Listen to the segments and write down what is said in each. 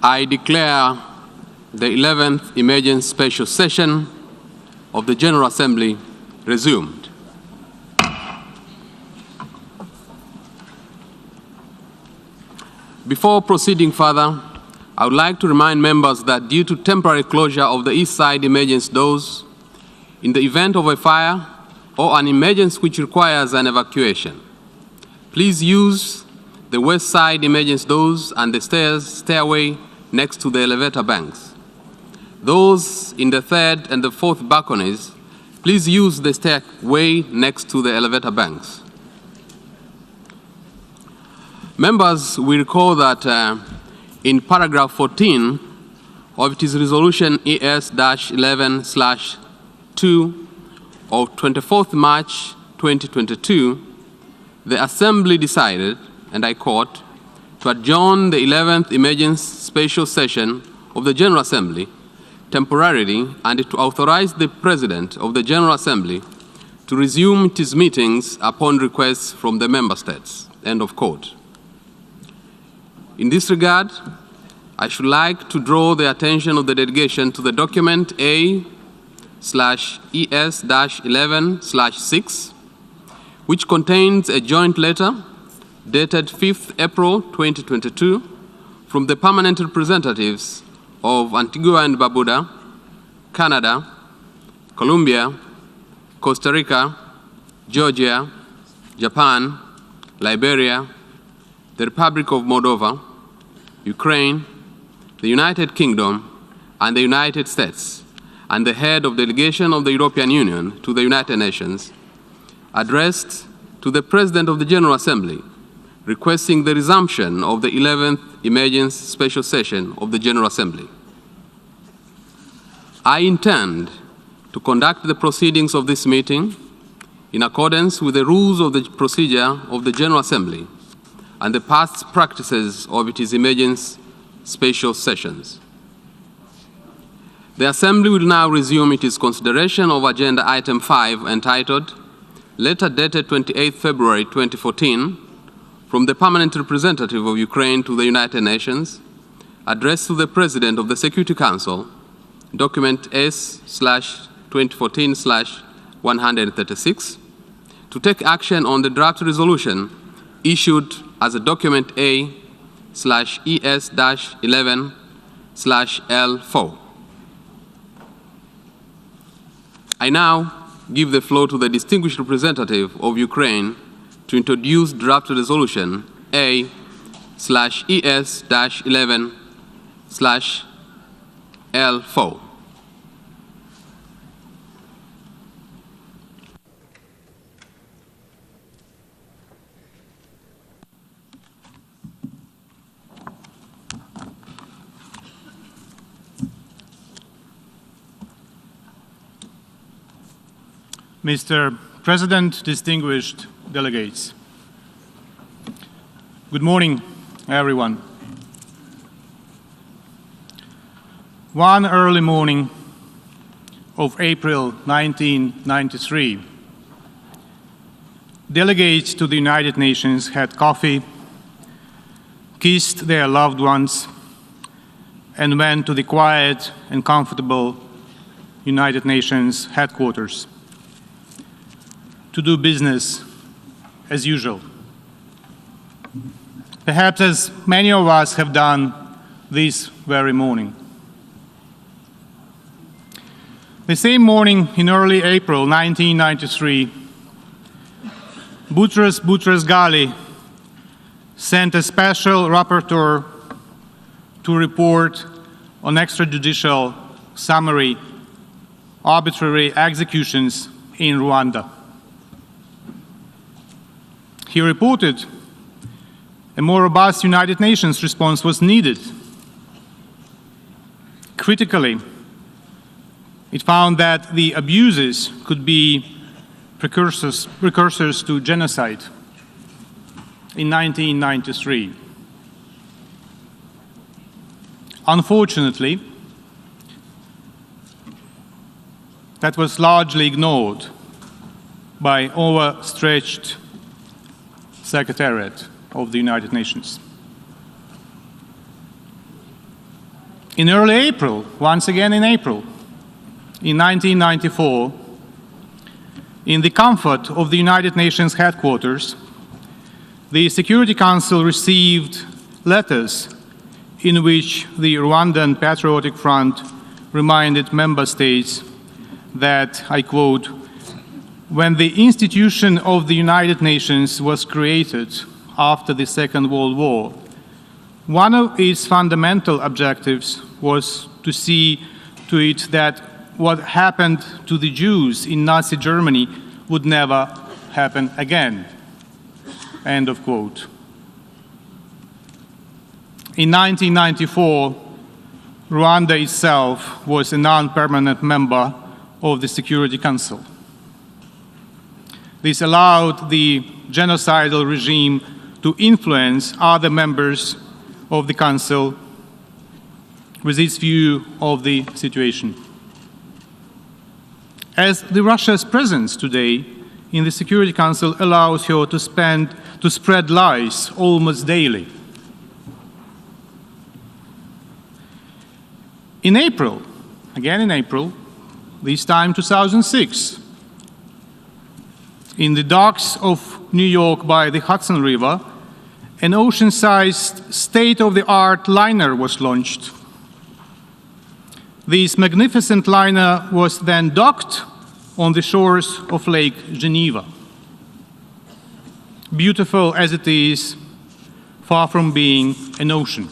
I declare the 11th Emergency Special Session of the General Assembly resumed. Before proceeding further, I would like to remind members that due to temporary closure of the east side emergency doors, in the event of a fire or an emergency which requires an evacuation, please use the west side emergency doors and the stairway next to the elevator banks. Those in the third and the fourth balconies, please use the stairway next to the elevator banks. Members will recall that in paragraph 14 of its resolution ES-11/2 of 24th March 2022, the Assembly decided, and I quote, to adjourn the 11th Emergency Special Session of the General Assembly temporarily and to authorize the President of the General Assembly to resume its meetings upon request from the Member States, end of quote. In this regard, I should like to draw the attention of the delegation to the document A/ES-11/6, which contains a joint letter dated 5th April 2022 from the permanent representatives of Antigua and Barbuda, Canada, Colombia, Costa Rica, Georgia, Japan, Liberia, the Republic of Moldova, Ukraine, the United Kingdom, and the United States, and the head of delegation of the European Union to the United Nations, addressed to the President of the General Assembly, requesting the resumption of the 11th Emergency Special Session of the General Assembly. I intend to conduct the proceedings of this meeting in accordance with the rules of the procedure of the General Assembly and the past practices of its emergency special sessions. The Assembly will now resume its consideration of Agenda Item 5, entitled Letter dated 28 February 2014 from the Permanent Representative of Ukraine to the United Nations, addressed to the President of the Security Council, document S/2014/136, to take action on the draft resolution issued as a document A/ES-11/L4. I now give the floor to the distinguished representative of Ukraine to introduce draft resolution A/ES-11/L4. Mr. President, distinguished delegates. Good morning, everyone. One early morning of April 1993, delegates to the United Nations had coffee, kissed their loved ones, and went to the quiet and comfortable United Nations headquarters to do business as usual. Perhaps as many of us have done this very morning. The same morning in early April 1993, Boutros Boutros-Ghali sent a special rapporteur to report on extrajudicial summary arbitrary executions in Rwanda. He reported a more robust United Nations response was needed. Critically, it found that the abuses could be precursors to genocide in 1993. Unfortunately, that was largely ignored by overstretched Secretariat of the United Nations. In early April, once again in April, in 1994, in the comfort of the United Nations headquarters, the Security Council received letters in which the Rwandan Patriotic Front reminded member states that, I quote, "When the institution of the United Nations was created after the Second World War, one of its fundamental objectives was to see to it that what happened to the Jews in Nazi Germany would never happen again." End of quote. In 1994, Rwanda itself was a non-permanent member of the Security Council. This allowed the genocidal regime to influence other members of the Council with its view of the situation. As Russia's presence today in the Security Council allows her to spread lies almost daily. In April, again in April, this time 2006, in the docks of New York by the Hudson River, an ocean-sized, state-of-the-art liner was launched. This magnificent liner was then docked on the shores of Lake Geneva. Beautiful as it is, far from being an ocean.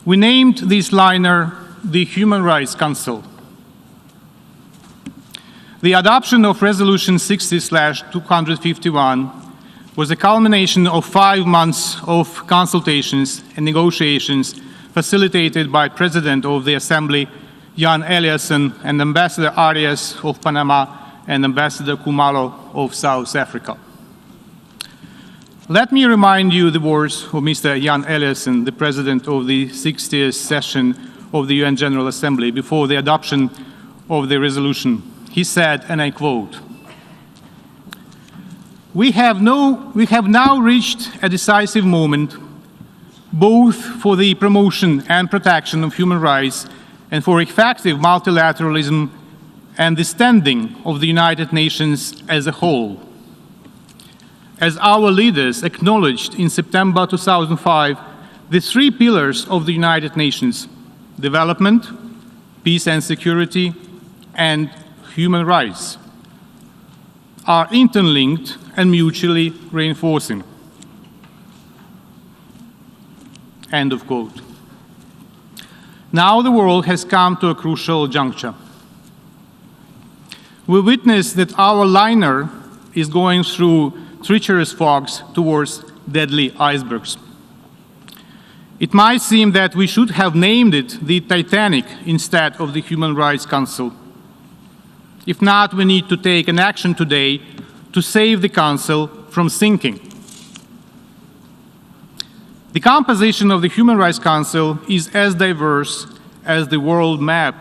We named this liner the Human Rights Council. The adoption of Resolution 60/251 was a culmination of 5 months of consultations and negotiations facilitated by President of the Assembly, Jan Eliasson, and Ambassador Arias of Panama and Ambassador Kumalo of South Africa. Let me remind you the words of Mr. Jan Eliasson, the President of the 60th session of the UN General Assembly, before the adoption of the resolution. He said, and I quote, we have now reached a decisive moment, both for the promotion and protection of human rights and for effective multilateralism and the standing of the United Nations as a whole. As our leaders acknowledged in September 2005, the 3 pillars of the United Nations, development, peace and security, and human rights, are interlinked and mutually reinforcing. End of quote. Now the world has come to a crucial juncture. We witness that our liner is going through treacherous fogs towards deadly icebergs. It might seem that we should have named it the Titanic instead of the Human Rights Council. If not, we need to take an action today to save the Council from sinking. The composition of the Human Rights Council is as diverse as the world map,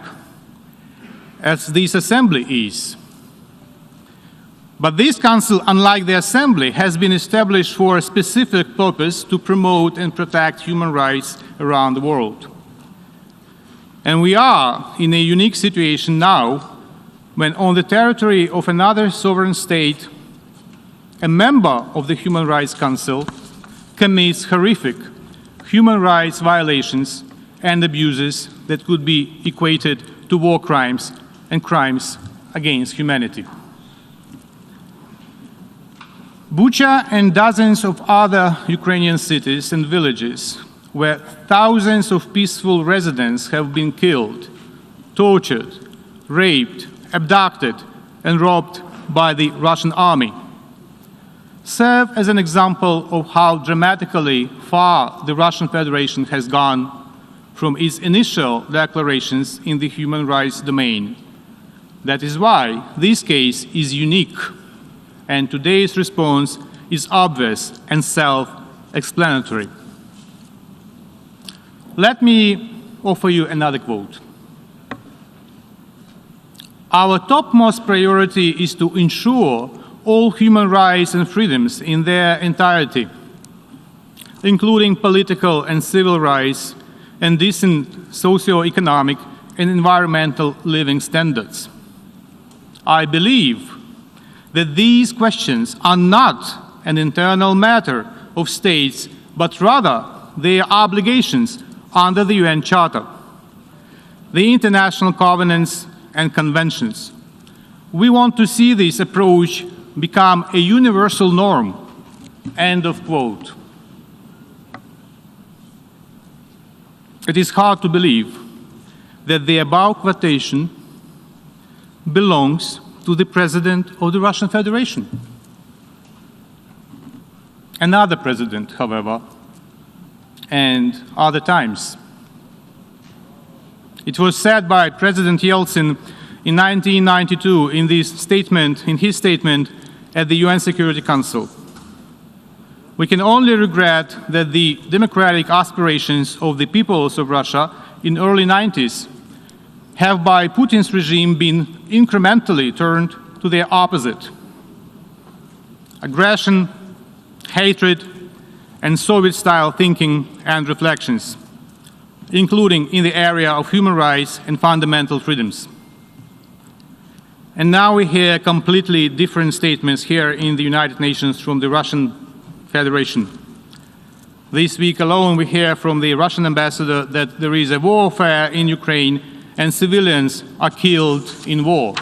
as this Assembly is. But this Council, unlike the Assembly, has been established for a specific purpose to promote and protect human rights around the world. And we are in a unique situation now when on the territory of another sovereign state, a member of the Human Rights Council commits horrific human rights violations and abuses that could be equated to war crimes and crimes against humanity. Bucha and dozens of other Ukrainian cities and villages where thousands of peaceful residents have been killed, tortured, raped, abducted, and robbed by the Russian army serve as an example of how dramatically far the Russian Federation has gone from its initial declarations in the human rights domain. That is why this case is unique, and today's response is obvious and self-explanatory. Let me offer you another quote. Our topmost priority is to ensure all human rights and freedoms in their entirety, including political and civil rights, and decent socio-economic and environmental living standards. I believe that these questions are not an internal matter of states, but rather their obligations under the UN Charter, the international covenants and conventions. We want to see this approach become a universal norm. End of quote. It is hard to believe that the above quotation belongs to the President of the Russian Federation. Another president, however, and other times. It was said by President Yeltsin in 1992 in his statement at the UN Security Council. We can only regret that the democratic aspirations of the peoples of Russia in early 90s have by Putin's regime been incrementally turned to their opposite. Aggression, hatred, and Soviet-style thinking and reflections, including in the area of human rights and fundamental freedoms. And now we hear completely different statements here in the United Nations from the Russian Federation. This week alone we hear from the Russian ambassador that there is a warfare in Ukraine and civilians are killed in war.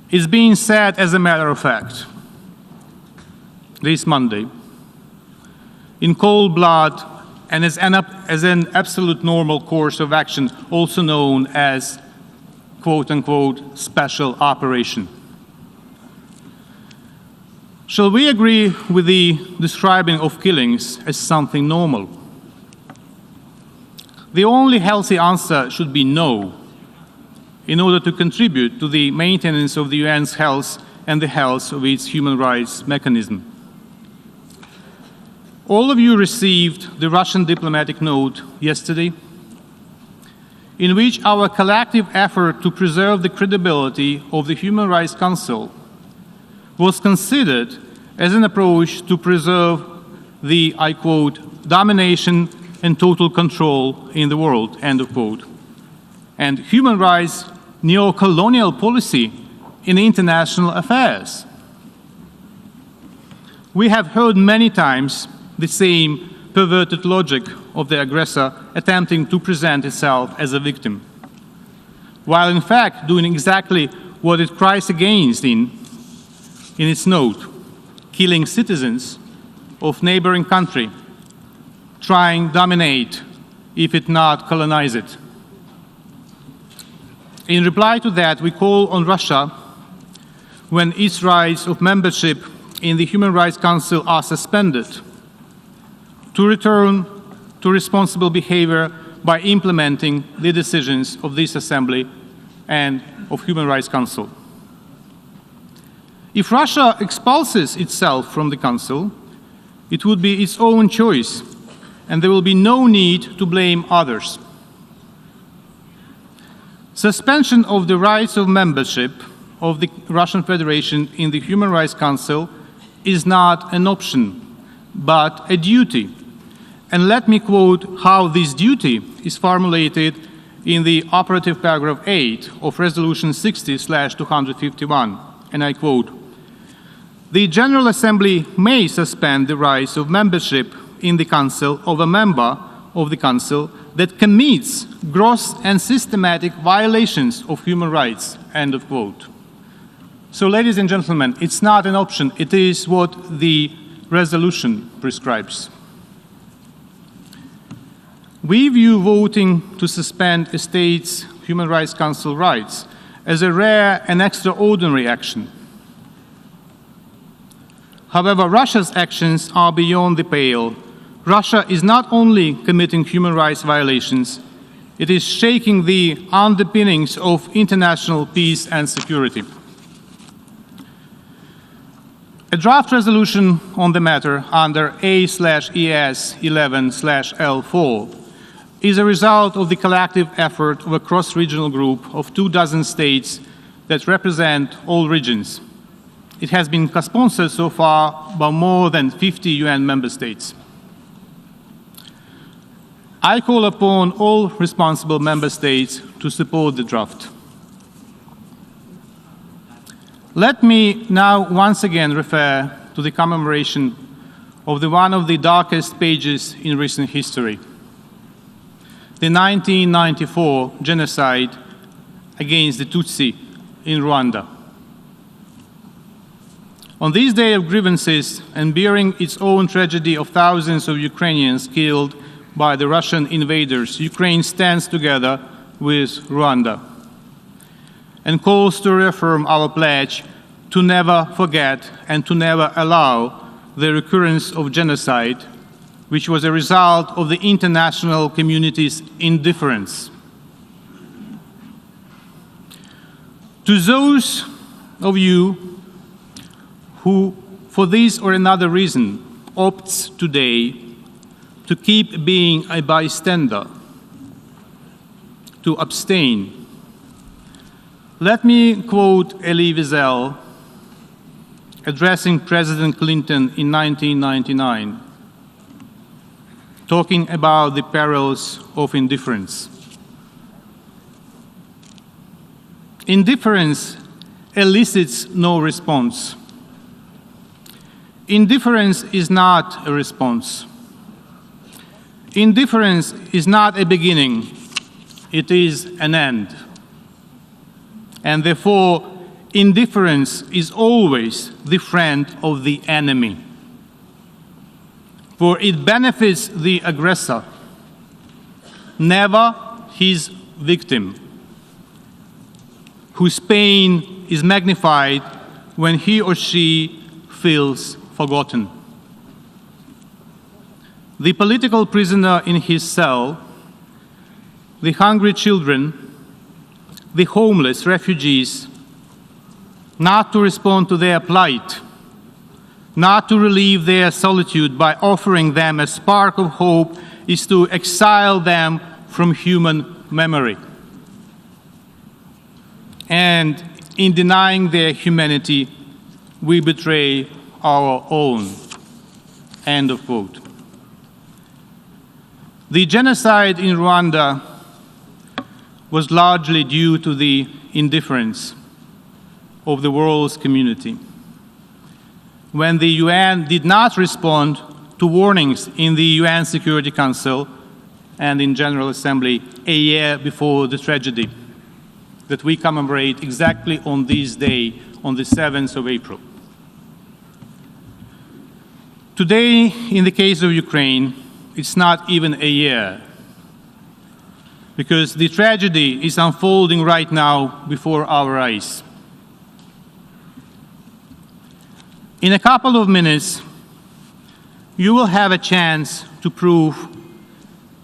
It's being said as a matter of fact this Monday, in cold blood and as an absolute normal course of action, also known as quote-unquote special operation. Shall we agree with the describing of killings as something normal? The only healthy answer should be no, in order to contribute to the maintenance of the UN's health and the health of its human rights mechanism. All of you received the Russian diplomatic note yesterday, in which our collective effort to preserve the credibility of the Human Rights Council was considered as an approach to preserve the, I quote, domination and total control in the world, end of quote, and human rights neo-colonial policy in international affairs. We have heard many times the same perverted logic of the aggressor attempting to present itself as a victim, while in fact doing exactly what it cries against in its note, killing citizens of neighboring country, trying to dominate, if it not colonize it. In reply to that, we call on Russia, when its rights of membership in the Human Rights Council are suspended, to return to responsible behavior by implementing the decisions of this Assembly and of Human Rights Council. If Russia expulses itself from the Council, it would be its own choice, and there will be no need to blame others. Suspension of the rights of membership of the Russian Federation in the Human Rights Council is not an option, but a duty. And let me quote how this duty is formulated in the operative paragraph 8 of Resolution 60/251, and I quote, "The General Assembly may suspend the rights of membership in the Council of a member of the Council that commits gross and systematic violations of human rights," end of quote. So, ladies and gentlemen, it's not an option, it is what the resolution prescribes. We view voting to suspend a state's Human Rights Council rights as a rare and extraordinary action. However, Russia's actions are beyond the pale. Russia is not only committing human rights violations, it is shaking the underpinnings of international peace and security. A draft resolution on the matter under A/ES 11/L4 is a result of the collective effort of a cross-regional group of 24 states that represent all regions. It has been co-sponsored so far by more than 50 UN member states. I call upon all responsible member states to support the draft. Let me now once again refer to the commemoration of one of the darkest pages in recent history, the 1994 genocide against the Tutsi in Rwanda. On this day of grievances and bearing its own tragedy of thousands of Ukrainians killed by the Russian invaders, Ukraine stands together with Rwanda and calls to reaffirm our pledge to never forget and to never allow the recurrence of genocide, which was a result of the international community's indifference. To those of you who, for this or another reason, opts today to keep being a bystander, to abstain, let me quote Elie Wiesel addressing President Clinton in 1999, talking about the perils of indifference. Indifference elicits no response. Indifference is not a response. Indifference is not a beginning, it is an end. And therefore, indifference is always the friend of the enemy, for it benefits the aggressor, never his victim, whose pain is magnified when he or she feels forgotten. The political prisoner in his cell, the hungry children, the homeless refugees, not to respond to their plight, not to relieve their solitude by offering them a spark of hope, is to exile them from human memory. And in denying their humanity, we betray our own. End of quote. The genocide in Rwanda was largely due to the indifference of the world's community. When the UN did not respond to warnings in the UN Security Council and in General Assembly a year before the tragedy that we commemorate exactly on this day, on the 7th of April. Today, in the case of Ukraine, it's not even a year, because the tragedy is unfolding right now before our eyes. In a couple of minutes, you will have a chance to prove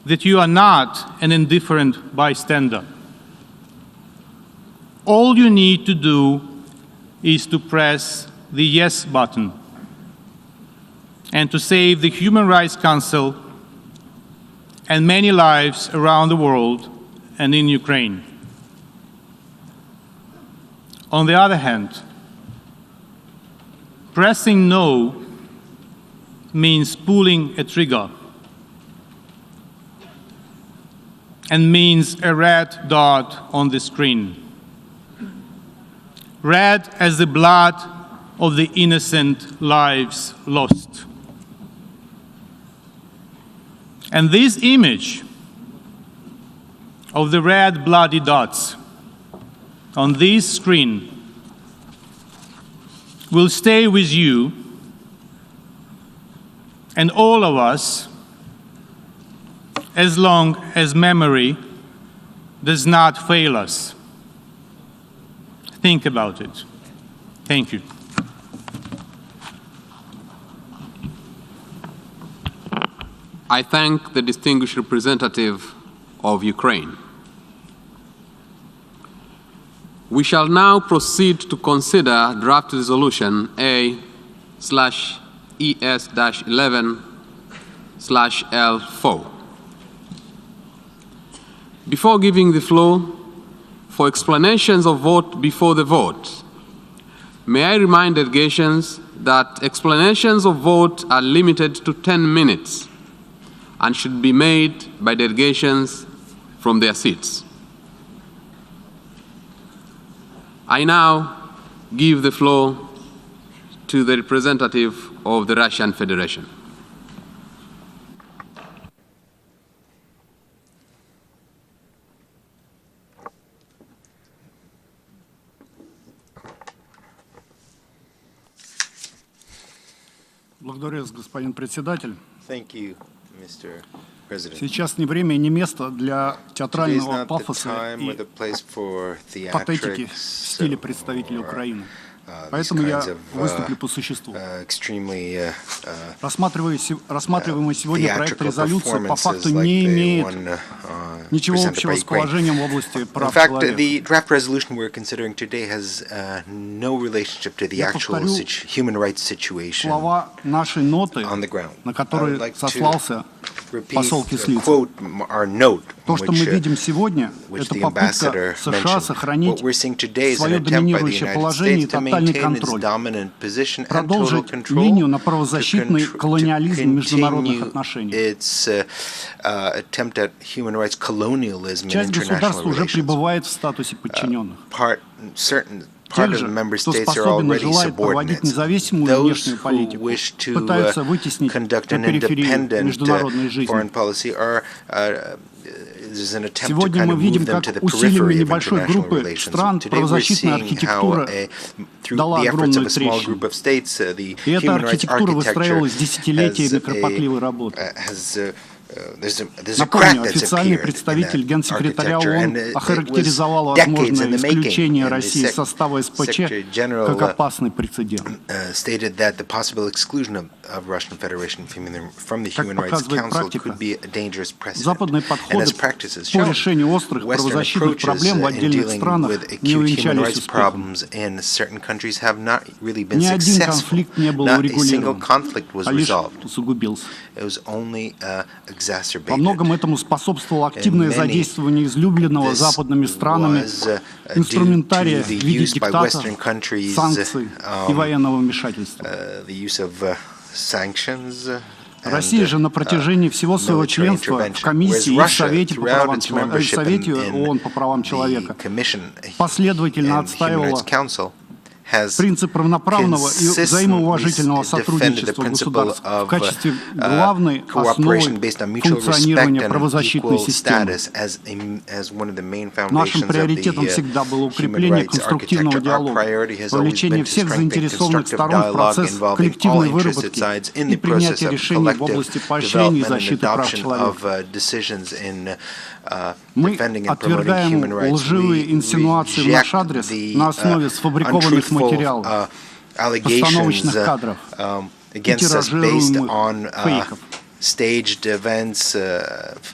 that you are not an indifferent bystander. All you need to do is to press the yes button and to save the Human Rights Council and many lives around the world and in Ukraine. On the other hand, pressing no means pulling a trigger and means a red dot on the screen. Red as the blood of the innocent lives lost. And this image of the red bloody dots on this screen will stay with you and all of us as long as memory does not fail us. Think about it. Thank you. I thank the distinguished representative of Ukraine. We shall now proceed to consider draft resolution A/ES-11/L4. Before giving the floor for explanations of vote before the vote, may I remind delegations that explanations of vote are limited to 10 minutes, and should be made by delegations from their seats. I now give the floor to the representative of the Russian Federation. Благодарю вас, господин председатель. Thank you, Mr. President. Сейчас не время и не место для Today is театрального not the пафоса time or и the place for патетики в theatrics стиле представителей Украины. these Поэтому я kinds of выступлю по существу. extremely Рассматриваемый сегодня проект theatrical резолюции по факту performances like не the имеет one ничего presented общего by с Ukraine. положением в области In прав fact, человека. the draft resolution we're considering today has no relationship to the Я actual повторю human rights situation слова нашей ноты, on the ground. на I would которые like сослался repeat посол or Кислицын. quote our note, То, что мы видим сегодня, which это the попытка ambassador США mentioned. сохранить What we're seeing today is an свое attempt by the доминирующее United положение и States to тотальный maintain its контроль, dominant position and total продолжить control, линию на правозащитный колониализм международных continue отношений. its attempt at human rights colonialism in Часть государств international уже relations. пребывает в статусе подчиненных. Part Тех of же, the member кто states are способен и already желает проводить subordinates. независимую Those внешнюю who политику, wish to пытаются вытеснить conduct на an периферии independent международной жизни. foreign policy are there's an attempt to Сегодня kind мы of видим, move them как to the усиливание periphery of небольшой international группы relations. стран Today we're правозащитная seeing how архитектура through дала the efforts огромную of a small трещину. group of states, the И эта human rights архитектура architecture выстраивалась десятилетиями кропотливой работы. There's a Напомню, crack that's официальный appeared in представитель that Генсекретаря architecture, ООН and it охарактеризовал was decades возможное in the making. исключение And the России из состава СПЧ Secretary General как опасный прецедент. stated that the possible exclusion of Russian Federation from the Как Human Rights показывает Council практика, could be a dangerous precedent. западные And подходы as practices по show, решению острых Western правозащитных approaches проблем в in отдельных dealing странах with не acute human увенчались rights успехом. problems in certain countries have not really been Ни один successful. конфликт не был Not a single урегулирован, conflict was а лишь resolved. усугубился. It was only Во exacerbated. многом этому способствовало активное many, задействование излюбленного This западными странами was инструментария due в to the виде use by диктата, Western countries, санкций и военного вмешательства. the use of sanctions. Россия же на протяжении всего своего членства в Комиссии и в Совете по правам человека, в Совете ООН по правам человека последовательно отстаивала принцип равноправного и взаимоуважительного сотрудничества государств в качестве главной основы функционирования правозащитной системы. Нашим приоритетом всегда было укрепление конструктивного диалога, вовлечение всех заинтересованных сторон в процесс коллективной выработки и принятия решений в области поощрения и защиты прав человека. Мы отвергаем лживые инсинуации в наш адрес на основе сфабрикованных материалов, постановочных кадров и тиражируемых фейков.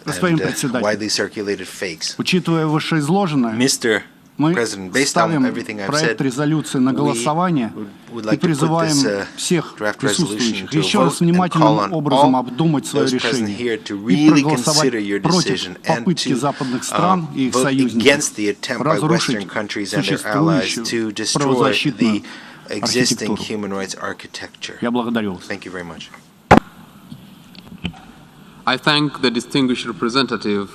Господин председатель, учитывая вышеизложенное, мы ставим проект резолюции на голосование и призываем всех присутствующих еще раз внимательным образом обдумать свое решение и проголосовать против попытки западных стран и их союзников разрушить существующую правозащитную архитектуру. Я благодарю вас. I thank the distinguished representative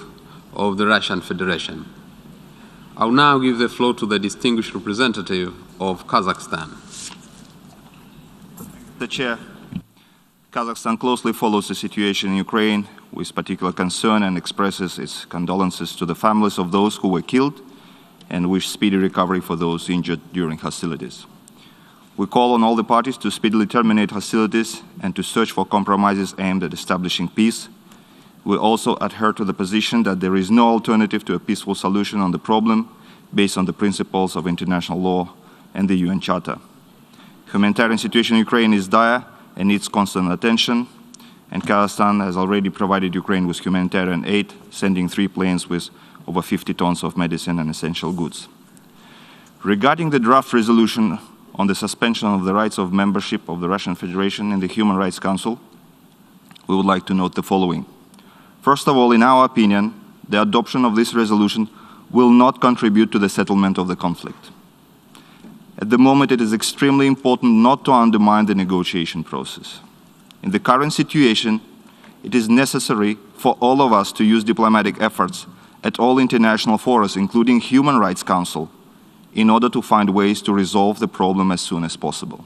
of the Russian Federation. I will now give the floor to the distinguished representative of Kazakhstan. The Chair, Kazakhstan closely follows the situation in Ukraine with particular concern and expresses its condolences to the families of those who were killed and wish speedy recovery for those injured during hostilities. We call on all the parties to speedily terminate hostilities and to search for compromises aimed at establishing peace. We also adhere to the position that there is no alternative to a peaceful solution on the problem based on the principles of international law and the UN Charter. Humanitarian situation in Ukraine is dire and needs constant attention, and Kazakhstan has already provided Ukraine with humanitarian aid, sending 3 planes with over 50 tons of medicine and essential goods. Regarding the draft resolution on the suspension of the rights of membership of the Russian Federation in the Human Rights Council, we would like to note the following. First of all, in our opinion, the adoption of this resolution will not contribute to the settlement of the conflict. At the moment, it is extremely important not to undermine the negotiation process. In the current situation, it is necessary for all of us to use diplomatic efforts at all international forums, including Human Rights Council, in order to find ways to resolve the problem as soon as possible.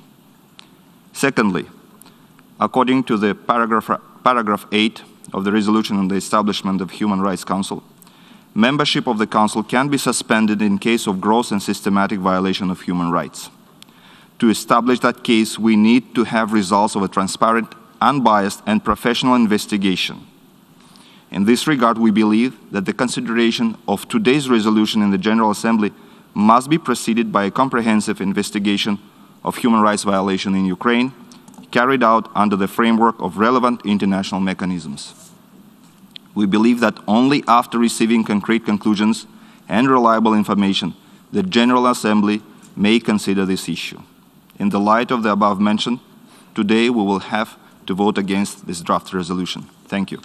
Secondly, according to the paragraph 8 of the resolution on the establishment of Human Rights Council, membership of the Council can be suspended in case of gross and systematic violation of human rights. To establish that case, we need to have results of a transparent, unbiased, and professional investigation. In this regard, we believe that the consideration of today's resolution in the General Assembly must be preceded by a comprehensive investigation of human rights violation in Ukraine, carried out under the framework of relevant international mechanisms. We believe that only after receiving concrete conclusions and reliable information, the General Assembly may consider this issue. In the light of the above mentioned, today we will have to vote against this draft resolution. Thank you.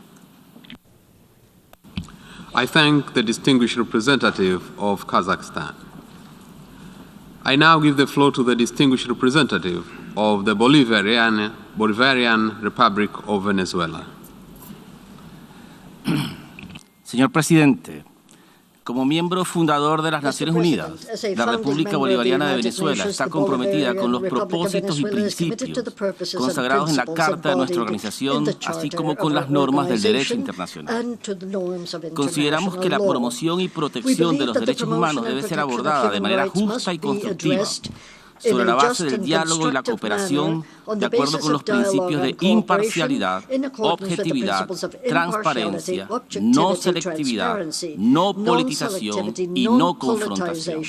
I thank the distinguished representative of Kazakhstan. I now give the floor to the distinguished representative of the Bolivarian Republic of Venezuela. Señor Presidente, como miembro fundador de las Naciones Unidas, la República Bolivariana de Venezuela está comprometida con los propósitos y principios consagrados en la Carta de nuestra organización, así como con las normas del derecho internacional. Consideramos que la promoción y protección de los derechos humanos debe ser abordada de manera justa y constructiva, sobre la base del diálogo y la cooperación, de acuerdo con los principios de imparcialidad, objetividad, transparencia, no selectividad, no politización y no confrontación.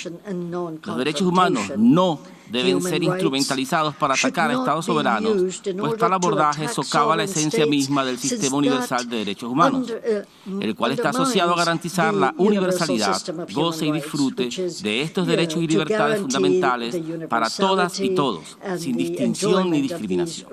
Los derechos humanos no deben ser instrumentalizados para atacar a Estados soberanos, pues tal abordaje socava la esencia misma del sistema universal de derechos humanos, el cual está asociado a garantizar la universalidad, goce y disfrute de estos derechos y libertades fundamentales para todas y todos, sin distinción ni discriminación.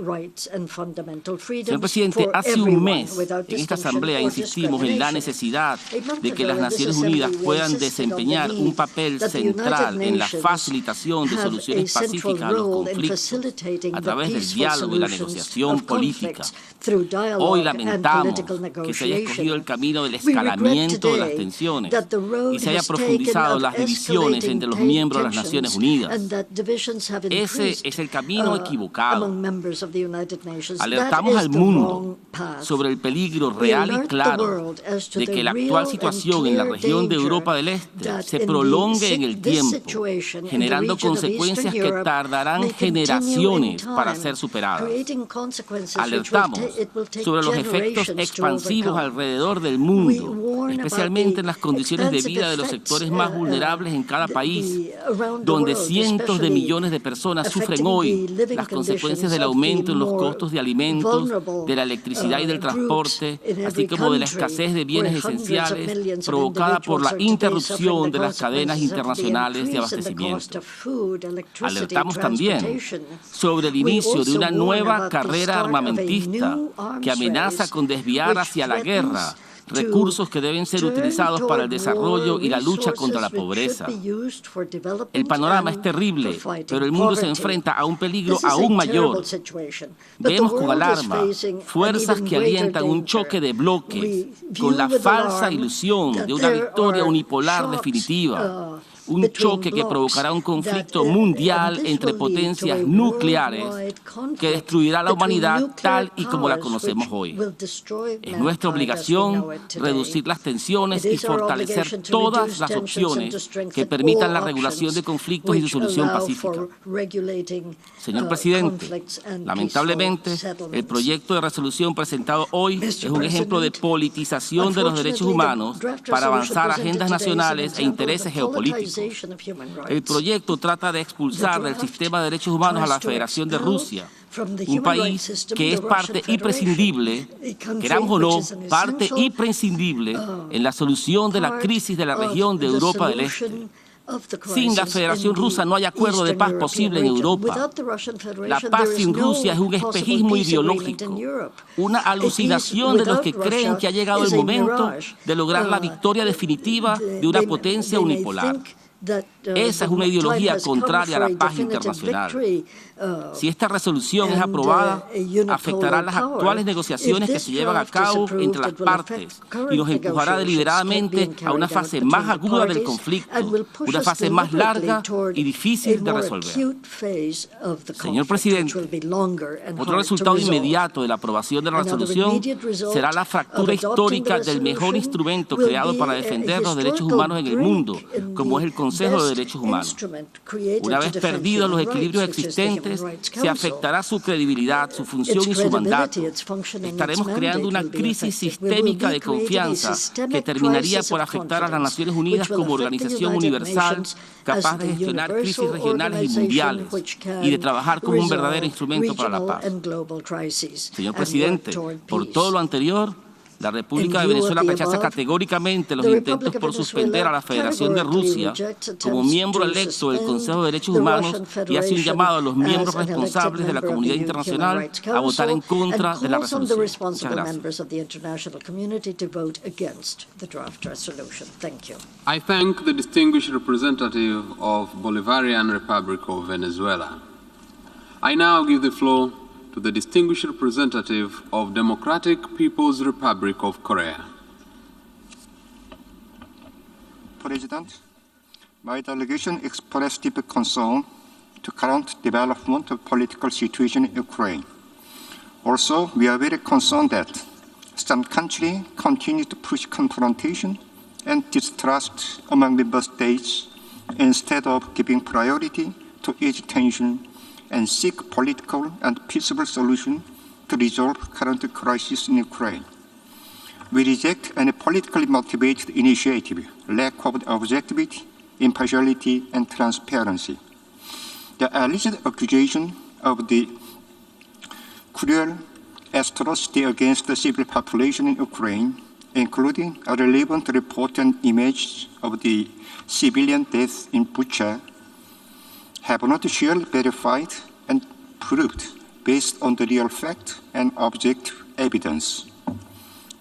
Señor Presidente, hace un mes en esta Asamblea insistimos en la necesidad de que las Naciones Unidas puedan desempeñar un papel central en la facilitación de soluciones pacíficas a los conflictos a través del diálogo y la negociación política. Hoy lamentamos que se haya escogido el camino del escalamiento de las tensiones y se haya profundizado las divisiones entre los miembros de las Naciones Unidas. Ese es el camino equivocado. Alertamos al mundo sobre el peligro real y claro de que la actual situación en la región de Europa del Este se prolongue en el tiempo, generando consecuencias que tardarán generaciones para ser superadas. Alertamos sobre los efectos expansivos alrededor del mundo, especialmente en las condiciones de vida de los sectores más vulnerables en cada país, donde cientos de millones de personas sufren hoy las consecuencias del aumento en los costos de alimentos, de la electricidad y del transporte, así como de la escasez de bienes esenciales provocada por la interrupción de las cadenas internacionales de abastecimiento. Alertamos también sobre el inicio de una nueva carrera armamentista que amenaza con desviar hacia la guerra recursos que deben ser utilizados para el desarrollo y la lucha contra la pobreza. El panorama es terrible, pero el mundo se enfrenta a un peligro aún mayor. Vemos con alarma fuerzas que alientan un choque de bloques con la falsa ilusión de una victoria unipolar definitiva. Un choque que provocará un conflicto mundial entre potencias nucleares que destruirá la humanidad tal y como la conocemos hoy. Es nuestra obligación reducir las tensiones y fortalecer todas las opciones que permitan la regulación de conflictos y su solución pacífica. Señor Presidente, lamentablemente, el proyecto de resolución presentado hoy es un ejemplo de politización de los derechos humanos para avanzar agendas nacionales e intereses geopolíticos. El proyecto trata de expulsar del sistema de derechos humanos a la Federación de Rusia, un país que es parte imprescindible, queramos o no, parte imprescindible en la solución de la crisis de la región de Europa del Este. Sin la Federación Rusa no hay acuerdo de paz posible en Europa. La paz sin Rusia es un espejismo ideológico, una alucinación de los que creen que ha llegado el momento de lograr la victoria definitiva de una potencia unipolar. Esa es una ideología contraria a la paz internacional. Si esta resolución es aprobada, afectará las actuales negociaciones que se llevan a cabo entre las partes y nos empujará deliberadamente a una fase más aguda del conflicto, una fase más larga y difícil de resolver. Señor Presidente, otro resultado inmediato de la aprobación de la resolución será la fractura histórica del mejor instrumento creado para defender los derechos humanos en el mundo, como es el Consejo de Derechos Humanos. Una vez perdidos los equilibrios existentes, se afectará su credibilidad, su función y su mandato. Estaremos creando una crisis sistémica de confianza que terminaría por afectar a las Naciones Unidas como organización universal capaz de gestionar crisis regionales y mundiales y de trabajar como un verdadero instrumento para la paz. Señor Presidente, por todo lo anterior, la República de Venezuela rechaza categóricamente los intentos por suspender a la Federación de Rusia como miembro electo del Consejo de Derechos Humanos y hace un llamado a los miembros responsables de la comunidad internacional a votar en contra de la resolución. Muchas gracias. I thank the distinguished representative of Bolivarian Republic of Venezuela. I now give the floor to the distinguished representative of Democratic People's Republic of Korea. President, my delegation expressed deep concern to current development of political situation in Ukraine. Also, we are very concerned that some countries continue to push confrontation and distrust among member states instead of giving priority to ease tension and seek political and peaceful solution to resolve current crisis in Ukraine. We reject any politically motivated initiative, lack of objectivity, impartiality, and transparency. The alleged accusation of the cruel atrocity against the civil population in Ukraine, including a relevant report and images of the civilian deaths in Bucha, have not surely verified and proved based on the real fact and objective evidence.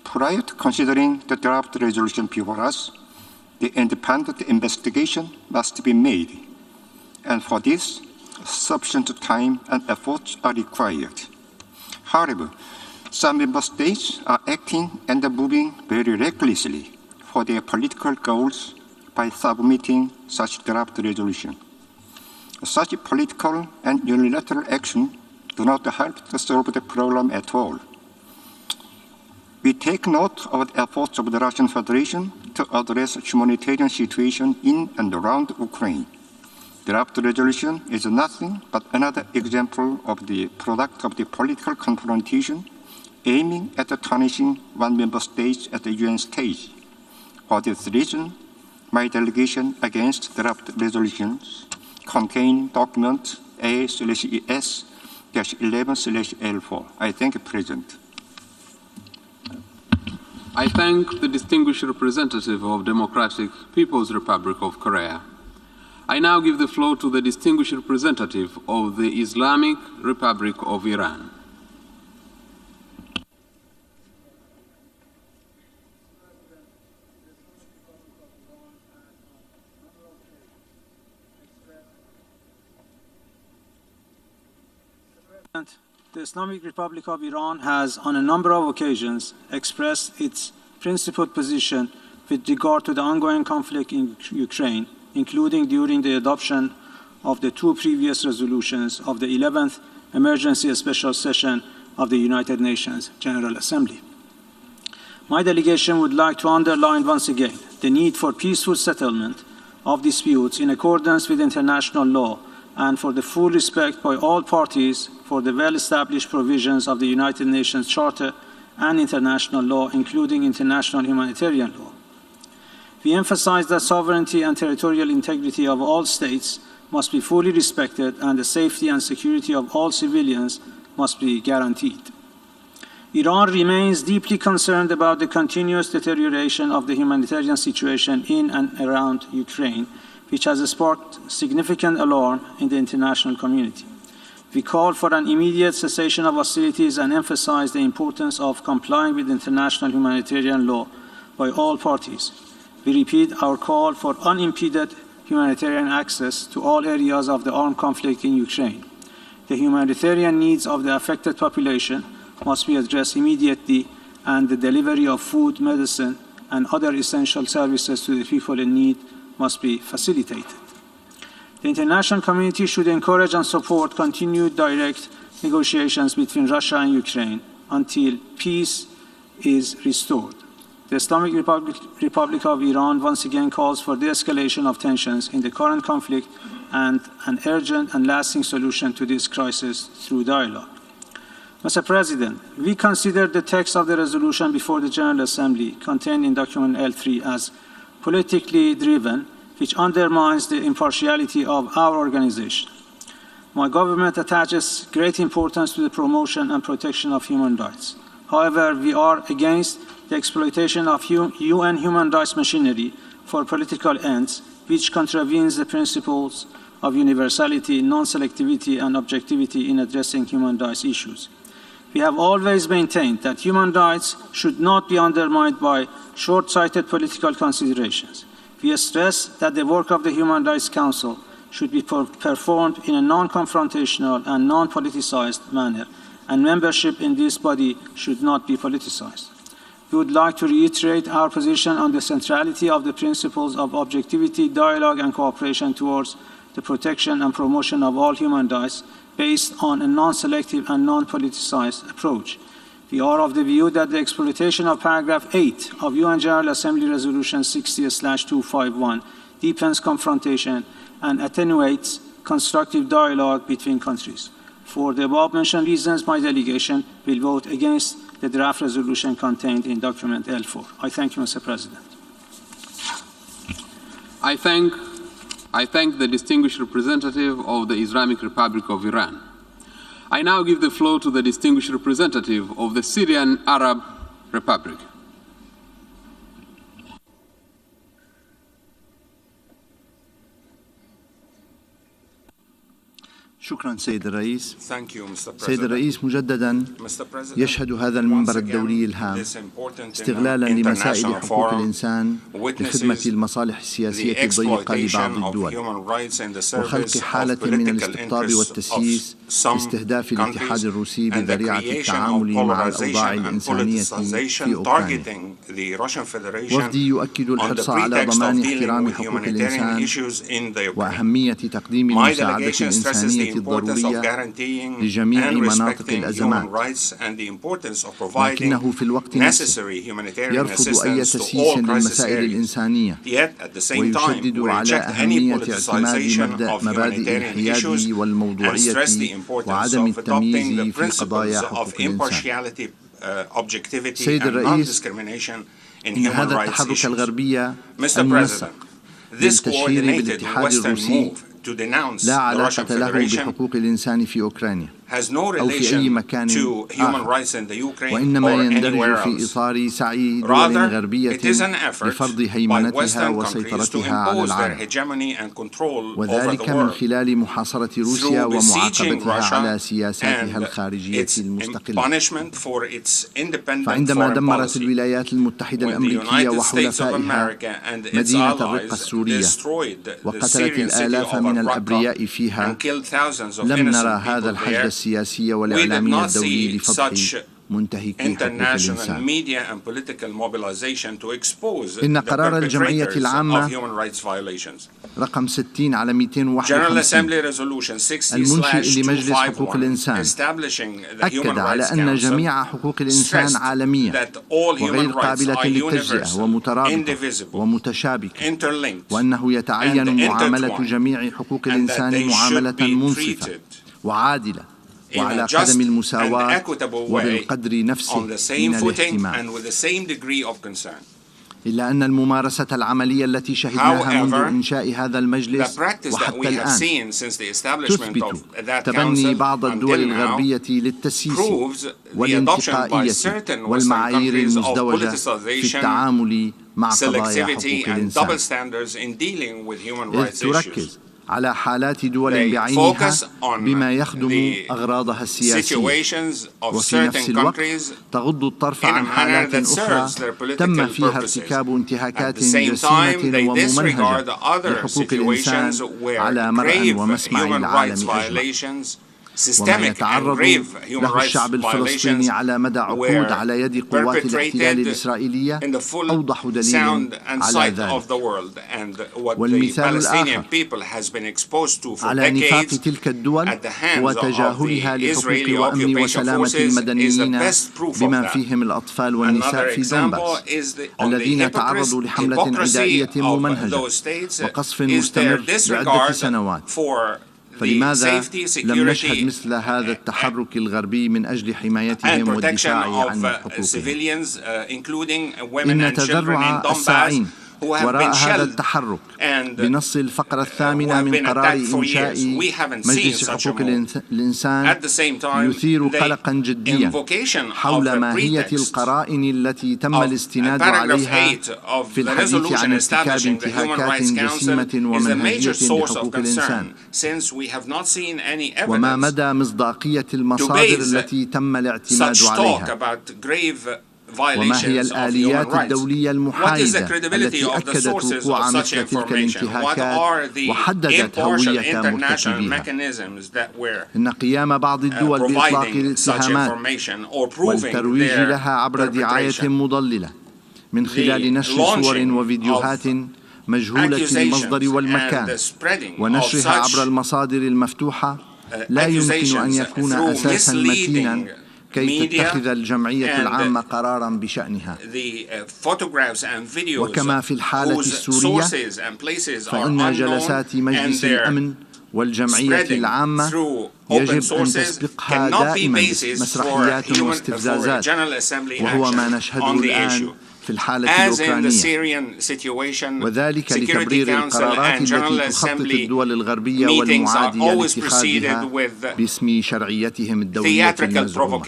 Prior to considering the draft resolution before us, the independent investigation must be made, and for this, sufficient time and efforts are required. However, some member states are acting and moving very recklessly for their political goals by submitting such draft resolution. Such political and unilateral action do not help to solve the problem at all. We take note of the efforts of the Russian Federation to address the humanitarian situation in and around Ukraine. Draft resolution is nothing but another example of the product of the political confrontation aiming at tarnishing one member state at the UN stage. For this reason, my delegation against draft resolutions contain document A/ES-11/L4. I thank you, President. I thank the distinguished representative of Democratic People's Republic of Korea. I now give the floor to the distinguished representative of the Islamic Republic of Iran. The Islamic Republic of Iran has, on a number of occasions, expressed its principled position with regard to the ongoing conflict in Ukraine, including during the adoption of the two previous resolutions of the 11th Emergency Special Session of the United Nations General Assembly. My delegation would like to underline once again the need for peaceful settlement of disputes in accordance with international law and for the full respect by all parties for the well-established provisions of the United Nations Charter and international law, including international humanitarian law. We emphasize that sovereignty and territorial integrity of all states must be fully respected and the safety and security of all civilians must be guaranteed. Iran remains deeply concerned about the continuous deterioration of the humanitarian situation in and around Ukraine, which has sparked significant alarm in the international community. We call for an immediate cessation of hostilities and emphasize the importance of complying with international humanitarian law by all parties. We repeat our call for unimpeded humanitarian access to all areas of the armed conflict in Ukraine. The humanitarian needs of the affected population must be addressed immediately, and the delivery of food, medicine, and other essential services to the people in need must be facilitated. The international community should encourage and support continued direct negotiations between Russia and Ukraine until peace is restored. The Islamic Republic of Iran once again calls for de-escalation of tensions in the current conflict and an urgent and lasting solution to this crisis through dialogue. Mr. President, we consider the text of the resolution before the General Assembly contained in document L3 as politically driven, which undermines the impartiality of our organization. My government attaches great importance to the promotion and protection of human rights. However, we are against the exploitation of UN human rights machinery for political ends, which contravenes the principles of universality, non-selectivity, and objectivity in addressing human rights issues. We have always maintained that human rights should not be undermined by short-sighted political considerations. We stress that the work of the Human Rights Council should be performed in a non-confrontational and non-politicized manner, and membership in this body should not be politicized. We would like to reiterate our position on the centrality of the principles of objectivity, dialogue, and cooperation towards the protection and promotion of all human rights based on a non-selective and non-politicized approach. We are of the view that the exploitation of paragraph 8 of UN General Assembly Resolution 60/251 deepens confrontation and attenuates constructive dialogue between countries. For the above-mentioned reasons, my delegation will vote against the draft resolution contained in document L4. I thank you, Mr. President. I thank the distinguished representative of the Islamic Republic of Iran. I now give the floor to the distinguished representative of the Syrian Arab Republic. شكرا سيد الرئيس. سيد الرئيس، مجددا يشهد هذا المنبر الدولي الهام استغلالا لمسائل حقوق الإنسان لخدمة المصالح السياسية الضيقة لبعض الدول وخلق حالة من الاستقطاب والتسييس باستهداف الاتحاد الروسي بذريعة التعامل مع الأوضاع الإنسانية في أوكرانيا. وفدي يؤكد الحرص على ضمان احترام حقوق الإنسان وأهمية تقديم المساعدة الإنسانية الضرورية لجميع مناطق الأزمات، لكنه في الوقت نفسه يرفض أي تسييس للمسائل الإنسانية ويشدد على أهمية اعتماد مبادئ الحياد والموضوعية وعدم التمييز في قضايا حقوق الإنسان. سيد الرئيس، إن هذا التحرك الغربي المنسق للتشهير بالاتحاد الروسي لا علاقة له بحقوق الإنسان في أوكرانيا أو في أي مكان آخر، وإنما يندرج في إطار سعي دول غربية لفرض هيمنتها وسيطرتها على العالم، وذلك من خلال محاصرة روسيا ومعاقبتها على سياساتها الخارجية المستقلة. فعندما دمرت الولايات المتحدة الأمريكية وحلفائها مدينة الرقة السورية وقتلت الآلاف من الأبرياء فيها، لم نرى هذا الحشد السياسي والإعلامي الدولي لفضح منتهكي حقوق الإنسان. إن قرار الجمعية العامة رقم 60/251 المنشئ لمجلس حقوق الإنسان أكد على أن جميع حقوق الإنسان عالمية وغير قابلة للتجزئة ومترابطة ومتشابكة، وأنه يتعين معاملة جميع حقوق الإنسان معاملة منصفة وعادلة وعلى قدم المساواة وبالقدر نفسه من الاهتمام. إلا أن الممارسة العملية التي شهدناها منذ إنشاء هذا المجلس وحتى الآن تثبت تبني بعض الدول الغربية للتسييس والانتقائية والمعايير المزدوجة في التعامل مع قضايا حقوق الإنسان، إذ تركز على حالات دول بعينها بما يخدم أغراضها السياسية، وفي نفس الوقت تغض الطرف عن حالات أخرى تم فيها ارتكاب انتهاكات جسيمة وممنهجة لحقوق الإنسان على مرأى ومسمع العالم أجمع. وما يتعرض له الشعب الفلسطيني على مدى عقود على يد قوات الاحتلال الإسرائيلية أوضح دليل على ذلك. والمثال الآخر على نفاق تلك الدول وتجاهلها لحقوق وأمن وسلامة المدنيين بما فيهم الأطفال والنساء في دونباس الذين تعرضوا لحملة عدائية ممنهجة وقصف مستمر لعدة سنوات. فلماذا لم نشهد مثل هذا التحرك الغربي من أجل حمايتهم والدفاع عن حقوقهم؟ إن تذرع الساعين وراء هذا التحرك بنص الفقرة الثامنة من قرار إنشاء مجلس حقوق الإنسان يثير قلقا جديا حول ماهية القرائن التي تم الاستناد عليها في الحديث عن ارتكاب انتهاكات جسيمة ومنهجية لحقوق الإنسان، وما مدى مصداقية المصادر التي تم الاعتماد عليها، وما هي الآليات الدولية المحايدة التي أكدت وقوع مثل تلك الانتهاكات وحددت هوية مرتكبيها. إن قيام بعض الدول بإطلاق الاتهامات والترويج لها عبر دعاية مضللة من خلال نشر صور وفيديوهات مجهولة المصدر والمكان ونشرها عبر المصادر المفتوحة لا يمكن أن يكون أساسا متينا كي تتخذ الجمعية العامة قراراً بشأنها. وكما في الحالة السورية فإن جلسات مجلس الأمن والجمعية العامة يجب أن تسبقها دائماً مسرحيات واستفزازات، وهو ما نشهده الآن في الحالة الأوكرانية، وذلك لتبرير القرارات التي تخطط الدول الغربية والمعادية لاتخاذها باسم شرعيتهم الدولية المزعومة.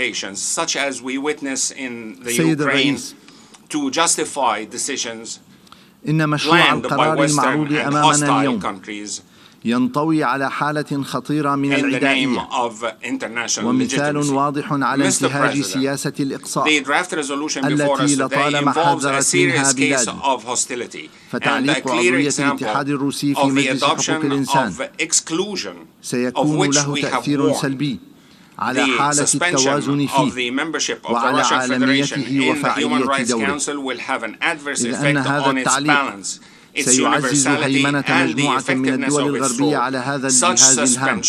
سيد الرئيس، إن مشروع القرار المعروض أمامنا اليوم ينطوي على حالة خطيرة من العدائية ومثال واضح على انتهاج سياسة الإقصاء التي لطالما حذرت منها بلادي. فتعليق عضوية الاتحاد الروسي في مجلس حقوق الإنسان سيكون له تأثير سلبي على حالة التوازن فيه وعلى عالميته وفاعلية دورته، إذ أن هذا التعليق سيعزز هيمنة مجموعة من الدول الغربية على هذا الجهاز الهام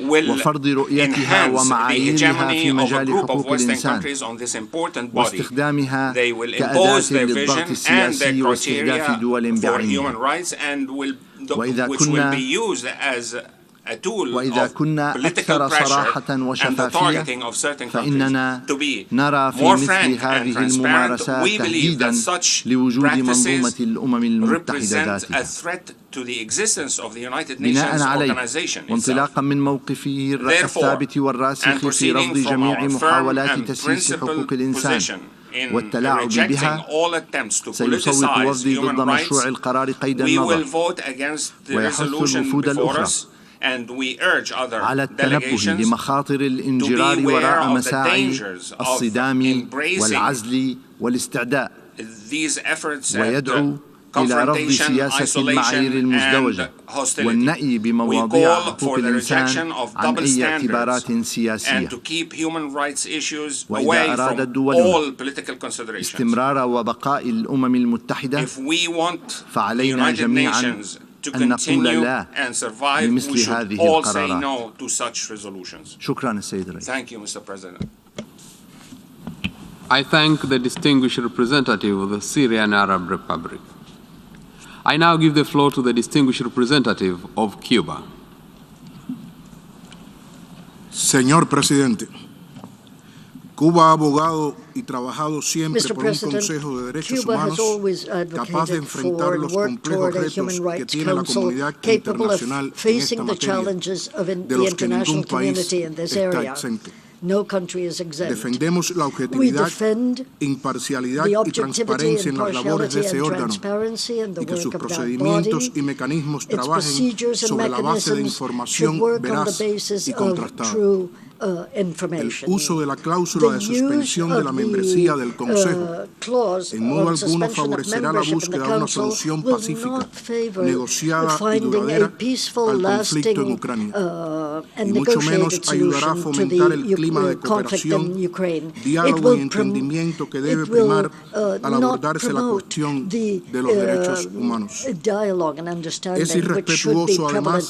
وفرض رؤيتها ومعاييرها في مجال حقوق الإنسان واستخدامها كأداة للضغط السياسي واستهداف دول بعينها. وإذا كنا أكثر صراحة وشفافية فإننا نرى في مثل هذه الممارسات تهديدا لوجود منظومة الأمم المتحدة ذاتها. بناء عليه وانطلاقا من موقفه الثابت والراسخ في رفض جميع محاولات تسييس حقوق الإنسان والتلاعب بها، سيصوت وفدي ضد مشروع القرار قيد النظر ويحث الوفود الأخرى على التنبه لمخاطر الانجرار وراء مساعي الصدام والعزل والاستعداء، ويدعو إلى رفض سياسة المعايير المزدوجة والنأي بمواضيع حقوق الإنسان عن أي اعتبارات سياسية. وإذا أراد الدول استمرار وبقاء الأمم المتحدة فعلينا جميعا أن نقول لا لمثل هذه القرارات. شكرا السيد الرئيس. I thank the distinguished representative of the Syrian Arab Republic. I now give the floor to the distinguished representative of Cuba. Señor Presidente, Cuba ha abogado y trabajado siempre por un Consejo de Derechos Humanos capaz de enfrentar los complejos retos que tiene la comunidad internacional en esta materia, de los que ningún país está exento. Defendemos la objetividad, imparcialidad y transparencia en las labores de ese órgano y que sus procedimientos y mecanismos trabajen sobre la base de información veraz y contrastada. El uso de la cláusula de suspensión de la membresía del Consejo en modo alguno favorecerá la búsqueda de una solución pacífica, negociada y duradera al conflicto en Ucrania, y mucho menos ayudará a fomentar el clima de cooperación, diálogo y entendimiento que debe primar al abordarse la cuestión de los derechos humanos. Es irrespetuoso, además,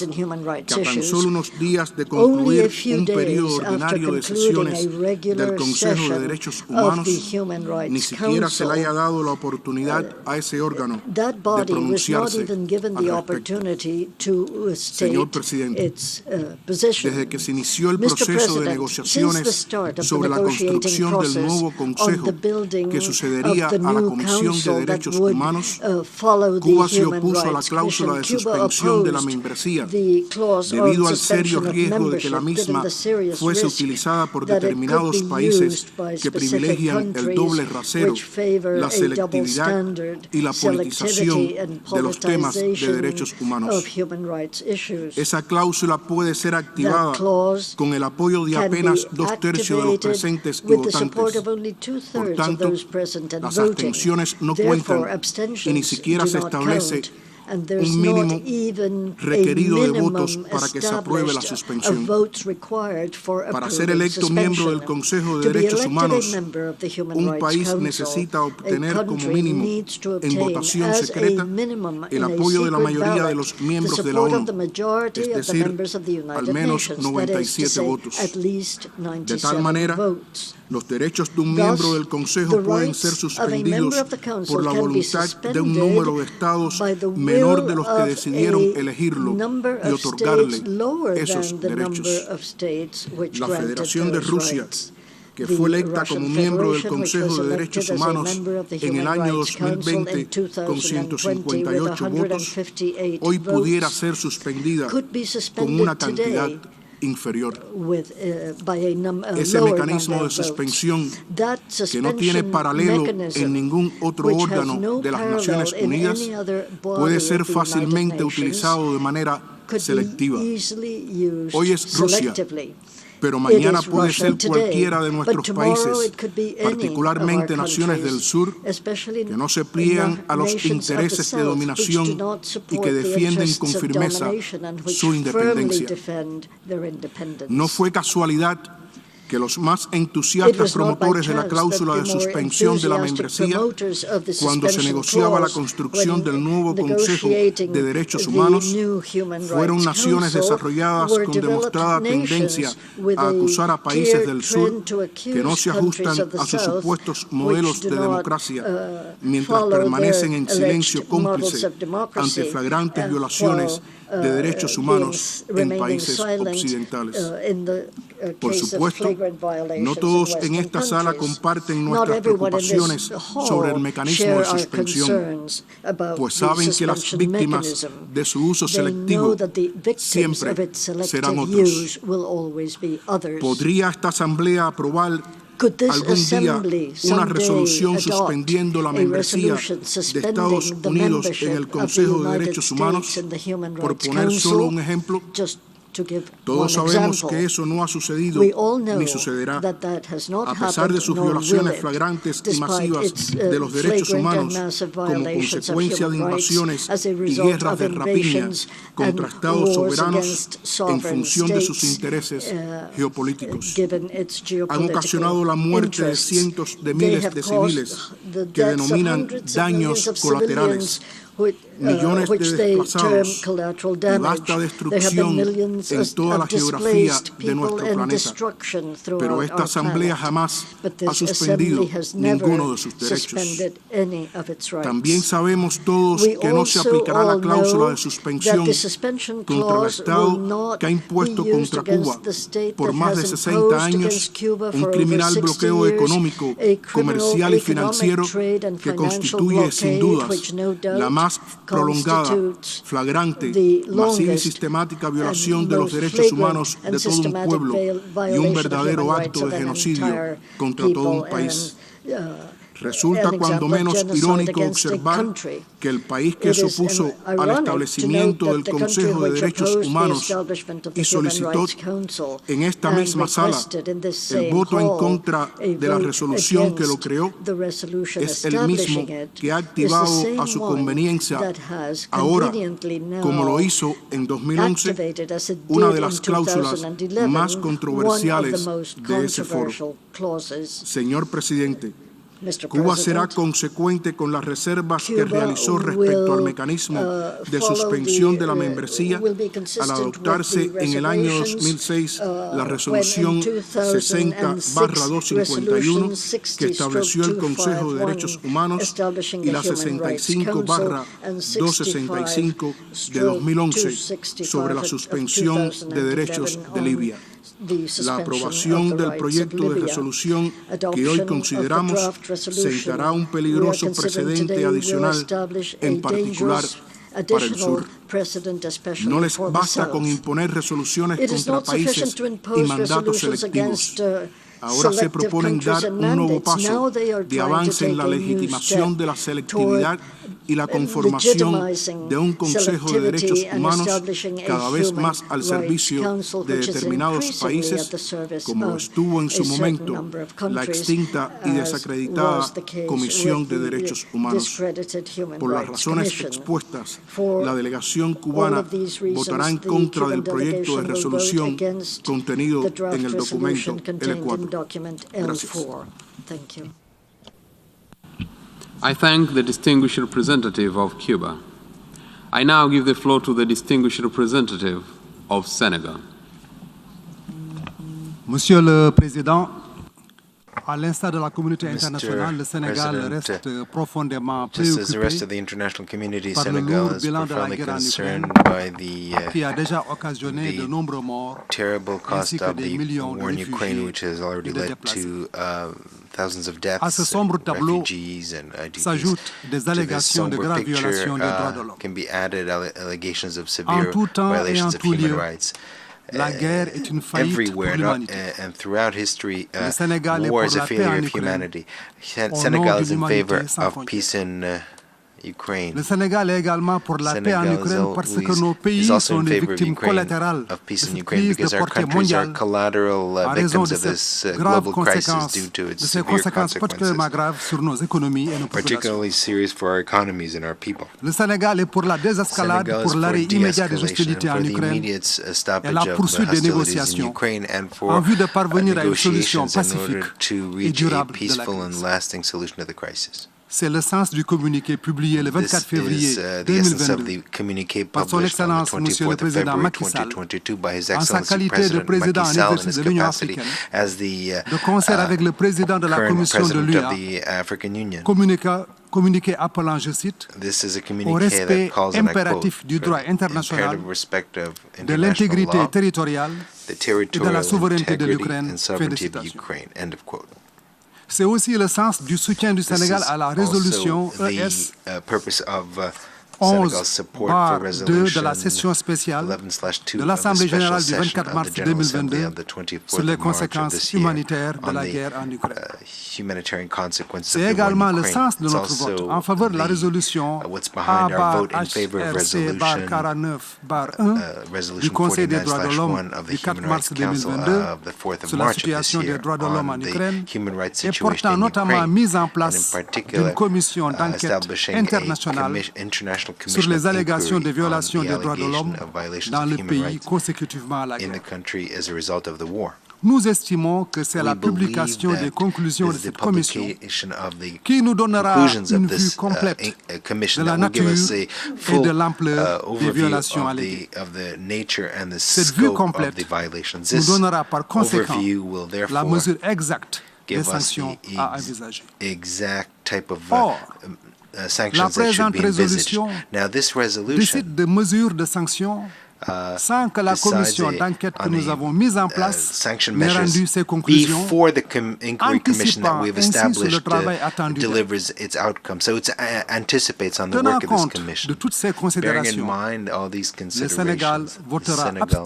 que a tan solo unos días de concluir un periodo ordinario de sesiones del Consejo de Derechos Humanos, ni siquiera se le haya dado la oportunidad a ese órgano de pronunciarse al respecto. Señor Presidente, desde que se inició el proceso de negociaciones sobre la construcción del nuevo Consejo que sucedería a la Comisión de Derechos Humanos, Cuba se opuso a la cláusula de suspensión de la membresía debido al serio riesgo de que la misma fuese utilizada por determinados países que privilegian el doble rasero, la selectividad y la politización de los temas de derechos humanos. Esa cláusula puede ser activada con el apoyo de apenas 2/3 de los presentes y votantes. Por tanto, las abstenciones no cuentan y ni siquiera se establece un mínimo requerido de votos para que se apruebe la suspensión. Para ser electo miembro del Consejo de Derechos Humanos, un país necesita obtener como mínimo en votación secreta el apoyo de la mayoría de los miembros de la ONU, es decir, al menos 97 votos. De tal manera, los derechos de un miembro del Consejo pueden ser suspendidos por la voluntad de un número de estados menor de los que decidieron elegirlo y otorgarle esos derechos. La Federación de Rusia, que fue electa como miembro del Consejo de Derechos Humanos en el año 2020 con 158 votos, hoy pudiera ser suspendida con una cantidad inferior. Ese mecanismo de suspensión, que no tiene paralelo en ningún otro órgano de las Naciones Unidas, puede ser fácilmente utilizado de manera selectiva. Hoy es Rusia, pero mañana puede ser cualquiera de nuestros países, particularmente naciones del sur, que no se pliegan a los intereses de dominación y que defienden con firmeza su independencia. No fue casualidad que los más entusiastas promotores de la cláusula de suspensión de la membresía, cuando se negociaba la construcción del nuevo Consejo de Derechos Humanos, fueron naciones desarrolladas con demostrada tendencia a acusar a países del sur que no se ajustan a sus supuestos modelos de democracia, mientras permanecen en silencio cómplice ante flagrantes violaciones de derechos humanos en países occidentales. Por supuesto, no todos en esta sala comparten nuestras preocupaciones sobre el mecanismo de suspensión, pues saben que las víctimas de su uso selectivo siempre serán otros. ¿Podría esta Asamblea aprobar algún día una resolución suspendiendo la membresía de Estados Unidos en el Consejo de Derechos Humanos, por poner solo un ejemplo? Todos sabemos que eso no ha sucedido ni sucederá. A pesar de sus violaciones flagrantes y masivas de los derechos humanos como consecuencia de invasiones y guerras de rapiña contra estados soberanos en función de sus intereses geopolíticos, han ocasionado la muerte de cientos de miles de civiles que denominan daños colaterales, millones de desplazados y vasta destrucción en toda la geografía de nuestro planeta. Pero esta Asamblea jamás ha suspendido ninguno de sus derechos. También sabemos todos que no se aplicará la cláusula de suspensión contra el Estado que ha impuesto contra Cuba por más de 60 años un criminal bloqueo económico, comercial y financiero que constituye sin dudas la más prolongada, flagrante, masiva y sistemática violación de los derechos humanos de todo un pueblo y un verdadero acto de genocidio contra todo un país. Resulta cuando menos irónico observar que el país que se opuso al establecimiento del Consejo de Derechos Humanos y solicitó en esta misma sala el voto en contra de la resolución que lo creó es el mismo que ha activado a su conveniencia ahora, como lo hizo en 2011, una de las cláusulas más controversiales de ese foro. Señor presidente, Cuba será consecuente con las reservas que realizó respecto al mecanismo de suspensión de la membresía al adoptarse en el año 2006 la resolución 60/251 que estableció el Consejo de Derechos Humanos y la 65/265 de 2011 sobre la suspensión de derechos de Libia. La aprobación del proyecto de resolución que hoy consideramos sentará un peligroso precedente adicional, en particular para el sur. No les basta con imponer resoluciones contra países y mandatos selectivos. Ahora se proponen dar un nuevo paso de avance en la legitimación de la selectividad y la conformación de un Consejo de Derechos Humanos cada vez más al servicio de determinados países, como lo estuvo en su momento la extinta y desacreditada Comisión de Derechos Humanos. Por las razones expuestas, la delegación cubana votará en contra del proyecto de resolución contenido en el documento L4. Gracias. I thank the distinguished representative of Cuba. I now give the floor to the distinguished representative of Senegal. Monsieur le Président, à l'instar de la communauté internationale, le Sénégal reste profondément préoccupé par le lourd bilan de la guerre en Ukraine qui a déjà occasionné de nombreux morts ainsi que des millions de réfugiés et de déplacés. À ce sombre tableau s'ajoutent des allégations de graves violations des droits de l'homme. En tout temps et en tout lieu, la guerre est une faillite pour l'humanité. Le Sénégal est pour la paix en Ukraine, au nom d'une humanité sans frontières. Le Sénégal est également pour la paix en Ukraine parce que nos pays sont des victimes collatérales de cette crise de portée mondiale en raison de ces graves conséquences, particulièrement graves sur nos économies et nos populations. Le Sénégal est pour la désescalade, pour l'arrêt immédiat des hostilités en Ukraine et la poursuite des négociations en vue de parvenir à une solution pacifique et durable de la crise. C'est le sens du communiqué publié le 24 février 2022 par son Excellence Monsieur le Président Macky Sall en sa qualité de président en exercice de l'Union africaine, de concert avec le président de la Commission de l'UA, communiqué appelant, je cite, au respect impératif du droit international, de l'intégrité territoriale et de la souveraineté de l'Ukraine. Fin de citation. C'est aussi le sens du soutien du Sénégal à la résolution ES 11/2 de la session spéciale de l'Assemblée générale du 24 mars 2022 sur les conséquences humanitaires de la guerre en Ukraine. C'est également le sens de notre vote en faveur de la résolution A/HRC/49/1 du Conseil des droits de l'homme du 4 mars 2022 sur la situation des droits de l'homme en Ukraine et portant notamment mise en place d'une commission d'enquête internationale sur les allégations de violations des droits de l'homme dans le pays consécutivement à la guerre. Nous estimons que c'est la publication des conclusions de cette commission qui nous donnera une vue complète de la nature et de l'ampleur des violations alléguées. Cette vue complète nous donnera par conséquent la mesure exacte des sanctions à envisager. Or, la présente résolution décide de mesures de sanctions sans que la commission d'enquête que nous avons mise en place n'ait rendu ses conclusions, before the inquiry commission that we've established delivers its outcome. So it anticipates on the work of this commission. Bearing in mind all these considerations, the Senegal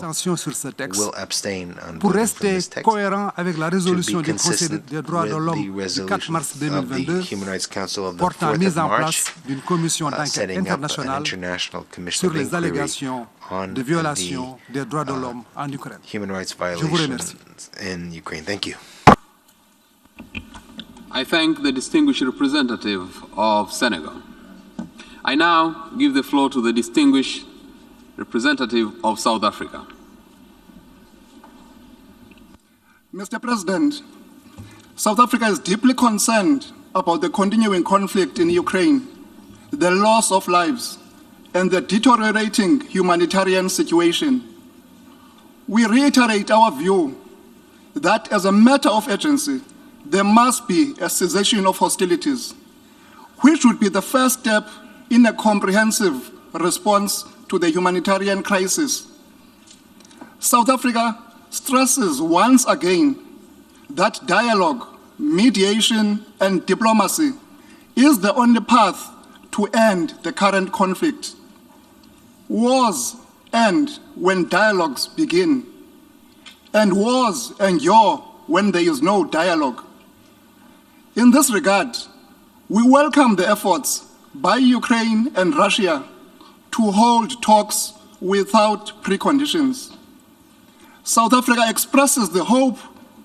will abstain on voting from this text to be consistent with the resolution of the Human Rights Council of the 4th of March, setting up an international commission of inquiry on de violation des droits de l'homme en Ukraine. Human rights violations in Ukraine. Thank you. I thank the distinguished representative of Senegal. I now give the floor to the distinguished representative of South Africa. Mr. President, South Africa is deeply concerned about the continuing conflict in Ukraine, the loss of lives, and the deteriorating humanitarian situation. We reiterate our view that as a matter of urgency, there must be a cessation of hostilities, which would be the first step in a comprehensive response to the humanitarian crisis. South Africa stresses once again that dialogue, mediation, and diplomacy is the only path to end the current conflict. Wars end when dialogues begin, and wars endure when there is no dialogue. In this regard, we welcome the efforts by Ukraine and Russia to hold talks without preconditions. South Africa expresses the hope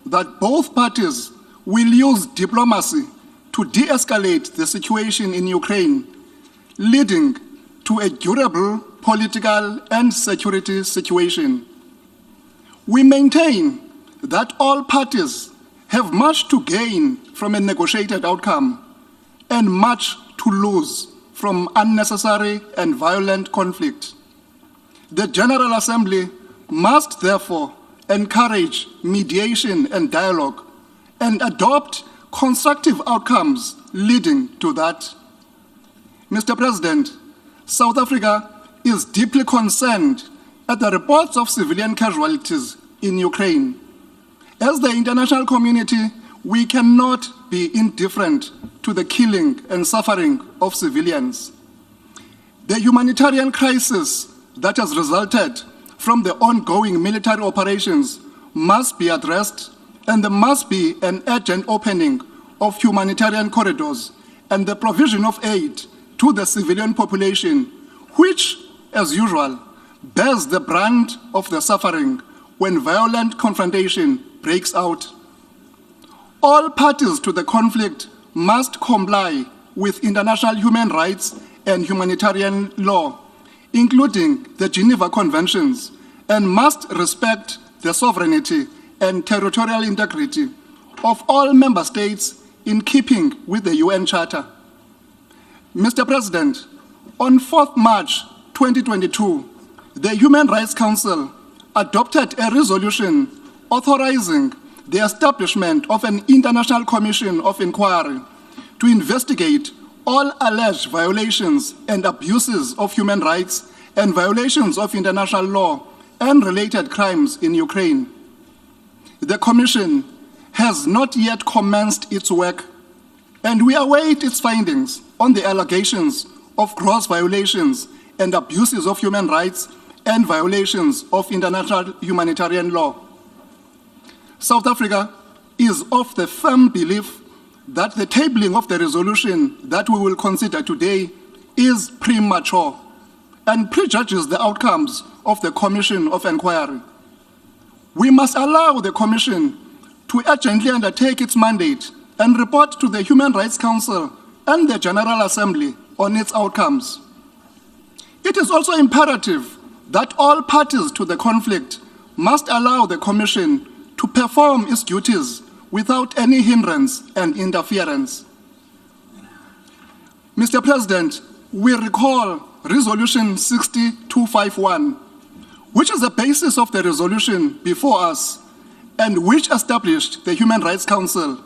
that both parties will use diplomacy to de-escalate the situation in Ukraine, leading to a durable political and security situation. We maintain that all parties have much to gain from a negotiated outcome and much to lose from unnecessary and violent conflict. The General Assembly must therefore encourage mediation and dialogue and adopt constructive outcomes leading to that. Mr. President, South Africa is deeply concerned at the reports of civilian casualties in Ukraine. As the international community, we cannot be indifferent to the killing and suffering of civilians. The humanitarian crisis that has resulted from the ongoing military operations must be addressed, and there must be an urgent opening of humanitarian corridors and the provision of aid to the civilian population, which, as usual, bears the brunt of the suffering when violent confrontation breaks out. All parties to the conflict must comply with international human rights and humanitarian law, including the Geneva Conventions, and must respect the sovereignty and territorial integrity of all member states in keeping with the UN Charter. Mr. President, on 4th March 2022, the Human Rights Council adopted a resolution authorizing the establishment of an international commission of inquiry to investigate all alleged violations and abuses of human rights and violations of international law and related crimes in Ukraine. The commission has not yet commenced its work, and we await its findings on the allegations of gross violations and abuses of human rights and violations of international humanitarian law. South Africa is of the firm belief that the tabling of the resolution that we will consider today is premature and prejudges the outcomes of the Commission of Inquiry. We must allow the Commission to urgently undertake its mandate and report to the Human Rights Council and the General Assembly on its outcomes. It is also imperative that all parties to the conflict must allow the Commission to perform its duties without any hindrance and interference. Mr. President, we recall Resolution 60251, which is the basis of the resolution before us and which established the Human Rights Council,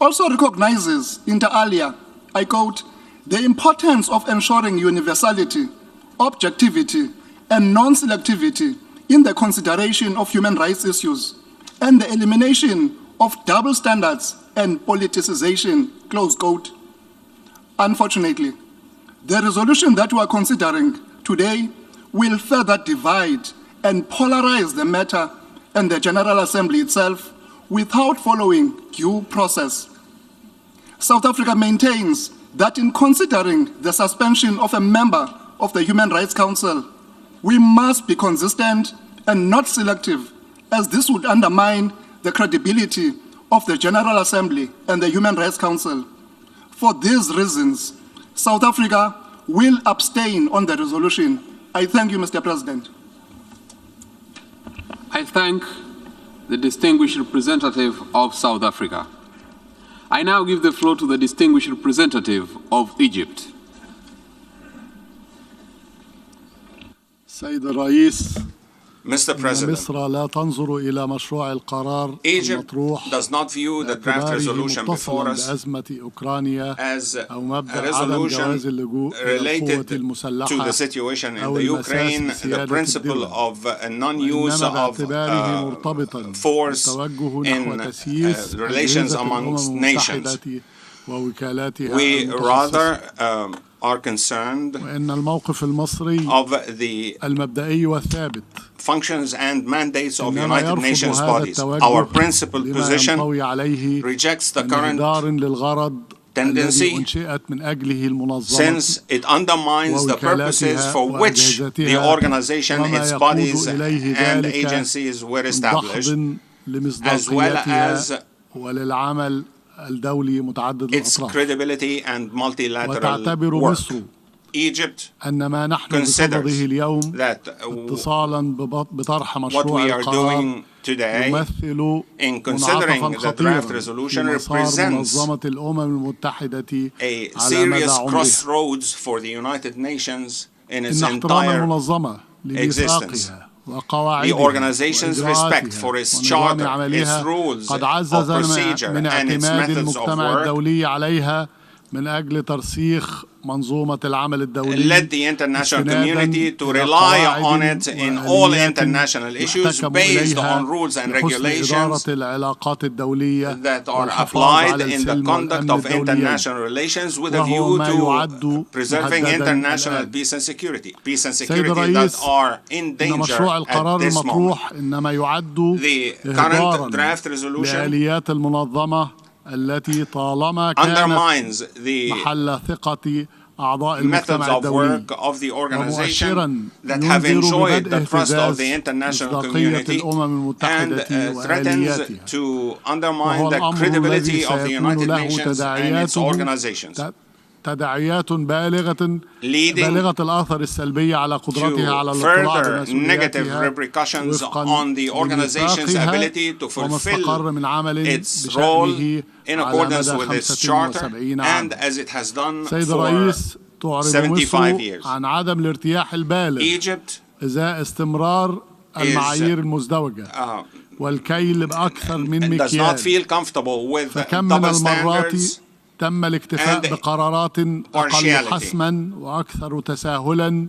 also recognizes, inter alia, I quote, the importance of ensuring universality, objectivity, and non-selectivity in the consideration of human rights issues, and the elimination of double standards and politicization, close quote. Unfortunately, the resolution that we are considering today will further divide and polarize the matter and the General Assembly itself without following due process. South Africa maintains that in considering the suspension of a member of the Human Rights Council, we must be consistent and not selective, as this would undermine the credibility of the General Assembly and the Human Rights Council. For these reasons, South Africa will abstain on the resolution. I thank you, Mr. President. I thank the distinguished representative of South Africa. I now give the floor to the distinguished representative of Egypt. سيد الرئيس Mr. President, مصر لا تنظر إلى مشروع القرار المطروح does not view the draft resolution before us as a resolution related to the situation in the Ukraine, the principle of non-use of force in relations amongst nations. We rather are concerned of the functions and mandates of United Nations bodies. Our principal position rejects the current tendency since it undermines the purposes for which the organization, its bodies and agencies were established, as well as its credibility and multilateral work. Egypt considers that what we are doing today in considering the draft resolution represents a serious crossroads for the United Nations in its entire existence. The organization's respect for its charter, its rules of procedure, and its methods of work led the international community to rely on it in all international issues based on rules and regulations that are applied in the conduct of international relations with a view to preserving international peace and security that are in danger at this moment. The current draft resolution undermines the methods of work of the organization that have enjoyed the trust of the international community and threatens to undermine the credibility of the United Nations and its organizations, leading to further negative repercussions on the organization's ability to fulfill its role in accordance with its charter and as it has done for 75 years. Egypt does not feel comfortable with double standards تم الاكتفاء بقرارات أقل حسما وأكثر تساهلا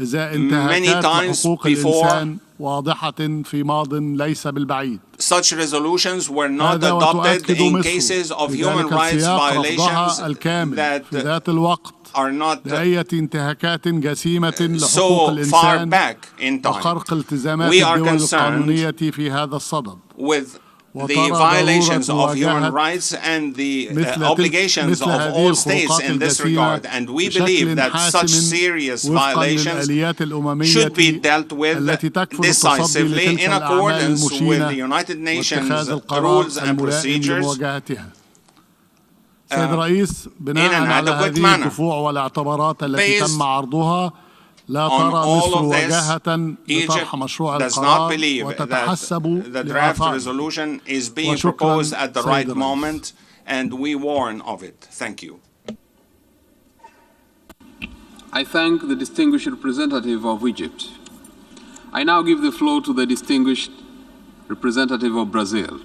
إزاء انتهاكات حقوق الإنسان واضحة في ماض ليس بالبعيد. Such resolutions were not adopted in cases of human rights violations that are not so far back in time. We are concerned with the violations of human rights and the obligations of all states in this regard, and we believe that such serious violations should be dealt with decisively in accordance with the United Nations rules and procedures in an adequate manner. On all of this, Egypt does not believe that the draft resolution is being proposed at the right moment, and we warn of it. Thank you. I thank the distinguished representative of Egypt. I now give the floor to the distinguished representative of Brazil.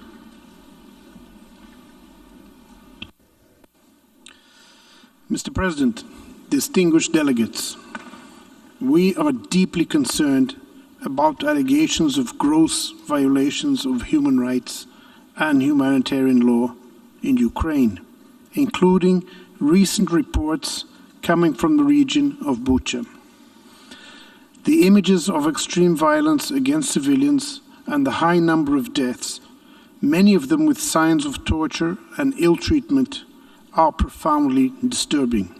Mr. President, distinguished delegates, we are deeply concerned about allegations of gross violations of human rights and humanitarian law in Ukraine, including recent reports coming from the region of Bucha. The images of extreme violence against civilians and the high number of deaths, many of them with signs of torture and ill treatment, are profoundly disturbing.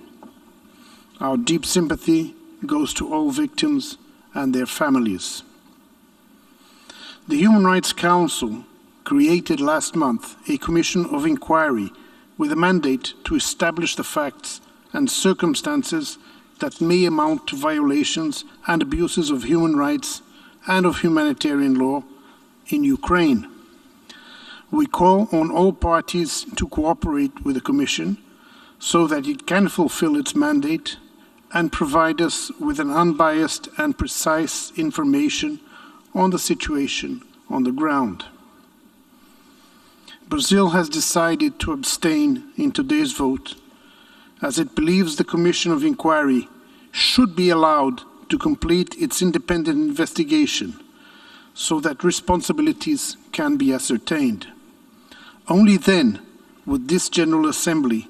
Our deep sympathy goes to all victims and their families. The Human Rights Council created last month a commission of inquiry with a mandate to establish the facts and circumstances that may amount to violations and abuses of human rights and of humanitarian law in Ukraine. We call on all parties to cooperate with the Commission so that it can fulfill its mandate and provide us with an unbiased and precise information on the situation on the ground. Brazil has decided to abstain in today's vote as it believes the Commission of Inquiry should be allowed to complete its independent investigation so that responsibilities can be ascertained. Only then would this General Assembly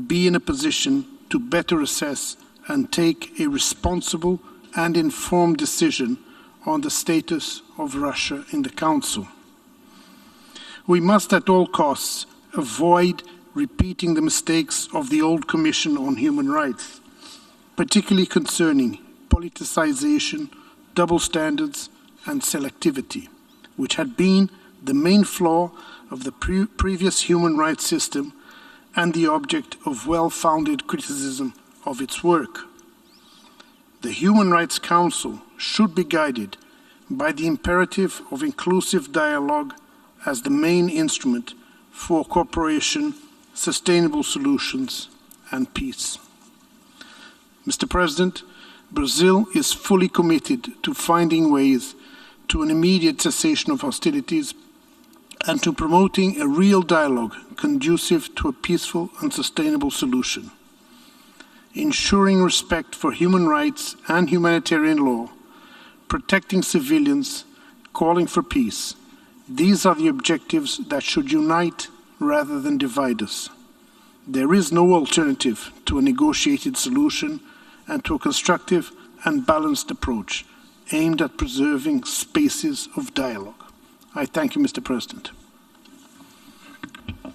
be in a position to better assess and take a responsible and informed decision on the status of Russia in the Council. We must at all costs avoid repeating the mistakes of the old Commission on Human Rights, particularly concerning politicization, double standards, and selectivity, which had been the main flaw of the previous human rights system and the object of well-founded criticism of its work. The Human Rights Council should be guided by the imperative of inclusive dialogue as the main instrument for cooperation, sustainable solutions, and peace. Mr. President, Brazil is fully committed to finding ways to an immediate cessation of hostilities and to promoting a real dialogue conducive to a peaceful and sustainable solution. Ensuring respect for human rights and humanitarian law, protecting civilians, calling for peace, these are the objectives that should unite rather than divide us. There is no alternative to a negotiated solution and to a constructive and balanced approach aimed at preserving spaces of dialogue. I thank you, Mr. President.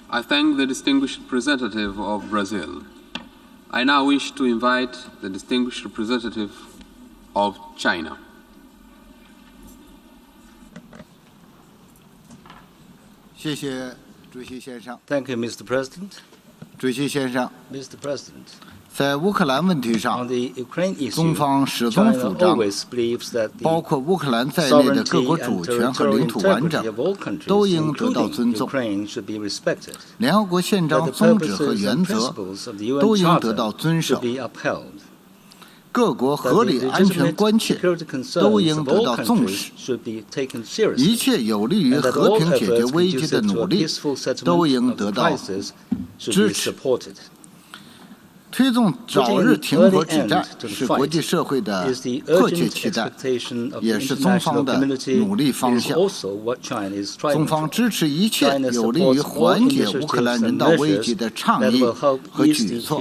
I thank the distinguished representative of Brazil. I now wish to invite the distinguished representative of China. Thank you, Mr. President. 主席先生， Mr. President. 在乌克兰问题上，中方始终主张，包括乌克兰在内的各国主权和领土完整都应得到尊重。联合国宪章宗旨和原则都应得到遵守。各国合理安全关切都应得到重视。一切有利于和平解决危机的努力都应得到支持。推动早日停火止战是国际社会的迫切期待，也是中方的努力方向。中方支持一切有利于缓解乌克兰人道危机的倡议和举措，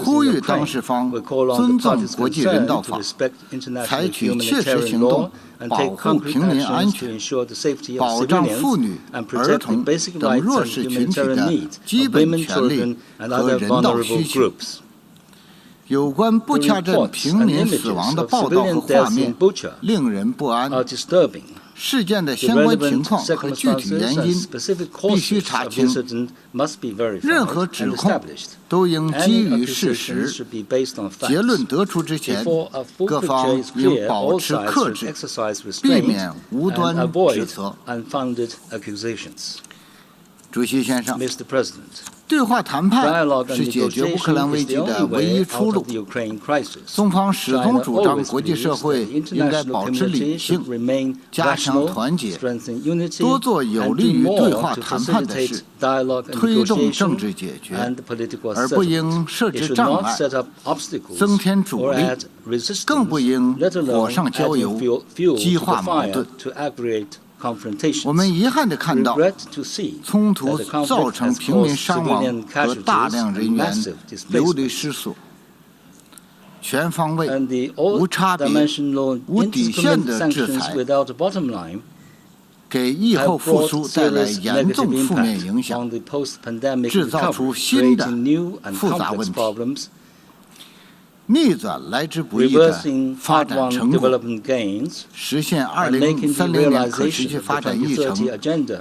呼吁当事方尊重国际人道法，采取切实行动，保护平民安全，保障妇女、儿童等弱势群体的基本权利和人道需求。有关布恰镇平民死亡的报道和画面令人不安。事件的相关情况和具体原因必须查清，任何指控都应基于事实。结论得出之前，各方应保持克制，避免无端指责。主席先生。对话谈判是解决乌克兰危机的唯一出路。中方始终主张国际社会应该保持理性，加强团结，多做有利于对话谈判的事，推动政治解决，而不应设置障碍、增添阻力，更不应火上浇油、激化矛盾。我们遗憾地看到，冲突造成平民伤亡和大量人员流离失所。全方位、无差别、无底线的制裁，给疫后复苏带来严重负面影响，制造出新的复杂问题。逆转来之不易的发展成果，实现2030年可持续发展议程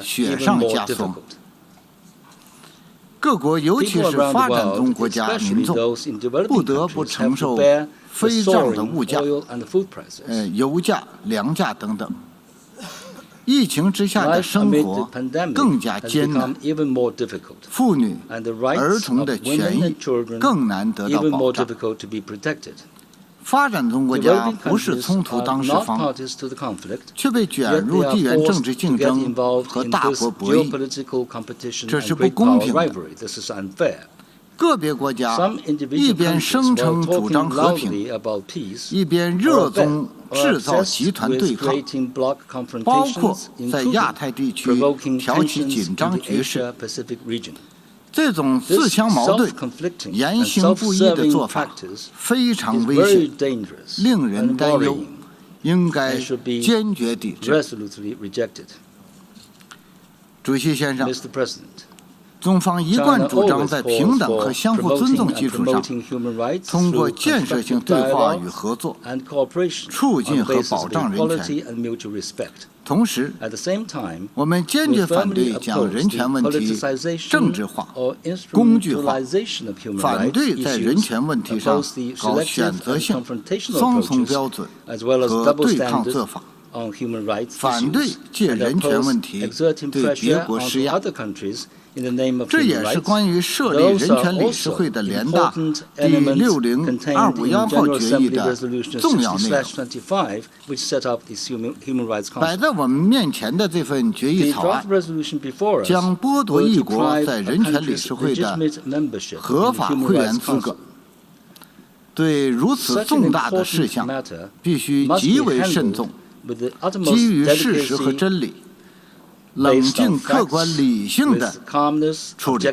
雪上加霜。各国，尤其是发展中国家民众，不得不承受飞涨的物价、油价、粮价等等。疫情之下的生活更加艰难，妇女、儿童的权益更难得到保障。发展中国家不是冲突当事方，却被卷入地缘政治竞争和大国博弈，这是不公平的。个别国家一边声称主张和平，一边热衷制造集团对抗，包括在亚太地区挑起紧张局势。这种自相矛盾、言行不一的做法非常危险，令人担忧，应该坚决抵制。主席先生，中方一贯主张在平等和相互尊重基础上，通过建设性对话与合作，促进和保障人权。同时，我们坚决反对将人权问题政治化、工具化，反对在人权问题上搞选择性、双重标准和对抗做法，反对借人权问题对别国施压。这也是关于设立人权理事会的联大第60251号决议的重要内容。摆在我们面前的这份决议草案，将剥夺一国在人权理事会的合法会员资格。对如此重大的事项，必须极为慎重，基于事实和真理，冷静、客观、理性的处理。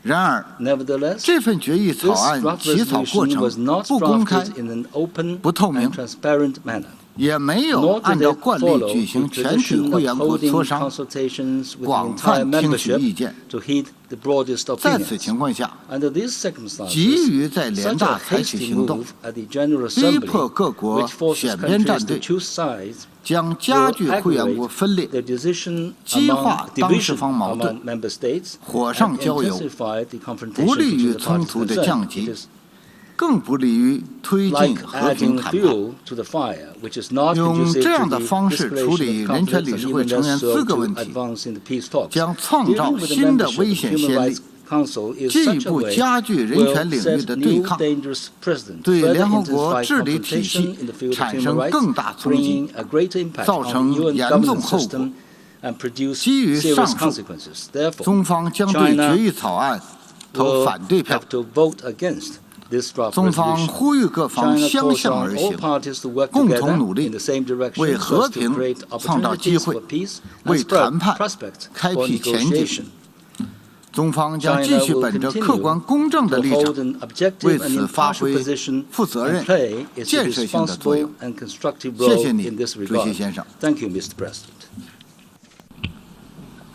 然而，这份决议草案起草过程不公开、不透明，也没有按照惯例举行全体会员国磋商，广泛听取意见。在此情况下，急于在联大采取行动，逼迫各国选边站队，将加剧会员国分裂，激化当事方矛盾，火上浇油，不利于冲突的降级，更不利于推进和平谈判。用这样的方式处理人权理事会成员资格问题，将创造新的危险先例，进一步加剧人权领域的对抗，对联合国治理体系产生更大冲击，造成严重后果。基于上述，中方将对决议草案投反对票。中方呼吁各方相向而行，共同努力，为和平创造机会，为谈判开辟前景。中方将继续本着客观公正的立场，为此发挥负责任、建设性的作用。谢谢你，主席先生。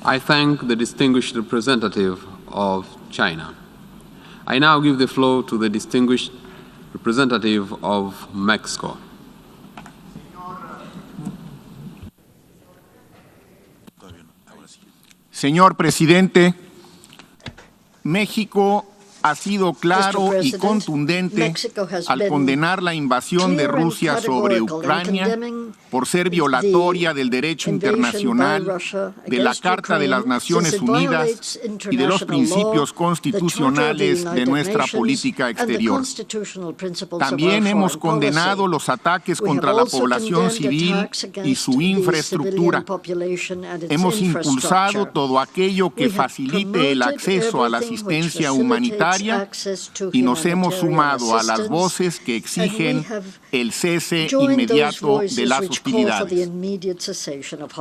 I thank the distinguished representative of China. I now give the floor to the distinguished representative of Mexico. Señor presidente, México ha sido claro y contundente al condenar la invasión de Rusia sobre Ucrania por ser violatoria del derecho internacional, de la Carta de las Naciones Unidas y de los principios constitucionales de nuestra política exterior. También hemos condenado los ataques contra la población civil y su infraestructura. Hemos impulsado todo aquello que facilite el acceso a la asistencia humanitaria y nos hemos sumado a las voces que exigen el cese inmediato de las hostilidades.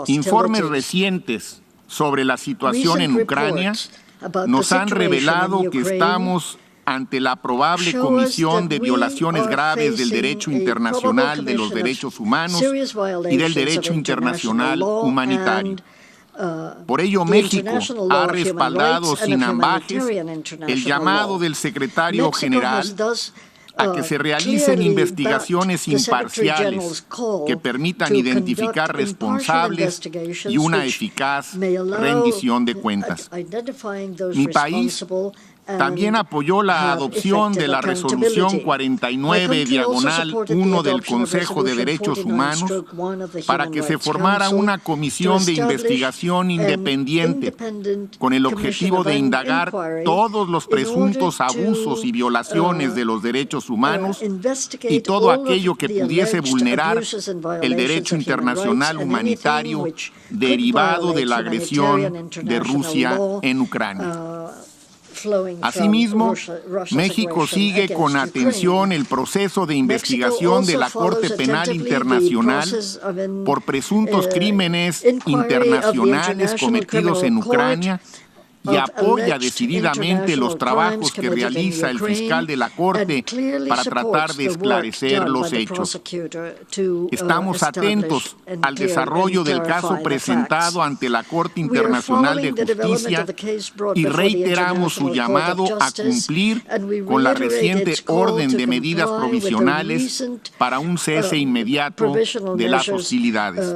Informes recientes sobre la situación en Ucrania nos han revelado que estamos ante la probable comisión de violaciones graves del derecho internacional de los derechos humanos y del derecho internacional humanitario. Por ello, México ha respaldado sin ambajes el llamado del secretario general a que se realicen investigaciones imparciales que permitan identificar responsables y una eficaz rendición de cuentas. Mi país también apoyó la adopción de la Resolución 49/1 del Consejo de Derechos Humanos para que se formara una comisión de investigación independiente con el objetivo de indagar todos los presuntos abusos y violaciones de los derechos humanos y todo aquello que pudiese vulnerar el derecho internacional humanitario derivado de la agresión de Rusia en Ucrania. Asimismo, México sigue con atención el proceso de investigación de la Corte Penal Internacional por presuntos crímenes internacionales cometidos en Ucrania y apoya decididamente los trabajos que realiza el fiscal de la Corte para tratar de esclarecer los hechos. Estamos atentos al desarrollo del caso presentado ante la Corte Internacional de Justicia y reiteramos su llamado a cumplir con la reciente orden de medidas provisionales para un cese inmediato de las hostilidades.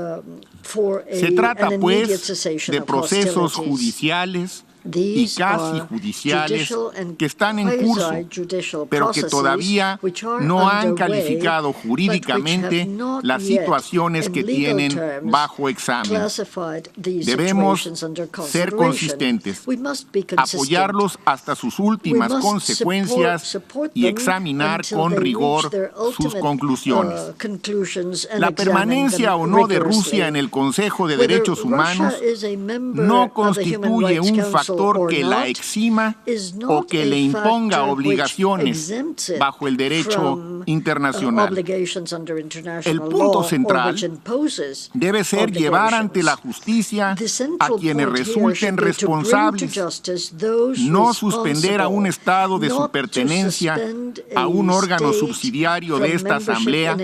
Se trata, pues, de procesos judiciales y casi judiciales que están en curso, pero que todavía no han calificado jurídicamente las situaciones que tienen bajo examen. Debemos ser consistentes, apoyarlos hasta sus últimas consecuencias y examinar con rigor sus conclusiones. La permanencia o no de Rusia en el Consejo de Derechos Humanos no constituye un factor que la exima o que le imponga obligaciones bajo el derecho internacional. El punto central debe ser llevar ante la justicia a quienes resulten responsables, no suspender a un Estado de su pertenencia a un órgano subsidiario de esta Asamblea,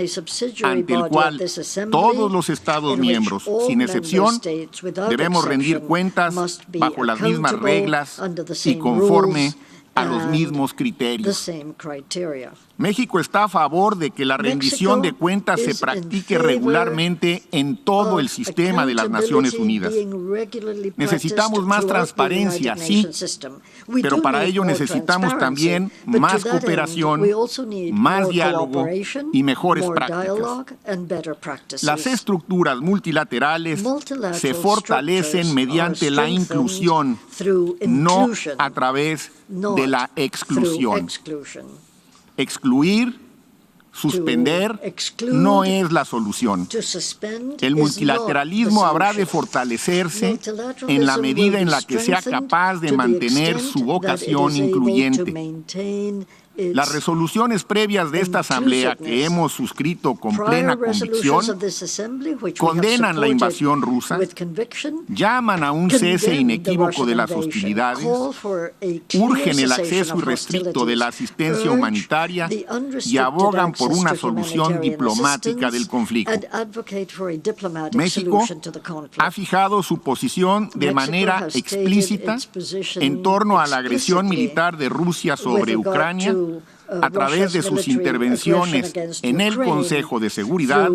ante el cual todos los Estados miembros, sin excepción, debemos rendir cuentas bajo las mismas reglas y conforme a los mismos criterios. México está a favor de que la rendición de cuentas se practique regularmente en todo el sistema de las Naciones Unidas. Necesitamos más transparencia, sí, pero para ello necesitamos también más cooperación, más diálogo y mejores prácticas. Las estructuras multilaterales se fortalecen mediante la inclusión, no a través de la exclusión. Excluir, suspender, no es la solución. El multilateralismo habrá de fortalecerse en la medida en la que sea capaz de mantener su vocación incluyente. Las resoluciones previas de esta Asamblea que hemos suscrito con plena convicción condenan la invasión rusa, llaman a un cese inequívoco de las hostilidades, urgen el acceso irrestricto de la asistencia humanitaria y abogan por una solución diplomática del conflicto. México ha fijado su posición de manera explícita en torno a la agresión militar de Rusia sobre Ucrania a través de sus intervenciones en el Consejo de Seguridad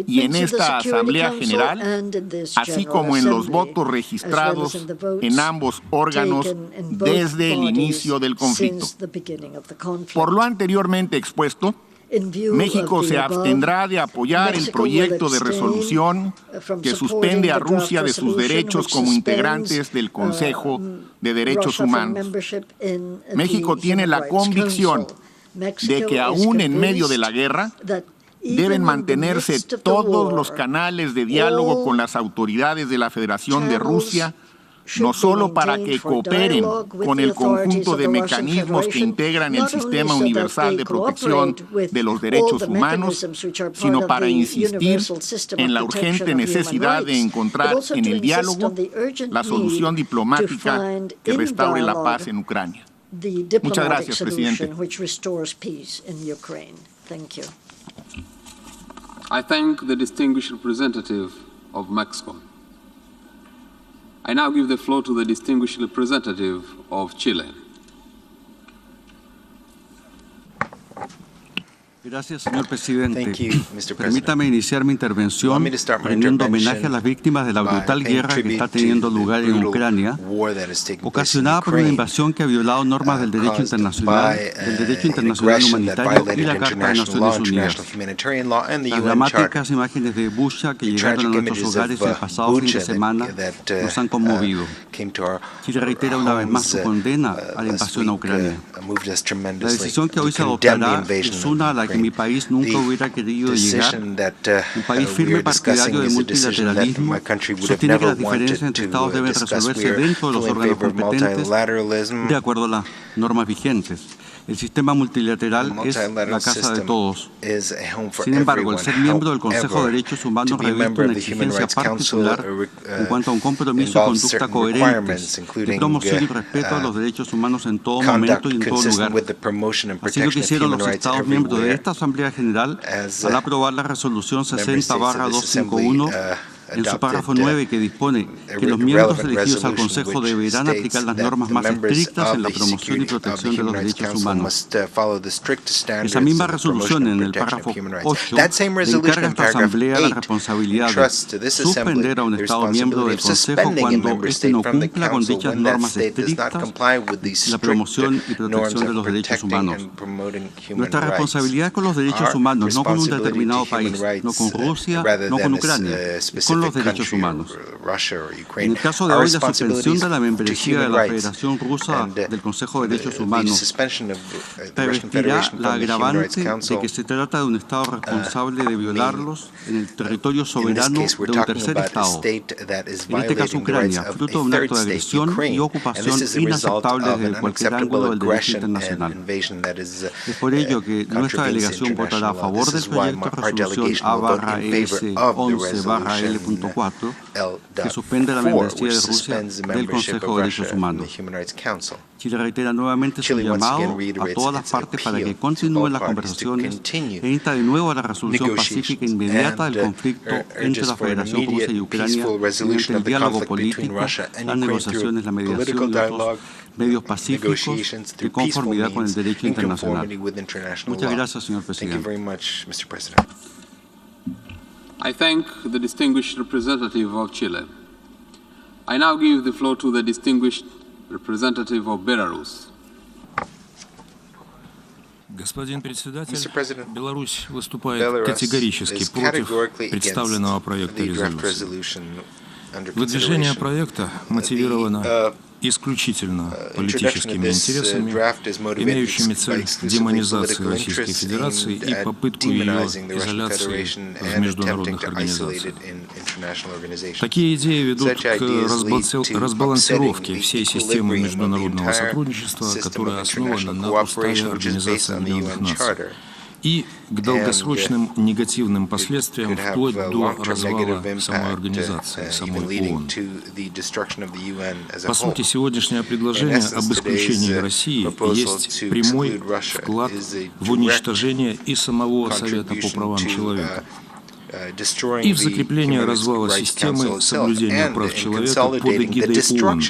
y en esta Asamblea General, así como en los votos registrados en ambos órganos desde el inicio del conflicto. Por lo anteriormente expuesto, México se abstendrá de apoyar el proyecto de resolución que suspende a Rusia de sus derechos como integrantes del Consejo de Derechos Humanos. México tiene la convicción de que aún en medio de la guerra deben mantenerse todos los canales de diálogo con las autoridades de la Federación de Rusia, no solo para que cooperen con el conjunto de mecanismos que integran el Sistema Universal de Protección de los Derechos Humanos, sino para insistir en la urgente necesidad de encontrar en el diálogo la solución diplomática que restaure la paz en Ucrania. Muchas gracias, presidente. I thank the distinguished representative of Mexico. I now give the floor to the distinguished representative of Chile. Gracias, señor presidente. Thank you, Mr. Permítame iniciar mi intervención rendiendo homenaje a las víctimas de la brutal guerra que está teniendo lugar en Ucrania, ocasionada por una invasión que ha violado normas del derecho internacional humanitario y la Carta de Naciones Unidas. Las dramáticas imágenes de Bucha que llegaron a nuestros hogares el pasado fin de semana nos han conmovido. Chile reitera una vez más su condena a la invasión a Ucrania. La decisión que hoy se adoptará es una a la que mi país nunca hubiera querido llegar. Un país firme partidario del multilateralismo sostiene que las diferencias entre Estados deben resolverse dentro de los órganos competentes de acuerdo a las normas vigentes. El sistema multilateral es la casa de todos. Sin embargo, el ser miembro del Consejo de Derechos Humanos reviste una exigencia particular en cuanto a un compromiso y conducta coherentes de promoción y respeto a los derechos humanos en todo momento y en todo lugar. Así lo que hicieron los Estados miembros de esta Asamblea General al aprobar la resolución 60/251 en su párrafo 9, que dispone que los miembros elegidos al Consejo deberán aplicar las normas más estrictas en la promoción y protección de los derechos humanos. Esa misma resolución, en el párrafo 8, le encarga a esta Asamblea la responsabilidad de suspender a un Estado miembro del Consejo cuando éste no cumpla con dichas normas estrictas en la promoción y protección de los derechos humanos. Nuestra responsabilidad es con los derechos humanos, no con un determinado país, no con Rusia, no con Ucrania, con los derechos humanos. En el caso de hoy, la suspensión de la membresía de la Federación Rusa del Consejo de Derechos Humanos revestirá la agravante de que se trata de un Estado responsable de violarlos en el territorio soberano de un tercer Estado, en este caso Ucrania, fruto de un acto de agresión y ocupación inaceptable desde cualquier ángulo del derecho internacional. Es por ello que nuestra delegación votará a favor del proyecto de resolución A/S 11/L.4, que suspende la membresía de Rusia del Consejo de Derechos Humanos. Chile reitera nuevamente su llamado a todas las partes para que continúen las conversaciones e insta de nuevo a la resolución pacífica inmediata del conflicto entre la Federación Rusa y Ucrania mediante el diálogo político, las negociaciones, la mediación y otros medios pacíficos de conformidad con el derecho internacional. Muchas gracias, señor presidente. I thank the distinguished representative of Chile. I now give the floor to the distinguished representative of Belarus. Господин председатель, Беларусь выступает категорически против представленного проекта резолюции. Выдвижение проекта мотивировано исключительно политическими интересами, имеющими цель демонизации Российской Федерации и попытку ее изоляции в международных организациях. Такие идеи ведут к разбалансировке всей системы международного сотрудничества, которая основана на уставе Организации Объединенных Наций, и к долгосрочным негативным последствиям вплоть до развала самой организации, самой ООН. По сути, сегодняшнее предложение об исключении России есть прямой вклад в уничтожение и самого Совета по правам человека, и в закрепление развала системы соблюдения прав человека под эгидой ООН,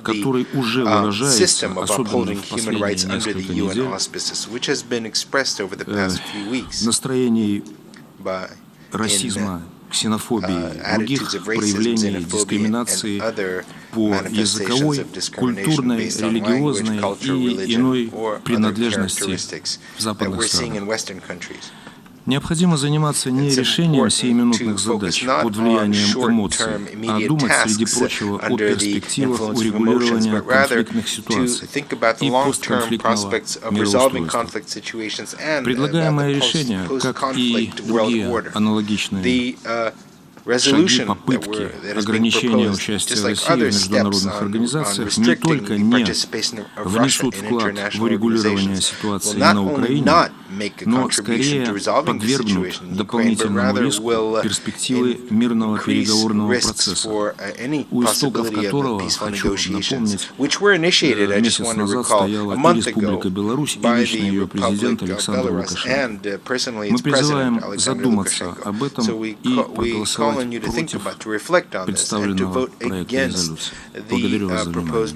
который уже выражается, особенно в последние несколько недель, настроений расизма, ксенофобии, других проявлений дискриминации по языковой, культурной, религиозной и иной принадлежности в западных странах. Необходимо заниматься не решением сиюминутных задач под влиянием эмоций, а думать, среди прочего, о перспективах урегулирования конфликтных ситуаций и постконфликтного мироустройства. Предлагаемое решение, как и другие аналогичные шаги попытки ограничения участия России в международных организациях не только не внесут вклад в урегулирование ситуации на Украине, но скорее подвергнут дополнительному риску перспективы мирного переговорного процесса, у истоков которого, хочу напомнить, месяц назад стояла и Республика Беларусь, и лично ее президент Александр Лукашенко. Мы призываем задуматься об этом и проголосовать против представленного проекта резолюции. Благодарю вас за внимание.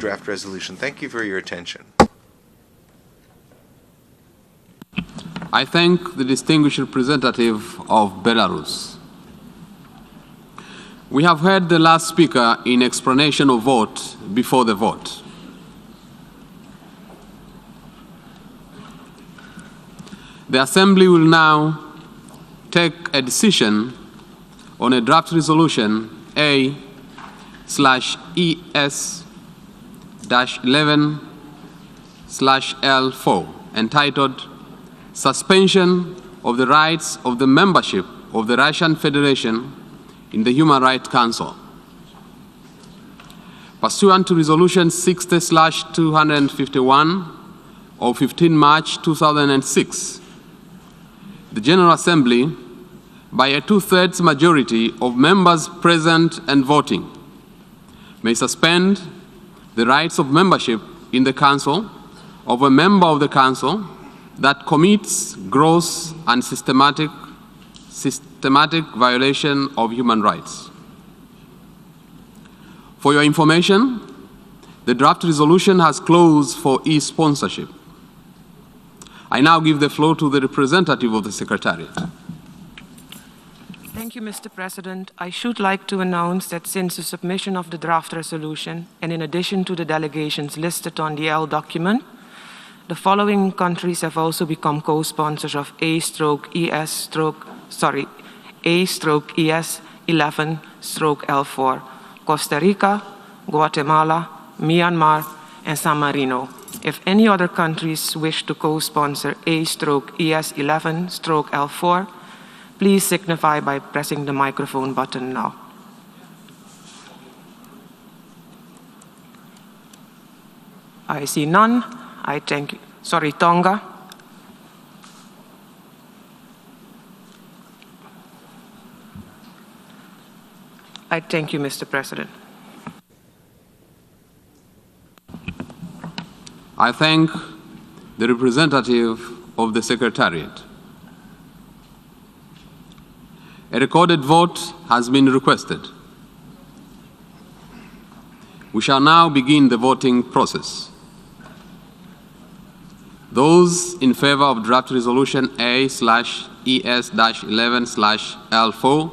I thank the distinguished representative of Belarus. We have heard the last speaker in explanation of vote before the vote. The Assembly will now take a decision on a draft resolution A/ES-11/L4 entitled Suspension of the Rights of the Membership of the Russian Federation in the Human Rights Council. Pursuant to Resolution 60/251 of 15 March 2006, the General Assembly, by a 2/3 majority of members present and voting, may suspend the rights of membership in the Council of a member of the Council that commits gross and systematic violation of human rights. For your information, the draft resolution has closed for e-sponsorship. I now give the floor to the representative of the Secretariat. Thank you, Mr. President. I should like to announce that since the submission of the draft resolution, and in addition to the delegations listed on the L document, the following countries have also become co-sponsors of A/ES-11/L4: Costa Rica, Guatemala, Myanmar, and San Marino. If any other countries wish to co-sponsor A/ES-11/L4, please signify by pressing the microphone button now. I see none. I thank you. Sorry, Tonga. I thank you, Mr. President. I thank the representative of the Secretariat. A recorded vote has been requested. We shall now begin the voting process. Those in favor of draft resolution A/ES-11/L4,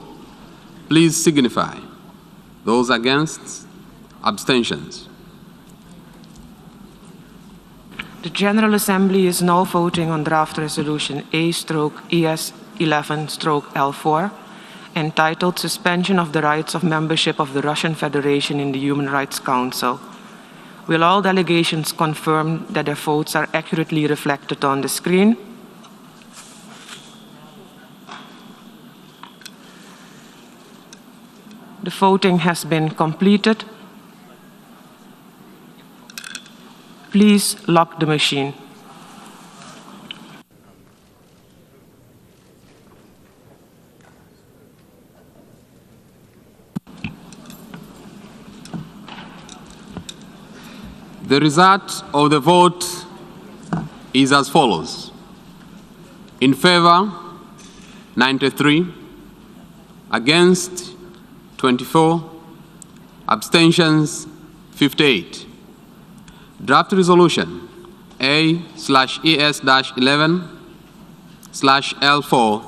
please signify. Those against, abstentions. The General Assembly is now voting on draft resolution A/ES-11/L4, entitled Suspension of the Rights of Membership of the Russian Federation in the Human Rights Council. Will all delegations confirm that their votes are accurately reflected on the screen? The voting has been completed. Please lock the machine. The result of the vote is as follows. In favor, 93, against, 24, abstentions, 58. Draft resolution A/ES-11/L4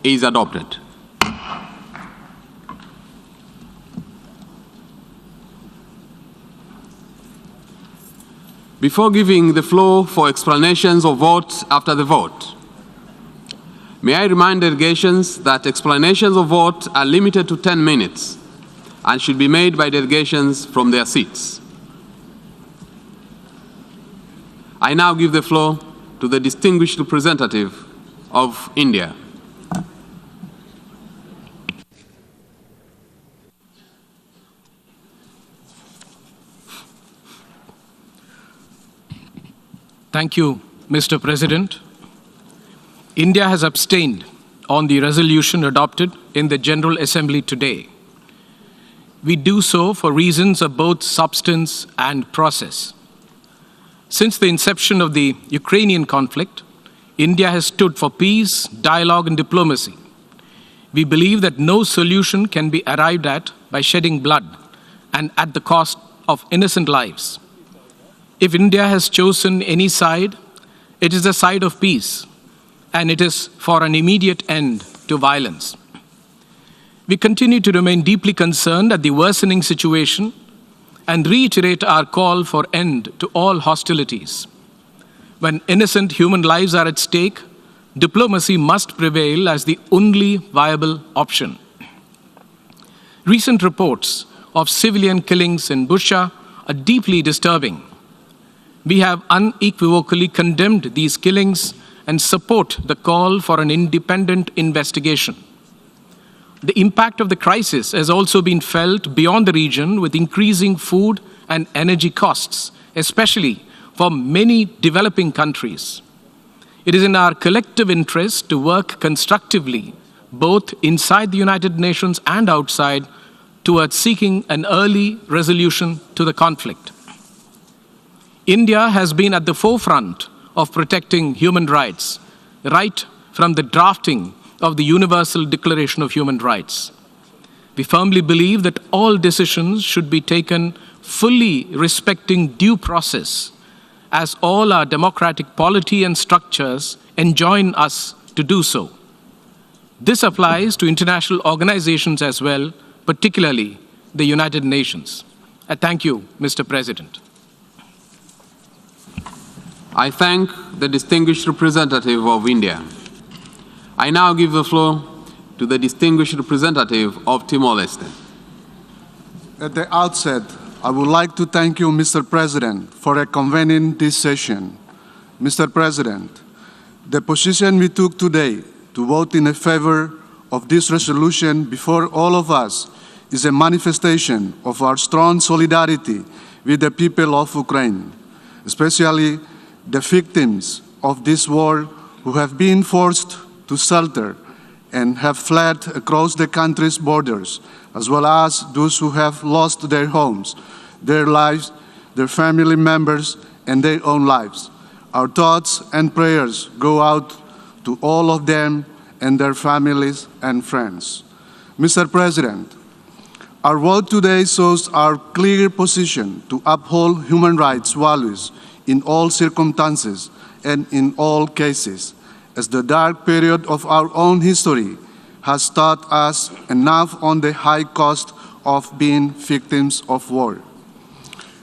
is adopted. Before giving the floor for explanations of vote after the vote, may I remind delegations that explanations of vote are limited to 10 minutes and should be made by delegations from their seats. I now give the floor to the distinguished representative of India. Thank you, Mr. President. India has abstained on the resolution adopted in the General Assembly today. We do so for reasons of both substance and process. Since the inception of the Ukrainian conflict, India has stood for peace, dialogue, and diplomacy. We believe that no solution can be arrived at by shedding blood and at the cost of innocent lives. If India has chosen any side, it is the side of peace, and it is for an immediate end to violence. We continue to remain deeply concerned at the worsening situation and reiterate our call for end to all hostilities. When innocent human lives are at stake, diplomacy must prevail as the only viable option. Recent reports of civilian killings in Bucha are deeply disturbing. We have unequivocally condemned these killings and support the call for an independent investigation. The impact of the crisis has also been felt beyond the region with increasing food and energy costs, especially for many developing countries. It is in our collective interest to work constructively, both inside the United Nations and outside, towards seeking an early resolution to the conflict. India has been at the forefront of protecting human rights, right from the drafting of the Universal Declaration of Human Rights. We firmly believe that all decisions should be taken fully respecting due process, as all our democratic polity and structures enjoin us to do so. This applies to international organizations as well, particularly the United Nations. I thank you, Mr. President. I thank the distinguished representative of India. I now give the floor to the distinguished representative of Timor-Leste. At the outset, I would like to thank you, Mr. President, for convening this session. Mr. President, the position we took today to vote in favor of this resolution before all of us is a manifestation of our strong solidarity with the people of Ukraine, especially the victims of this war who have been forced to shelter and have fled across the country's borders, as well as those who have lost their homes, their lives, their family members, and their own lives. Our thoughts and prayers go out to all of them and their families and friends. Mr. President, our vote today shows our clear position to uphold human rights values in all circumstances and in all cases, as the dark period of our own history has taught us enough on the high cost of being victims of war.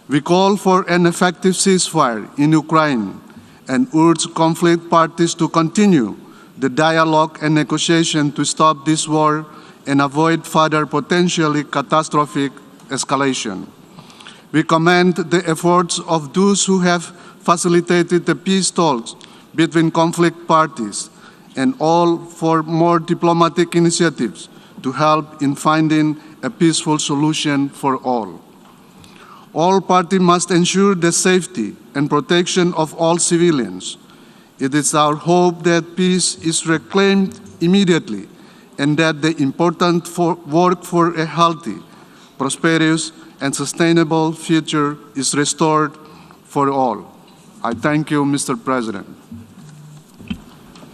We call for an effective ceasefire in Ukraine and urge conflict parties to continue the dialogue and negotiation to stop this war and avoid further potentially catastrophic escalation. We commend the efforts of those who have facilitated the peace talks between conflict parties and all for more diplomatic initiatives to help in finding a peaceful solution for all. All parties must ensure the safety and protection of all civilians. It is our hope that peace is reclaimed immediately and that the important work for a healthy, prosperous, and sustainable future is restored for all. I thank you, Mr. President.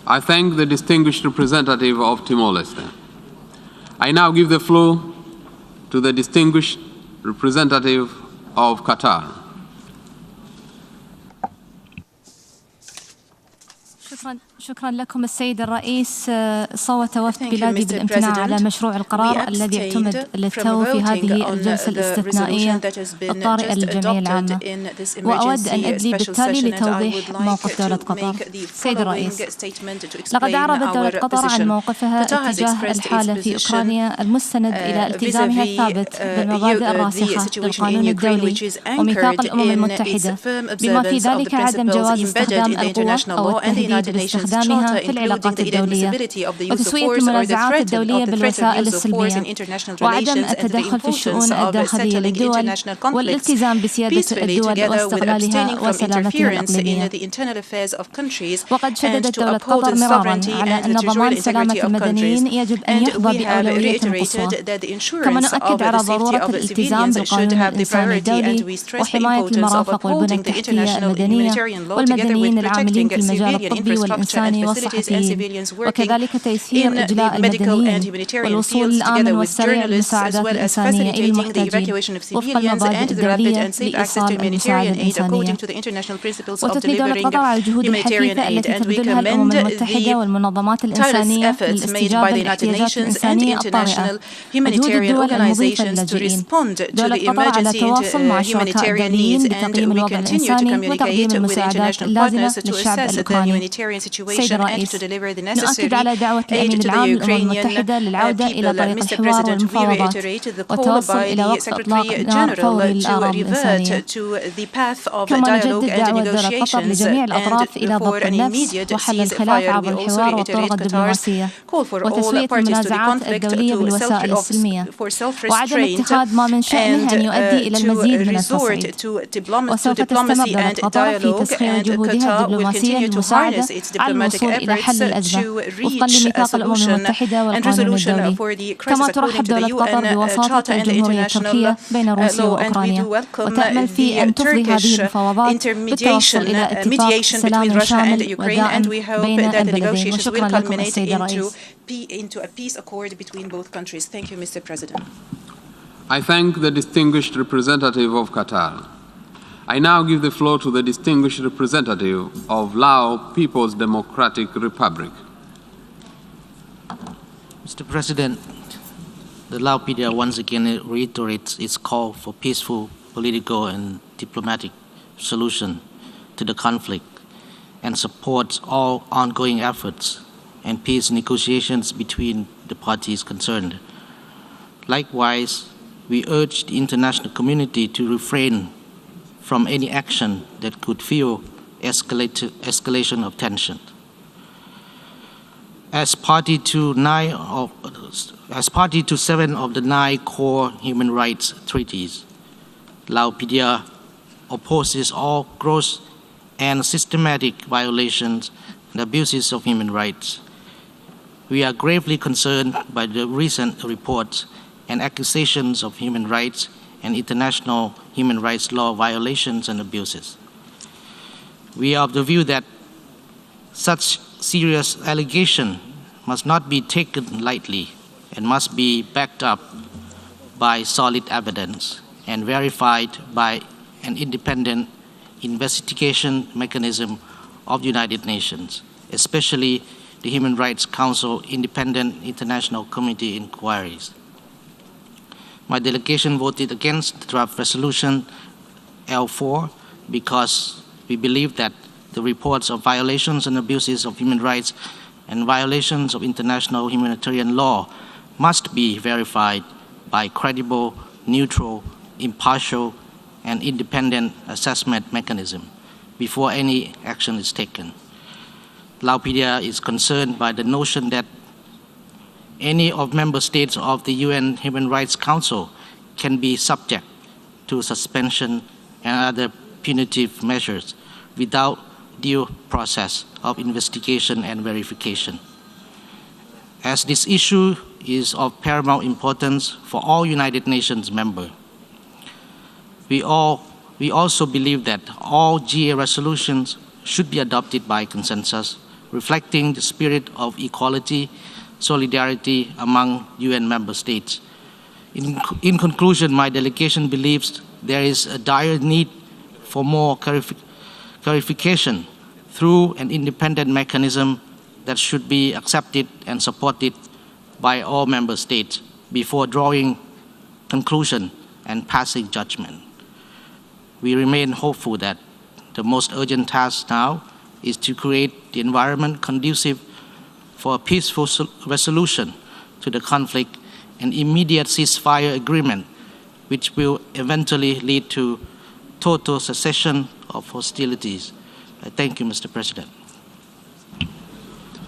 I thank the distinguished representative of Timor-Leste. I now give the floor to the distinguished representative of Qatar. شكرا لكم السيد الرئيس. صوت وفد بلادي بالامتناع على مشروع القرار الذي اعتمد للتو في هذه الجلسة الاستثنائية الطارئة للجمعية العامة، وأود أن أدلي بالتالي لتوضيح موقف دولة قطر. سيد الرئيس، لقد أعربت دولة قطر عن موقفها تجاه الحالة في أوكرانيا المستند إلى التزامها الثابت بالمبادئ الراسخة للقانون الدولي وميثاق الأمم المتحدة، بما في ذلك عدم جواز استخدام القوة أو التهديد باستخدامها في العلاقات الدولية وتسوية المنازعات الدولية بالوسائل السلمية وعدم التدخل في الشؤون الداخلية للدول والالتزام بسيادة الدول واستقلالها وسلامتها الإقليمية. وقد شددت دولة قطر مرارا على أن ضمان سلامة المدنيين يجب أن يحظى بأولوية قصوى، كما نؤكد على ضرورة الالتزام بالقانون الإنساني الدولي وحماية المرافق والبنى التحتية المدنية والمدنيين العاملين في المجال الطبي والإنساني والصحفيين، وكذلك تيسير إجلاء المدنيين والوصول الآمن والسريع للمساعدات الإنسانية إلى المحتاجين وفق المبادئ الدولية لإيصال المساعدة الإنسانية. وتثني دولة قطر على الجهود الحثيثة التي تبذلها الأمم المتحدة والمنظمات الإنسانية للاستجابة للاحتياجات الإنسانية الطارئة وجهود الدول المضيفة للاجئين. دولة قطر على تواصل مع الشركاء الدوليين بتقييم الوضع الإنساني وتقديم المساعدات اللازمة للشعب الأوكراني. سيد الرئيس، نؤكد على دعوة الأمين العام للأمم المتحدة للعودة إلى طريق الحوار والمفاوضات والتوصل إلى وقف إطلاق النار فوري للآراء الإنسانية. كما نجدد دعوة دولة قطر لجميع الأطراف إلى ضبط النفس وحل الخلاف عبر الحوار والطرق الدبلوماسية وتسوية المنازعات الدولية بالوسائل السلمية وعدم اتخاذ ما من شأنه أن يؤدي إلى المزيد من التصعيد. وسوف تستمر دولة قطر في تسخير جهودها الدبلوماسية للمساعدة على الوصول إلى حل الأزمة وفقا لميثاق الأمم المتحدة والقانون الدولي. كما ترحب دولة قطر بوساطة الجمهورية التركية بين روسيا وأوكرانيا وتأمل في أن تفضي هذه المفاوضات بالتوصل إلى اتفاق سلام شامل ودائم بين البلدين. وشكرا لكم السيد الرئيس. I thank the distinguished representative of Qatar. I now give the floor to the distinguished representative of Lao People's Democratic Republic. Mr. President, the Lao PDR once again reiterates its call for peaceful political and diplomatic solution to the conflict and supports all ongoing efforts and peace negotiations between the parties concerned. Likewise, we urge the international community to refrain from any action that could fuel escalation of tension. As party to 7 of the 9 core human rights treaties, Lao PDR opposes all gross and systematic violations and abuses of human rights. We are gravely concerned by the recent reports and accusations of human rights and international human rights law violations and abuses. We are of the view that such serious allegation must not be taken lightly and must be backed up by solid evidence and verified by an independent investigation mechanism of the United Nations, especially the Human Rights Council Independent International Committee inquiries. My delegation voted against the draft resolution L4 because we believe that the reports of violations and abuses of human rights and violations of international humanitarian law must be verified by credible, neutral, impartial, and independent assessment mechanism before any action is taken. Lao PDR is concerned by the notion that any of member states of the UN Human Rights Council can be subject to suspension and other punitive measures without due process of investigation and verification. As this issue is of paramount importance for all United Nations members, we also believe that all GA resolutions should be adopted by consensus, reflecting the spirit of equality, solidarity among UN member states. In conclusion, my delegation believes there is a dire need for more clarification through an independent mechanism that should be accepted and supported by all member states before drawing conclusion and passing judgment. We remain hopeful that the most urgent task now is to create the environment conducive for a peaceful resolution to the conflict and immediate ceasefire agreement, which will eventually lead to total cessation of hostilities. I thank you, Mr. President.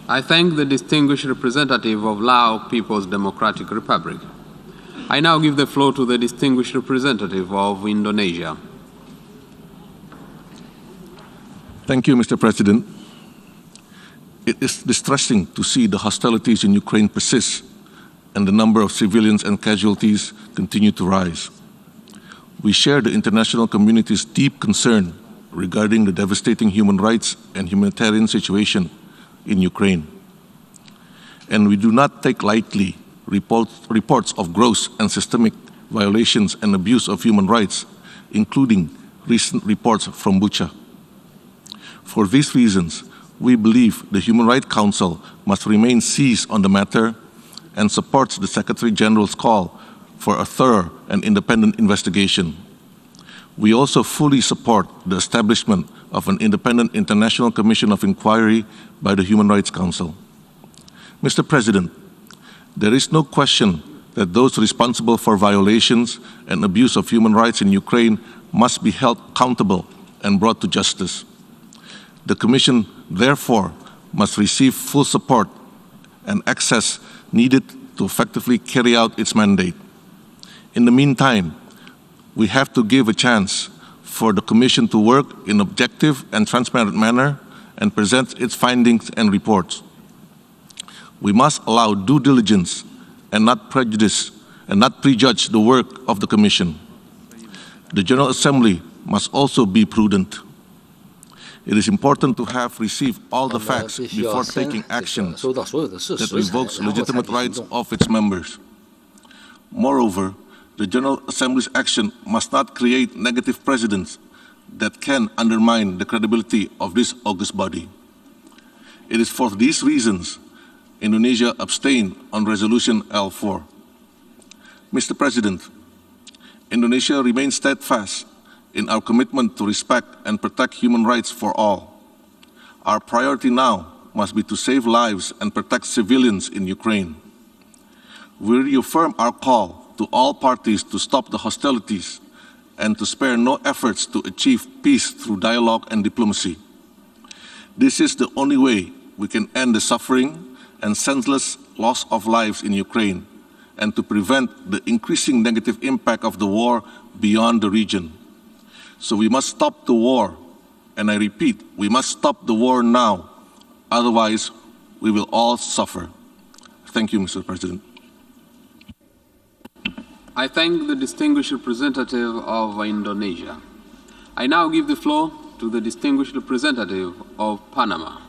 I thank the distinguished representative of Lao People's Democratic Republic. I now give the floor to the distinguished representative of Indonesia. Thank you, Mr. President. It is distressing to see the hostilities in Ukraine persist and the number of civilians and casualties continue to rise. We share the international community's deep concern regarding the devastating human rights and humanitarian situation in Ukraine. And we do not take lightly reports of gross and systemic violations and abuse of human rights, including recent reports from Bucha. For these reasons, we believe the Human Rights Council must remain seized on the matter and supports the Secretary General's call for a thorough and independent investigation. We also fully support the establishment of an independent international commission of inquiry by the Human Rights Council. Mr. President, there is no question that those responsible for violations and abuse of human rights in Ukraine must be held accountable and brought to justice. The Commission, therefore, must receive full support and access needed to effectively carry out its mandate. In the meantime, we have to give a chance for the Commission to work in an objective and transparent manner and present its findings and reports. We must allow due diligence and not prejudge the work of the Commission. The General Assembly must also be prudent. It is important to have received all the facts before taking action that revokes legitimate rights of its members. Moreover, the General Assembly's action must not create negative precedents that can undermine the credibility of this august body. It is for these reasons Indonesia abstained on Resolution L4. Mr. President, Indonesia remains steadfast in our commitment to respect and protect human rights for all. Our priority now must be to save lives and protect civilians in Ukraine. We reaffirm our call to all parties to stop the hostilities and to spare no efforts to achieve peace through dialogue and diplomacy. This is the only way we can end the suffering and senseless loss of lives in Ukraine and to prevent the increasing negative impact of the war beyond the region. So we must stop the war, and I repeat, we must stop the war now, otherwise we will all suffer. Thank you, Mr. President. I thank the distinguished representative of Indonesia. I now give the floor to the distinguished representative of Panama.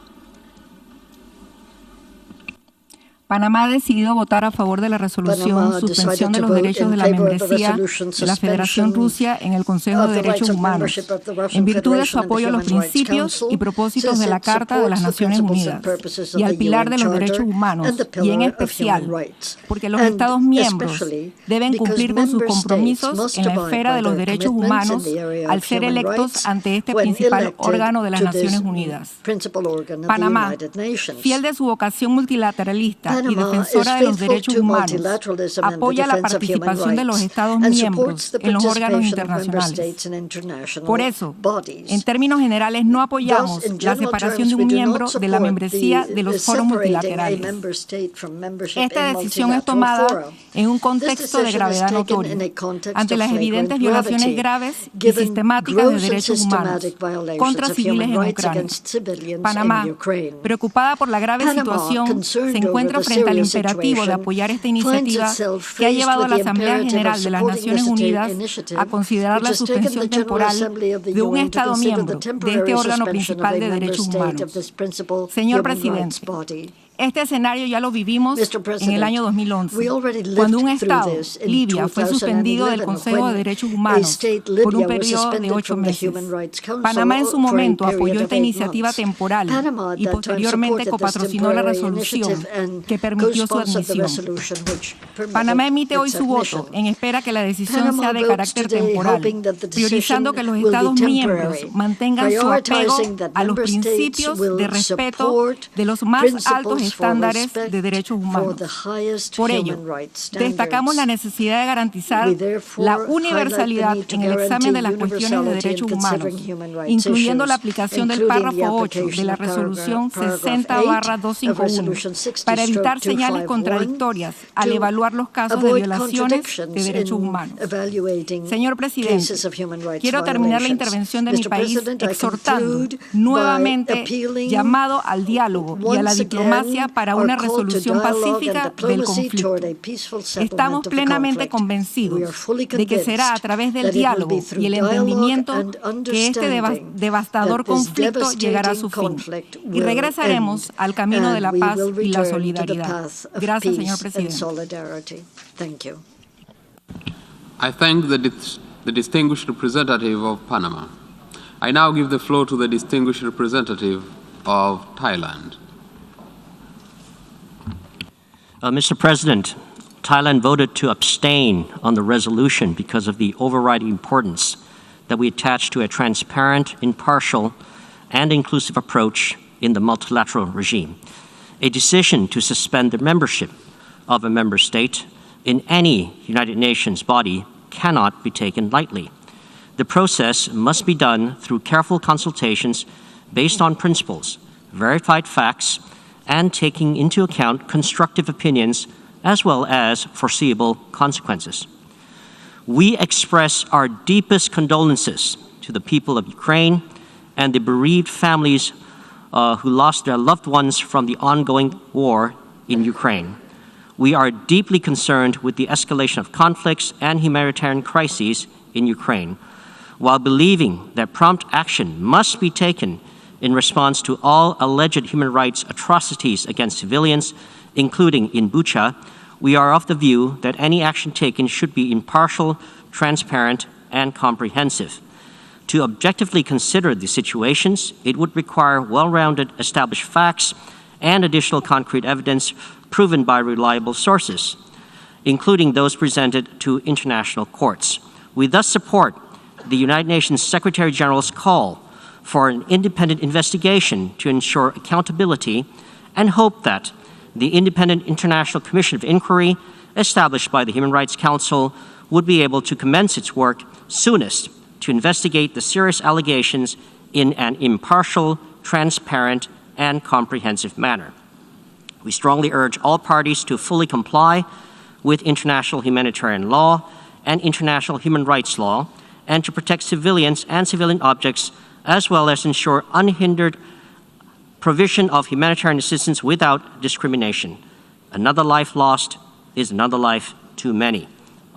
Panamá ha decidido votar a favor de la resolución suspensión de los derechos de la membresía de la Federación Rusia en el Consejo de Derechos Humanos, en virtud de su apoyo a los principios y propósitos de la Carta de las Naciones Unidas y al pilar de los derechos humanos, y en especial porque los Estados miembros deben cumplir con sus compromisos en la esfera de los derechos humanos al ser electos ante este principal órgano de las Naciones Unidas. Panamá, fiel de su vocación multilateralista y defensora de los derechos humanos, apoya la participación de los Estados miembros en los órganos internacionales. Por eso, en términos generales, no apoyamos la separación de un miembro de la membresía de los foros multilaterales. Esta decisión es tomada en un contexto de gravedad notoria, ante las evidentes violaciones graves y sistemáticas de derechos humanos contra civiles en Ucrania. Panamá, preocupada por la grave situación, se encuentra frente al imperativo de apoyar esta iniciativa que ha llevado a la Asamblea General de las Naciones Unidas a considerar la suspensión temporal de un Estado miembro de este órgano principal de derechos humanos. Señor presidente, Este escenario ya lo vivimos en el año 2011, cuando un Estado, Libia, fue suspendido del Consejo de Derechos Humanos por un periodo de 8 meses. Panamá en su momento apoyó esta iniciativa temporal y posteriormente copatrocinó la resolución que permitió su admisión. Panamá emite hoy su voto en espera que la decisión sea de carácter temporal, priorizando que los Estados miembros mantengan su apego a los principios de respeto de los más altos estándares de derechos humanos. Por ello, destacamos la necesidad de garantizar la universalidad en el examen de las cuestiones de derechos humanos, incluyendo la aplicación del párrafo 8 de la resolución 60/251, para evitar señales contradictorias al evaluar los casos de violaciones de derechos humanos. Señor presidente, quiero terminar la intervención de mi país exhortando nuevamente llamado al diálogo y a la diplomacia para una resolución pacífica del conflicto. Estamos plenamente convencidos de que será a través del diálogo y el entendimiento que este devastador conflicto llegará a su fin y regresaremos al camino de la paz y la solidaridad. Gracias, señor presidente. I thank the distinguished representative of Panama. I now give the floor to the distinguished representative of Thailand. Mr. President, Thailand voted to abstain on the resolution because of the overriding importance that we attach to a transparent, impartial, and inclusive approach in the multilateral regime. A decision to suspend the membership of a member state in any United Nations body cannot be taken lightly. The process must be done through careful consultations based on principles, verified facts, and taking into account constructive opinions as well as foreseeable consequences. We express our deepest condolences to the people of Ukraine and the bereaved families who lost their loved ones from the ongoing war in Ukraine. We are deeply concerned with the escalation of conflicts and humanitarian crises in Ukraine, while believing that prompt action must be taken in response to all alleged human rights atrocities against civilians, including in Bucha. We are of the view that any action taken should be impartial, transparent, and comprehensive. To objectively consider the situations, it would require well-rounded established facts and additional concrete evidence proven by reliable sources, including those presented to international courts. We thus support the United Nations Secretary General's call for an independent investigation to ensure accountability and hope that the Independent International Commission of Inquiry established by the Human Rights Council would be able to commence its work soonest to investigate the serious allegations in an impartial, transparent, and comprehensive manner. We strongly urge all parties to fully comply with international humanitarian law and international human rights law, and to protect civilians and civilian objects, as well as ensure unhindered provision of humanitarian assistance without discrimination. Another life lost is another life too many.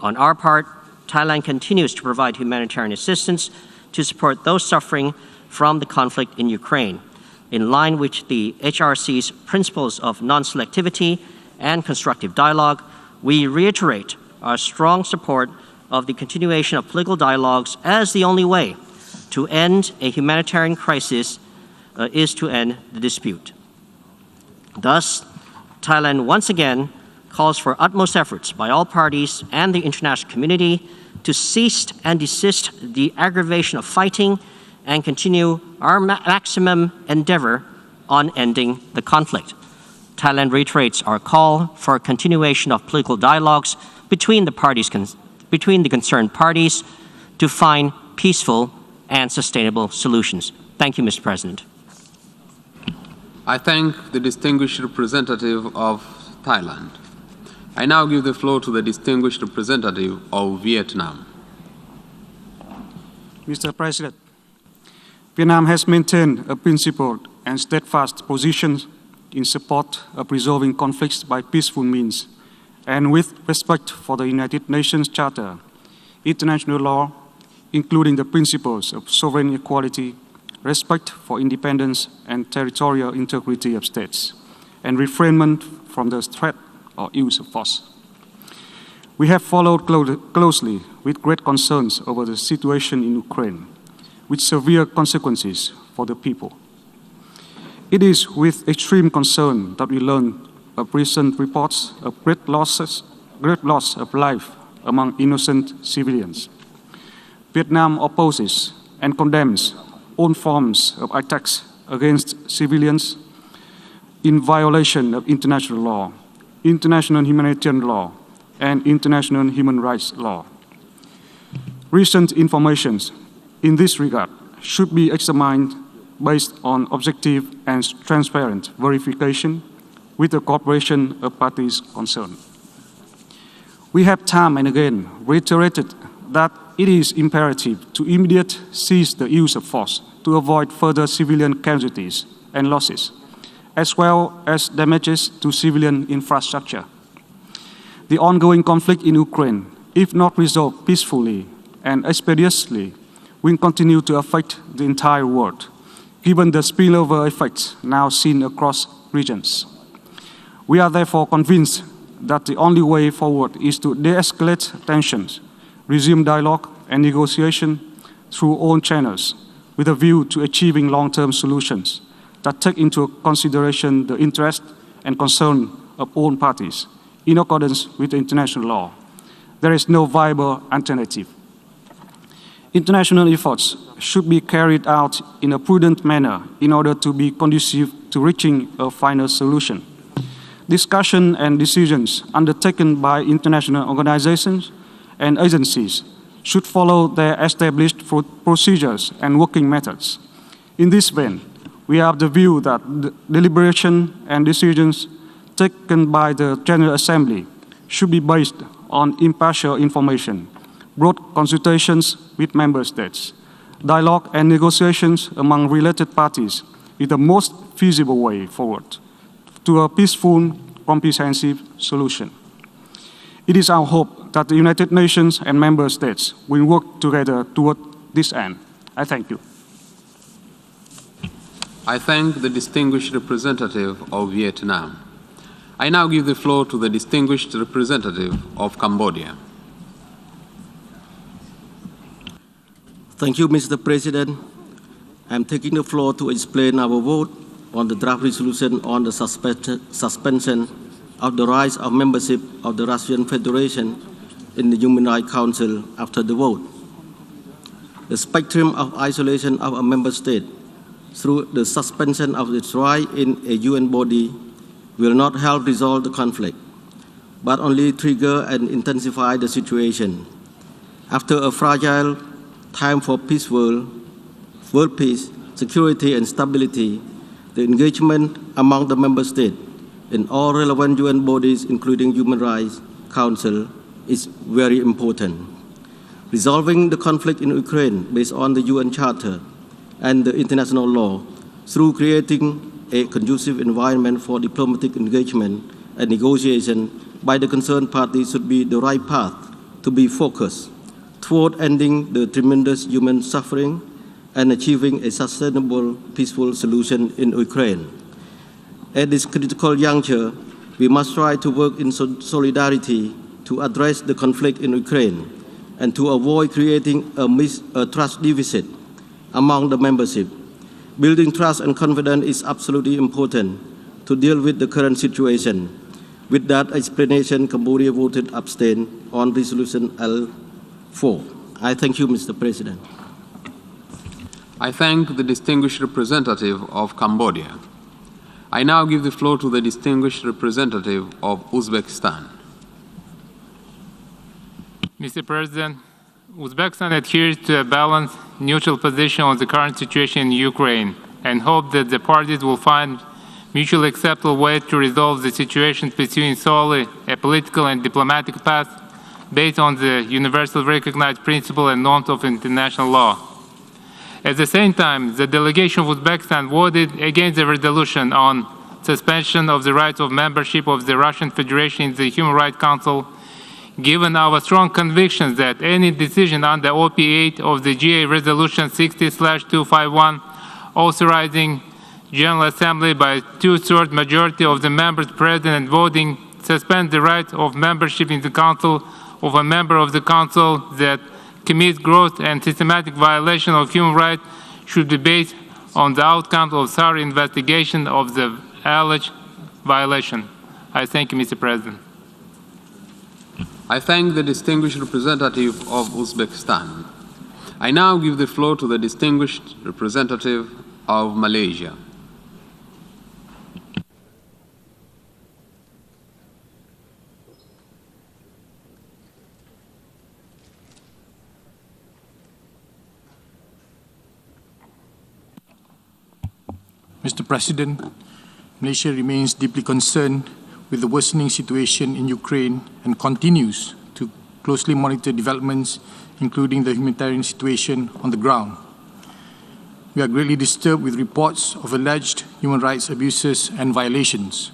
On our part, Thailand continues to provide humanitarian assistance to support those suffering from the conflict in Ukraine. In line with the HRC's principles of non-selectivity and constructive dialogue, we reiterate our strong support of the continuation of political dialogues as the only way to end a humanitarian crisis is to end the dispute. Thus, Thailand once again calls for utmost efforts by all parties and the international community to cease and desist the aggravation of fighting and continue our maximum endeavor on ending the conflict. Thailand reiterates our call for a continuation of political dialogues between the concerned parties to find peaceful and sustainable solutions. Thank you, Mr. President. I thank the distinguished representative of Thailand. I now give the floor to the distinguished representative of Vietnam. Mr. President, Vietnam has maintained a principled and steadfast position in support of resolving conflicts by peaceful means and with respect for the United Nations Charter, international law, including the principles of sovereign equality, respect for independence and territorial integrity of states, and refrainment from the threat or use of force. We have followed closely with great concerns over the situation in Ukraine, with severe consequences for the people. It is with extreme concern that we learn of recent reports of great loss of life among innocent civilians. Vietnam opposes and condemns all forms of attacks against civilians in violation of international law, international humanitarian law, and international human rights law. Recent information in this regard should be examined based on objective and transparent verification with the cooperation of parties concerned. We have time and again reiterated that it is imperative to immediately cease the use of force to avoid further civilian casualties and losses, as well as damages to civilian infrastructure. The ongoing conflict in Ukraine, if not resolved peacefully and expeditiously, will continue to affect the entire world, given the spillover effects now seen across regions. We are therefore convinced that the only way forward is to de-escalate tensions, resume dialogue and negotiation through all channels, with a view to achieving long-term solutions that take into consideration the interest and concern of all parties, in accordance with international law. There is no viable alternative. International efforts should be carried out in a prudent manner in order to be conducive to reaching a final solution. Discussion and decisions undertaken by international organizations and agencies should follow their established procedures and working methods. In this vein, we have the view that the deliberation and decisions taken by the General Assembly should be based on impartial information, broad consultations with member states, dialogue and negotiations among related parties is the most feasible way forward to a peaceful, comprehensive solution. It is our hope that the United Nations and member states will work together toward this end. I thank you. I thank the distinguished representative of Vietnam. I now give the floor to the distinguished representative of Cambodia. Thank you, Mr. President. I'm taking the floor to explain our vote on the draft resolution on the suspension of the rights of membership of the Russian Federation in the Human Rights Council after the vote. The spectrum of isolation of a member state through the suspension of its right in a UN body will not help resolve the conflict, but only trigger and intensify the situation. After a fragile time for world peace, security, and stability, the engagement among the member states in all relevant UN bodies, including Human Rights Council, is very important. Resolving the conflict in Ukraine based on the UN Charter and the international law through creating a conducive environment for diplomatic engagement and negotiation by the concerned parties should be the right path to be focused toward ending the tremendous human suffering and achieving a sustainable, peaceful solution in Ukraine. At this critical juncture, we must try to work in solidarity to address the conflict in Ukraine and to avoid creating a trust deficit among the membership. Building trust and confidence is absolutely important to deal with the current situation. With that explanation, Cambodia voted abstain on resolution L4. I thank you, Mr. President. I thank the distinguished representative of Cambodia. I now give the floor to the distinguished representative of Uzbekistan. Mr. President, Uzbekistan adheres to a balanced, neutral position on the current situation in Ukraine and hope that the parties will find mutually acceptable ways to resolve the situation pursuing solely a political and diplomatic path based on the universally recognized principles and norms of international law. At the same time, the delegation of Uzbekistan voted against the resolution on suspension of the rights of membership of the Russian Federation in the Human Rights Council, given our strong convictions that any decision under OP8 of the GA Resolution 60/251 authorizing General Assembly by 2/3 majority of the members present and voting suspend the right of membership in the Council of a member of the Council that commits gross and systematic violation of human rights should be based on the outcome of thorough investigation of the alleged violation. I thank you, Mr. President. I thank the distinguished representative of Uzbekistan. I now give the floor to the distinguished representative of Malaysia. Mr. President, Malaysia remains deeply concerned with the worsening situation in Ukraine and continues to closely monitor developments, including the humanitarian situation on the ground. We are greatly disturbed with reports of alleged human rights abuses and violations.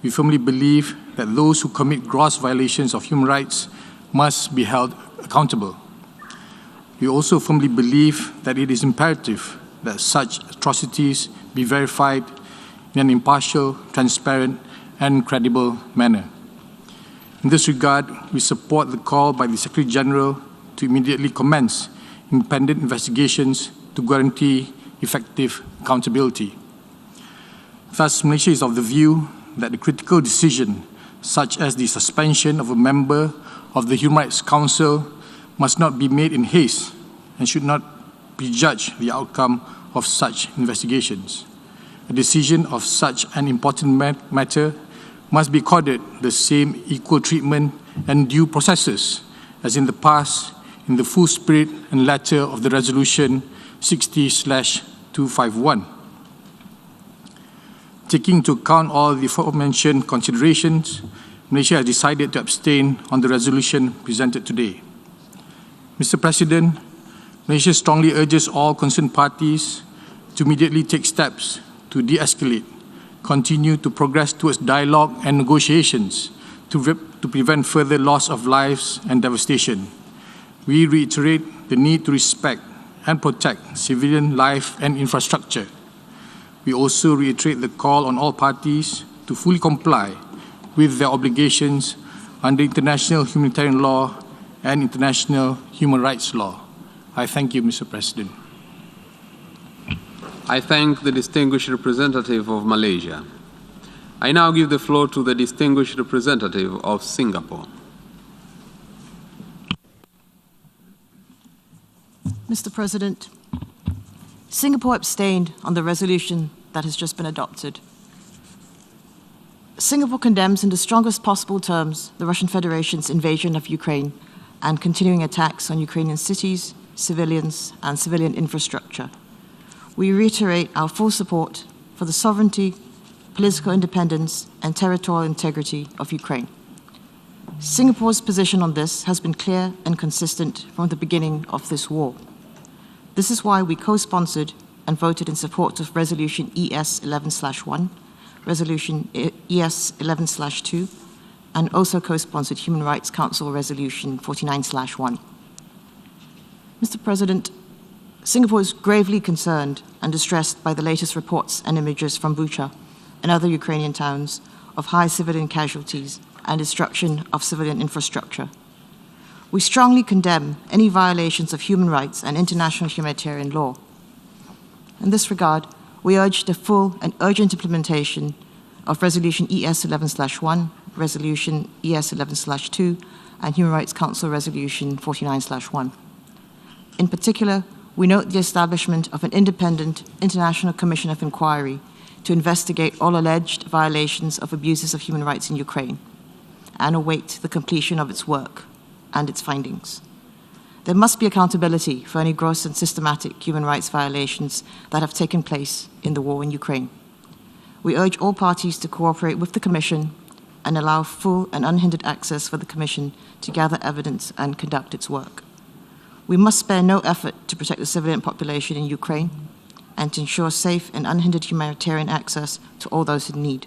We firmly believe that those who commit gross violations of human rights must be held accountable. We also firmly believe that it is imperative that such atrocities be verified in an impartial, transparent, and credible manner. In this regard, we support the call by the Secretary General to immediately commence independent investigations to guarantee effective accountability. Thus, Malaysia is of the view that the critical decision, such as the suspension of a member of the Human Rights Council, must not be made in haste and should not prejudge the outcome of such investigations. A decision of such an important matter must be accorded the same equal treatment and due processes as in the past in the full spirit and letter of the Resolution 60/251. Taking into account all the aforementioned considerations, Malaysia has decided to abstain on the resolution presented today. Mr. President, Malaysia strongly urges all concerned parties to immediately take steps to de-escalate, continue to progress towards dialogue and negotiations to prevent further loss of lives and devastation. We reiterate the need to respect and protect civilian life and infrastructure. We also reiterate the call on all parties to fully comply with their obligations under international humanitarian law and international human rights law. I thank you, Mr. President. I thank the distinguished representative of Malaysia. I now give the floor to the distinguished representative of Singapore. Mr. President, Singapore abstained on the resolution that has just been adopted. Singapore condemns in the strongest possible terms the Russian Federation's invasion of Ukraine and continuing attacks on Ukrainian cities, civilians, and civilian infrastructure. We reiterate our full support for the sovereignty, political independence, and territorial integrity of Ukraine. Singapore's position on this has been clear and consistent from the beginning of this war. This is why we co-sponsored and voted in support of Resolution ES-11/1, Resolution ES-11/2, and also co-sponsored Human Rights Council Resolution 49/1. Mr. President, Singapore is gravely concerned and distressed by the latest reports and images from Bucha and other Ukrainian towns of high civilian casualties and destruction of civilian infrastructure. We strongly condemn any violations of human rights and international humanitarian law. In this regard, we urge the full and urgent implementation of Resolution ES-11/1, Resolution ES-11/2, and Human Rights Council Resolution 49/1. In particular, we note the establishment of an independent international commission of inquiry to investigate all alleged violations of abuses of human rights in Ukraine and await the completion of its work and its findings. There must be accountability for any gross and systematic human rights violations that have taken place in the war in Ukraine. We urge all parties to cooperate with the Commission and allow full and unhindered access for the Commission to gather evidence and conduct its work. We must spare no effort to protect the civilian population in Ukraine and to ensure safe and unhindered humanitarian access to all those in need.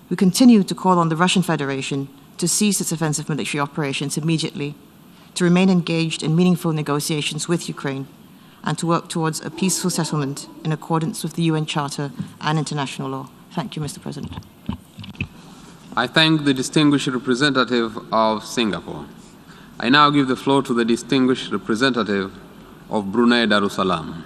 We continue to call on the Russian Federation to cease its offensive military operations immediately, to remain engaged in meaningful negotiations with Ukraine, and to work towards a peaceful settlement in accordance with the UN Charter and international law. Thank you, Mr. President. I thank the distinguished representative of Singapore. I now give the floor to the distinguished representative of Brunei Darussalam.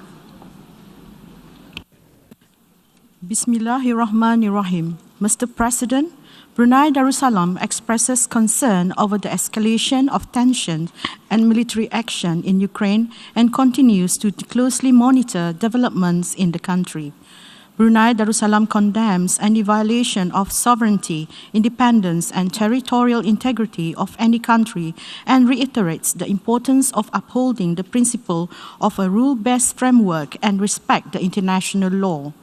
Bismillahirrahmanirrahim. Mr. President, Brunei Darussalam expresses concern over the escalation of tension and military action in Ukraine and continues to closely monitor developments in the country. Brunei Darussalam condemns any violation of sovereignty, independence, and territorial integrity of any country and reiterates the importance of upholding the principle of a rule-based framework and respect the international law.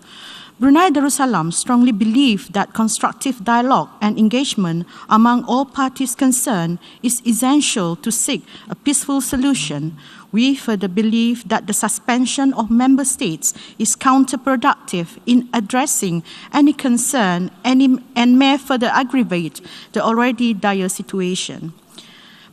Brunei Darussalam strongly believes that constructive dialogue and engagement among all parties concerned is essential to seek a peaceful solution. We further believe that the suspension of member states is counterproductive in addressing any concern and may further aggravate the already dire situation.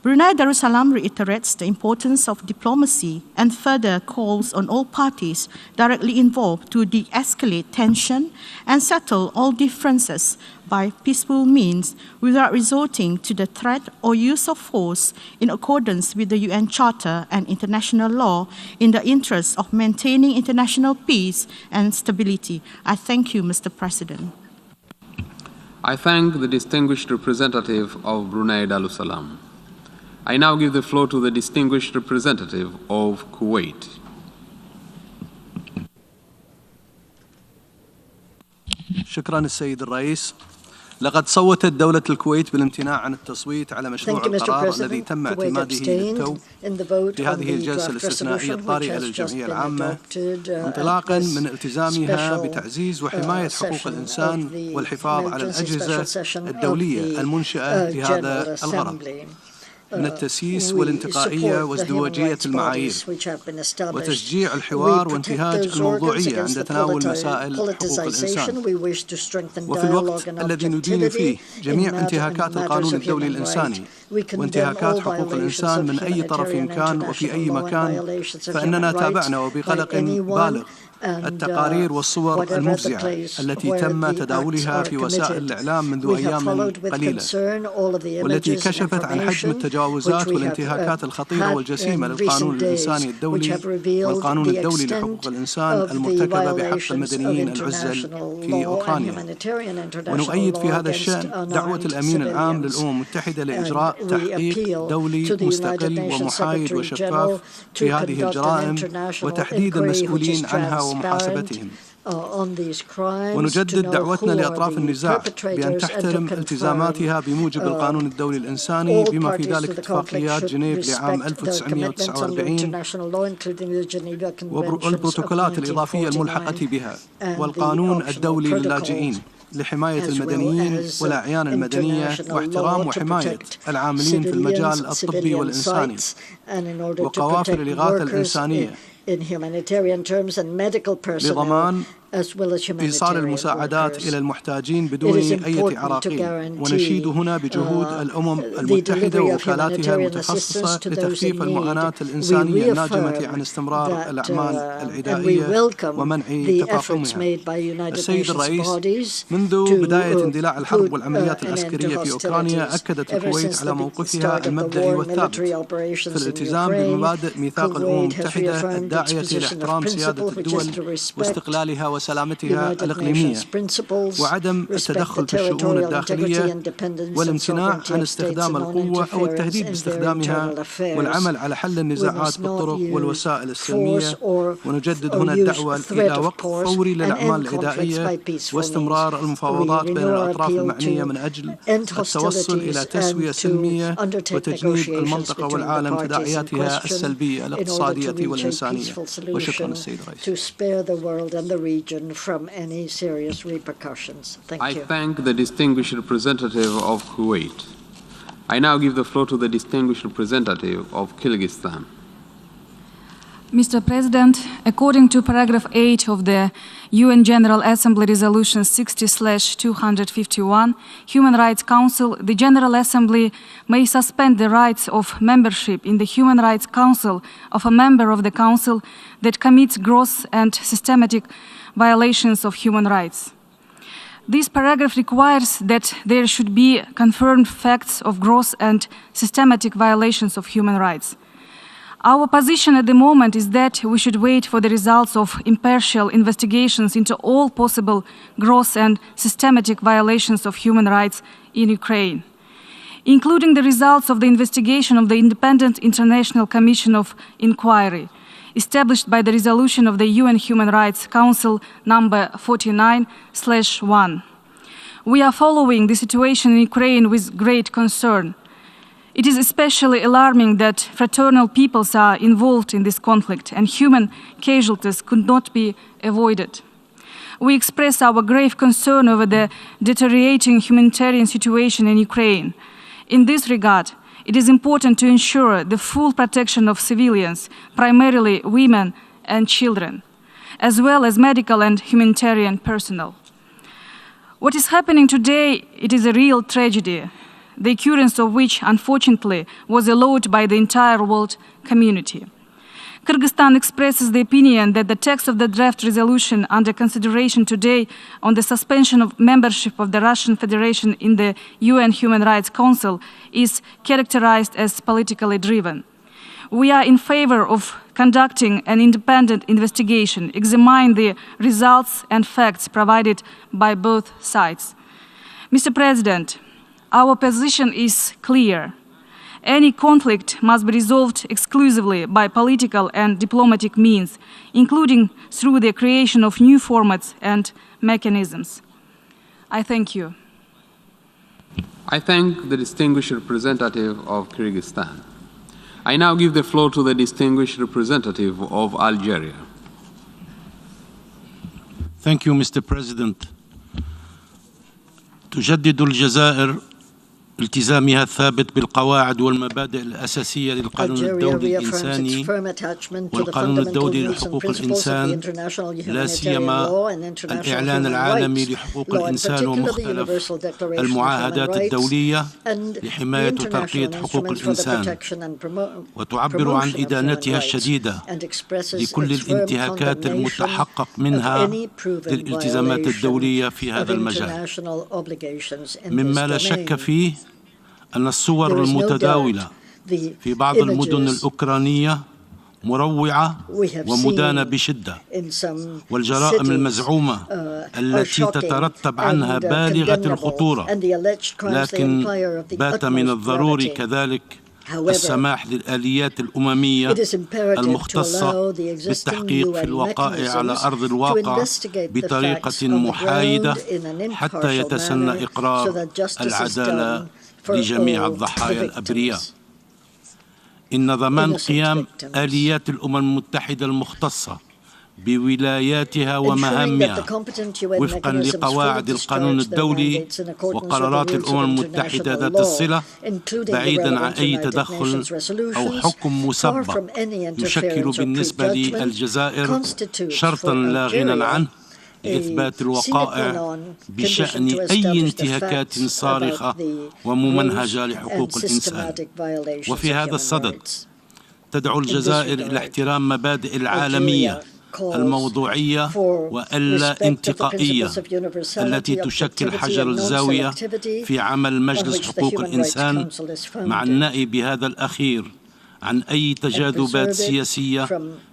Brunei Darussalam reiterates the importance of diplomacy and further calls on all parties directly involved to de-escalate tension and settle all differences by peaceful means without resorting to the threat or use of force in accordance with the UN Charter and international law in the interest of maintaining international peace and stability. I thank you, Mr. President. I thank the distinguished representative of Brunei Darussalam. I now give the floor to the distinguished representative of Kuwait. شكرا السيد الرئيس. لقد صوتت دولة الكويت بالامتناع عن التصويت على مشروع القرار الذي تم اعتماده للتو في هذه الجلسة الاستثنائية الطارئة للجمعية العامة انطلاقا من التزامها بتعزيز وحماية حقوق الإنسان والحفاظ على الأجهزة الدولية المنشأة لهذا الغرض من التسييس والانتقائية وازدواجية المعايير وتشجيع الحوار وانتهاج الموضوعية عند تناول مسائل حقوق الإنسان. وفي الوقت الذي ندين فيه جميع انتهاكات القانون الدولي الإنساني وانتهاكات حقوق الإنسان من أي طرف كان وفي أي مكان، فإننا تابعنا وبقلق بالغ التقارير والصور المفزعة التي تم تداولها في وسائل الإعلام منذ أيام قليلة والتي كشفت عن حجم التجاوزات والانتهاكات الخطيرة والجسيمة للقانون الإنساني الدولي والقانون الدولي لحقوق الإنسان المرتكبة بحق المدنيين العزل في أوكرانيا. ونؤيد في هذا الشأن دعوة الأمين العام للأمم المتحدة لإجراء تحقيق دولي مستقل ومحايد وشفاف في هذه الجرائم وتحديد المسؤولين عنها ومحاسبتهم. ونجدد دعوتنا لأطراف النزاع بأن تحترم التزاماتها بموجب القانون الدولي الإنساني بما في ذلك اتفاقيات جنيف لعام 1949 والبروتوكولات الإضافية الملحقة بها والقانون الدولي للاجئين لحماية المدنيين والأعيان المدنية واحترام وحماية العاملين في المجال الطبي والإنساني وقوافل الإغاثة الإنسانية بضمان إيصال المساعدات إلى المحتاجين بدون أي عراقيل. ونشيد هنا بجهود الأمم المتحدة ووكالاتها المتخصصة لتخفيف المعاناة الإنسانية الناجمة عن استمرار الأعمال العدائية ومنع تفاقمها. السيد الرئيس، منذ بداية اندلاع الحرب والعمليات العسكرية في أوكرانيا أكدت الكويت على موقفها المبدئي والثابت في الالتزام بمبادئ ميثاق الأمم المتحدة الداعية لاحترام سيادة الدول واستقلالها وسلامتها الإقليمية وعدم التدخل في الشؤون الداخلية والامتناع عن استخدام القوة أو التهديد باستخدامها والعمل على حل النزاعات بالطرق والوسائل السلمية. ونجدد هنا الدعوة إلى وقف فوري للأعمال العدائية واستمرار المفاوضات بين الأطراف المعنية من أجل التوصل إلى تسوية سلمية وتجنيب المنطقة والعالم تداعياتها السلبية الاقتصادية والإنسانية. وشكرا السيد الرئيس. From any serious repercussions. Thank you. I thank the distinguished representative of Kuwait. I now give the floor to the distinguished representative of Kyrgyzstan. Mr. President, according to paragraph 8 of the UN General Assembly Resolution 60/251, Human Rights Council, the General Assembly may suspend the rights of membership in the Human Rights Council of a member of the Council that commits gross and systematic violations of human rights. This paragraph requires that there should be confirmed facts of gross and systematic violations of human rights. Our position at the moment is that we should wait for the results of impartial investigations into all possible gross and systematic violations of human rights in Ukraine, including the results of the investigation of the Independent International Commission of Inquiry, established by the resolution of the UN Human Rights Council number 49/1. We are following the situation in Ukraine with great concern. It is especially alarming that fraternal peoples are involved in this conflict and human casualties could not be avoided. We express our grave concern over the deteriorating humanitarian situation in Ukraine. In this regard, it is important to ensure the full protection of civilians, primarily women and children, as well as medical and humanitarian personnel. What is happening today, it is a real tragedy, the occurrence of which, unfortunately, was allowed by the entire world community. Kyrgyzstan expresses the opinion that the text of the draft resolution under consideration today on the suspension of membership of the Russian Federation in the UN Human Rights Council is characterized as politically driven. We are in favor of conducting an independent investigation, examine the results and facts provided by both sides. Mr. President, our position is clear. Any conflict must be resolved exclusively by political and diplomatic means, including through the creation of new formats and mechanisms. I thank you. I thank the distinguished representative of Kyrgyzstan. I now give the floor to the distinguished representative of Algeria. Thank you, Mr. President. تجدد الجزائر التزامها الثابت بالقواعد والمبادئ الأساسية للقانون الدولي الإنساني والقانون الدولي لحقوق الإنسان، لا سيما الإعلان العالمي لحقوق الإنسان ومختلف المعاهدات الدولية لحماية وترقية حقوق الإنسان، وتعبر عن إدانتها الشديدة لكل الانتهاكات المتحقق منها للالتزامات الدولية في هذا المجال. مما لا شك فيه أن الصور المتداولة في بعض المدن الأوكرانية مروعة ومدانة بشدة، والجرائم المزعومة التي تترتب عنها بالغة الخطورة، لكن بات من الضروري كذلك السماح للآليات الأممية المختصة بالتحقيق في الوقائع على أرض الواقع بطريقة محايدة حتى يتسنى إقرار العدالة لجميع الضحايا الأبرياء. إن ضمان قيام آليات الأمم المتحدة المختصة بولاياتها ومهامها وفقا لقواعد القانون الدولي وقرارات الأمم المتحدة ذات الصلة، بعيدا عن أي تدخل أو حكم مسبق يشكل بالنسبة للجزائر شرطا لا غنى عنه لإثبات الوقائع بشأن أي انتهاكات صارخة وممنهجة لحقوق الإنسان. وفي هذا الصدد تدعو الجزائر إلى احترام مبادئ العالمية الموضوعية واللا انتقائية التي تشكل حجر الزاوية في عمل مجلس حقوق الإنسان، مع النأي بهذا الأخير عن أي تجاذبات سياسية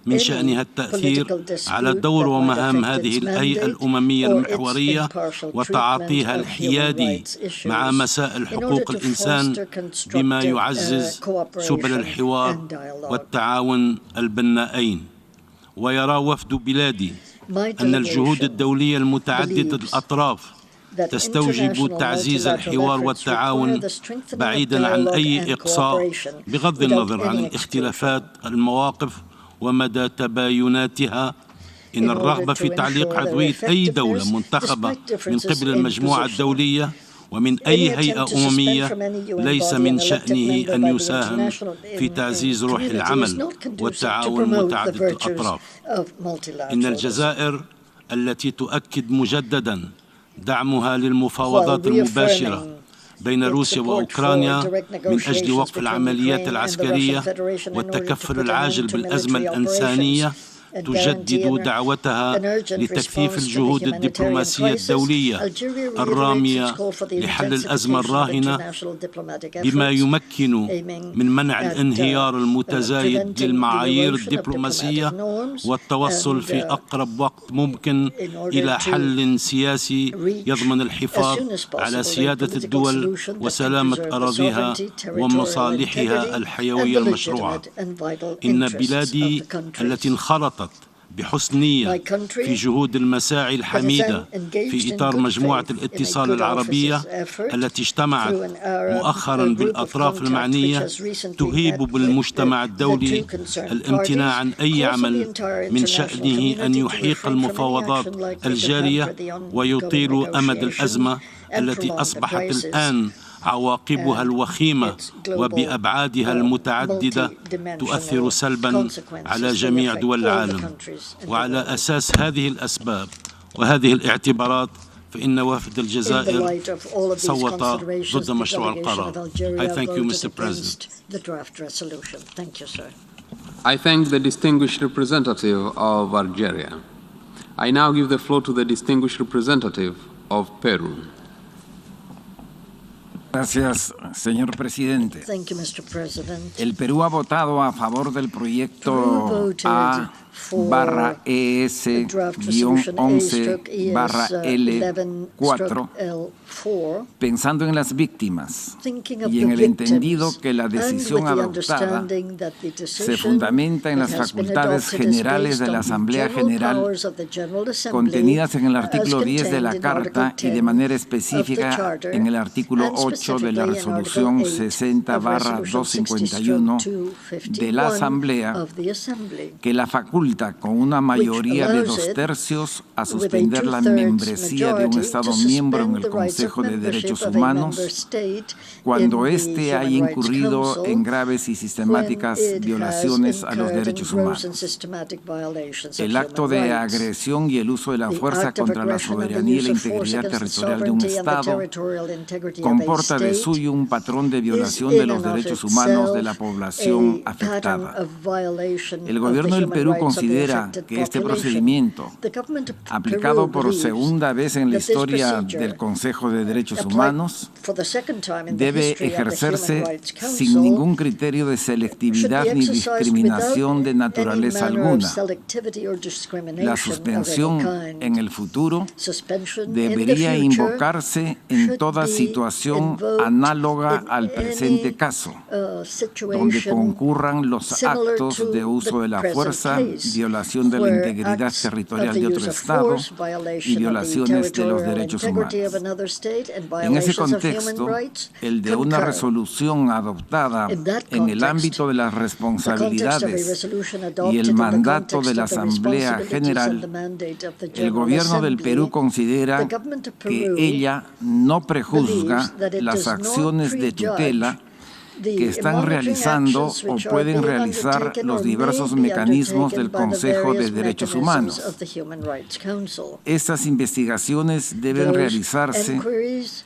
من شأنها التأثير على دور ومهام هذه الهيئة الأممية المحورية وتعاطيها الحيادي مع مسائل حقوق الإنسان، بما يعزز سبل الحوار والتعاون البناءين. ويرى وفد بلادي أن الجهود الدولية المتعددة الأطراف تستوجب تعزيز الحوار والتعاون بعيدا عن أي إقصاء، بغض النظر عن اختلافات المواقف ومدى تبايناتها. إن الرغبة في تعليق عضوية أي دولة منتخبة من قبل المجموعة الدولية ومن أي هيئة أممية ليس من شأنه أن يساهم في تعزيز روح العمل والتعاون متعدد الأطراف. إن الجزائر التي تؤكد مجددا دعمها للمفاوضات المباشرة بين روسيا وأوكرانيا من أجل وقف العمليات العسكرية والتكفل العاجل بالأزمة الإنسانية تجدد دعوتها لتكثيف الجهود الدبلوماسية الدولية الرامية لحل الأزمة الراهنة بما يمكن من منع الانهيار المتزايد للمعايير الدبلوماسية والتوصل في أقرب وقت ممكن إلى حل سياسي يضمن الحفاظ على سيادة الدول وسلامة أراضيها ومصالحها الحيوية المشروعة. إن بلادي التي انخرطت بحسن نية في جهود المساعي الحميدة في إطار مجموعة الاتصال العربية التي اجتمعت مؤخرا بالأطراف المعنية تهيب بالمجتمع الدولي الامتناع عن أي عمل من شأنه أن يحيق المفاوضات الجارية ويطيل أمد الأزمة التي أصبحت الآن عواقبها الوخيمة وبأبعادها المتعددة تؤثر سلبا على جميع دول العالم. وعلى أساس هذه الأسباب وهذه الاعتبارات فإن وفد الجزائر صوت ضد مشروع القرار. I thank you, Mr. President. I thank the distinguished representative of Algeria. I now give the floor to the distinguished representative of Peru. Gracias, señor presidente. Thank you, Mr. President. El Perú ha votado a favor del proyecto A/11-11/L4 pensando en las víctimas y en el entendido que la decisión adoptada se fundamenta en las facultades generales de la Asamblea General contenidas en el artículo 10 de la Carta y de manera específica en el artículo 8 de la Resolución 60/251 de la Asamblea, que la faculta con una mayoría de 2/3 a suspender la membresía de un Estado miembro en el Consejo de Derechos Humanos cuando éste haya incurrido en graves y sistemáticas violaciones a los derechos humanos. El acto de agresión y el uso de la fuerza contra la soberanía y la integridad territorial de un Estado comporta de suyo un patrón de violación de los derechos humanos de la población afectada. El gobierno del Perú considera que este procedimiento, aplicado por segunda vez en la historia del Consejo de Derechos Humanos, debe ejercerse sin ningún criterio de selectividad ni discriminación de naturaleza alguna. La suspensión en el futuro debería invocarse en toda situación análoga al presente caso, donde concurran los actos de uso de la fuerza, violación de la integridad territorial de otro Estado y violaciones de los derechos humanos. En ese contexto, el de una resolución adoptada en el ámbito de las responsabilidades y el mandato de la Asamblea General, el gobierno del Perú considera que ella no prejuzga las acciones de tutela que están realizando o pueden realizar los diversos mecanismos del Consejo de Derechos Humanos. Estas investigaciones deben realizarse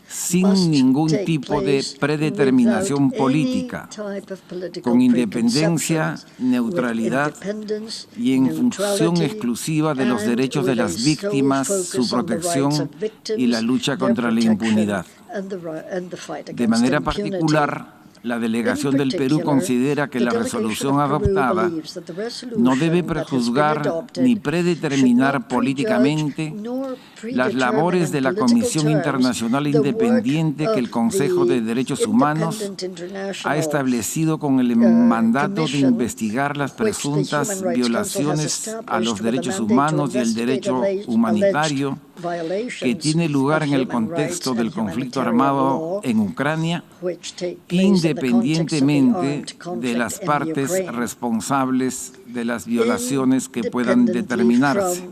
sin ningún tipo de predeterminación política, con independencia, neutralidad y en función exclusiva de los derechos de las víctimas, su protección y la lucha contra la impunidad. De manera particular, la delegación del Perú considera que la resolución adoptada no debe prejuzgar ni predeterminar políticamente las labores de la Comisión Internacional Independiente que el Consejo de Derechos Humanos ha establecido con el mandato de investigar las presuntas violaciones a los derechos humanos y el derecho humanitario que tiene lugar en el contexto del conflicto armado en Ucrania, independientemente de las partes responsables de las violaciones que puedan determinarse.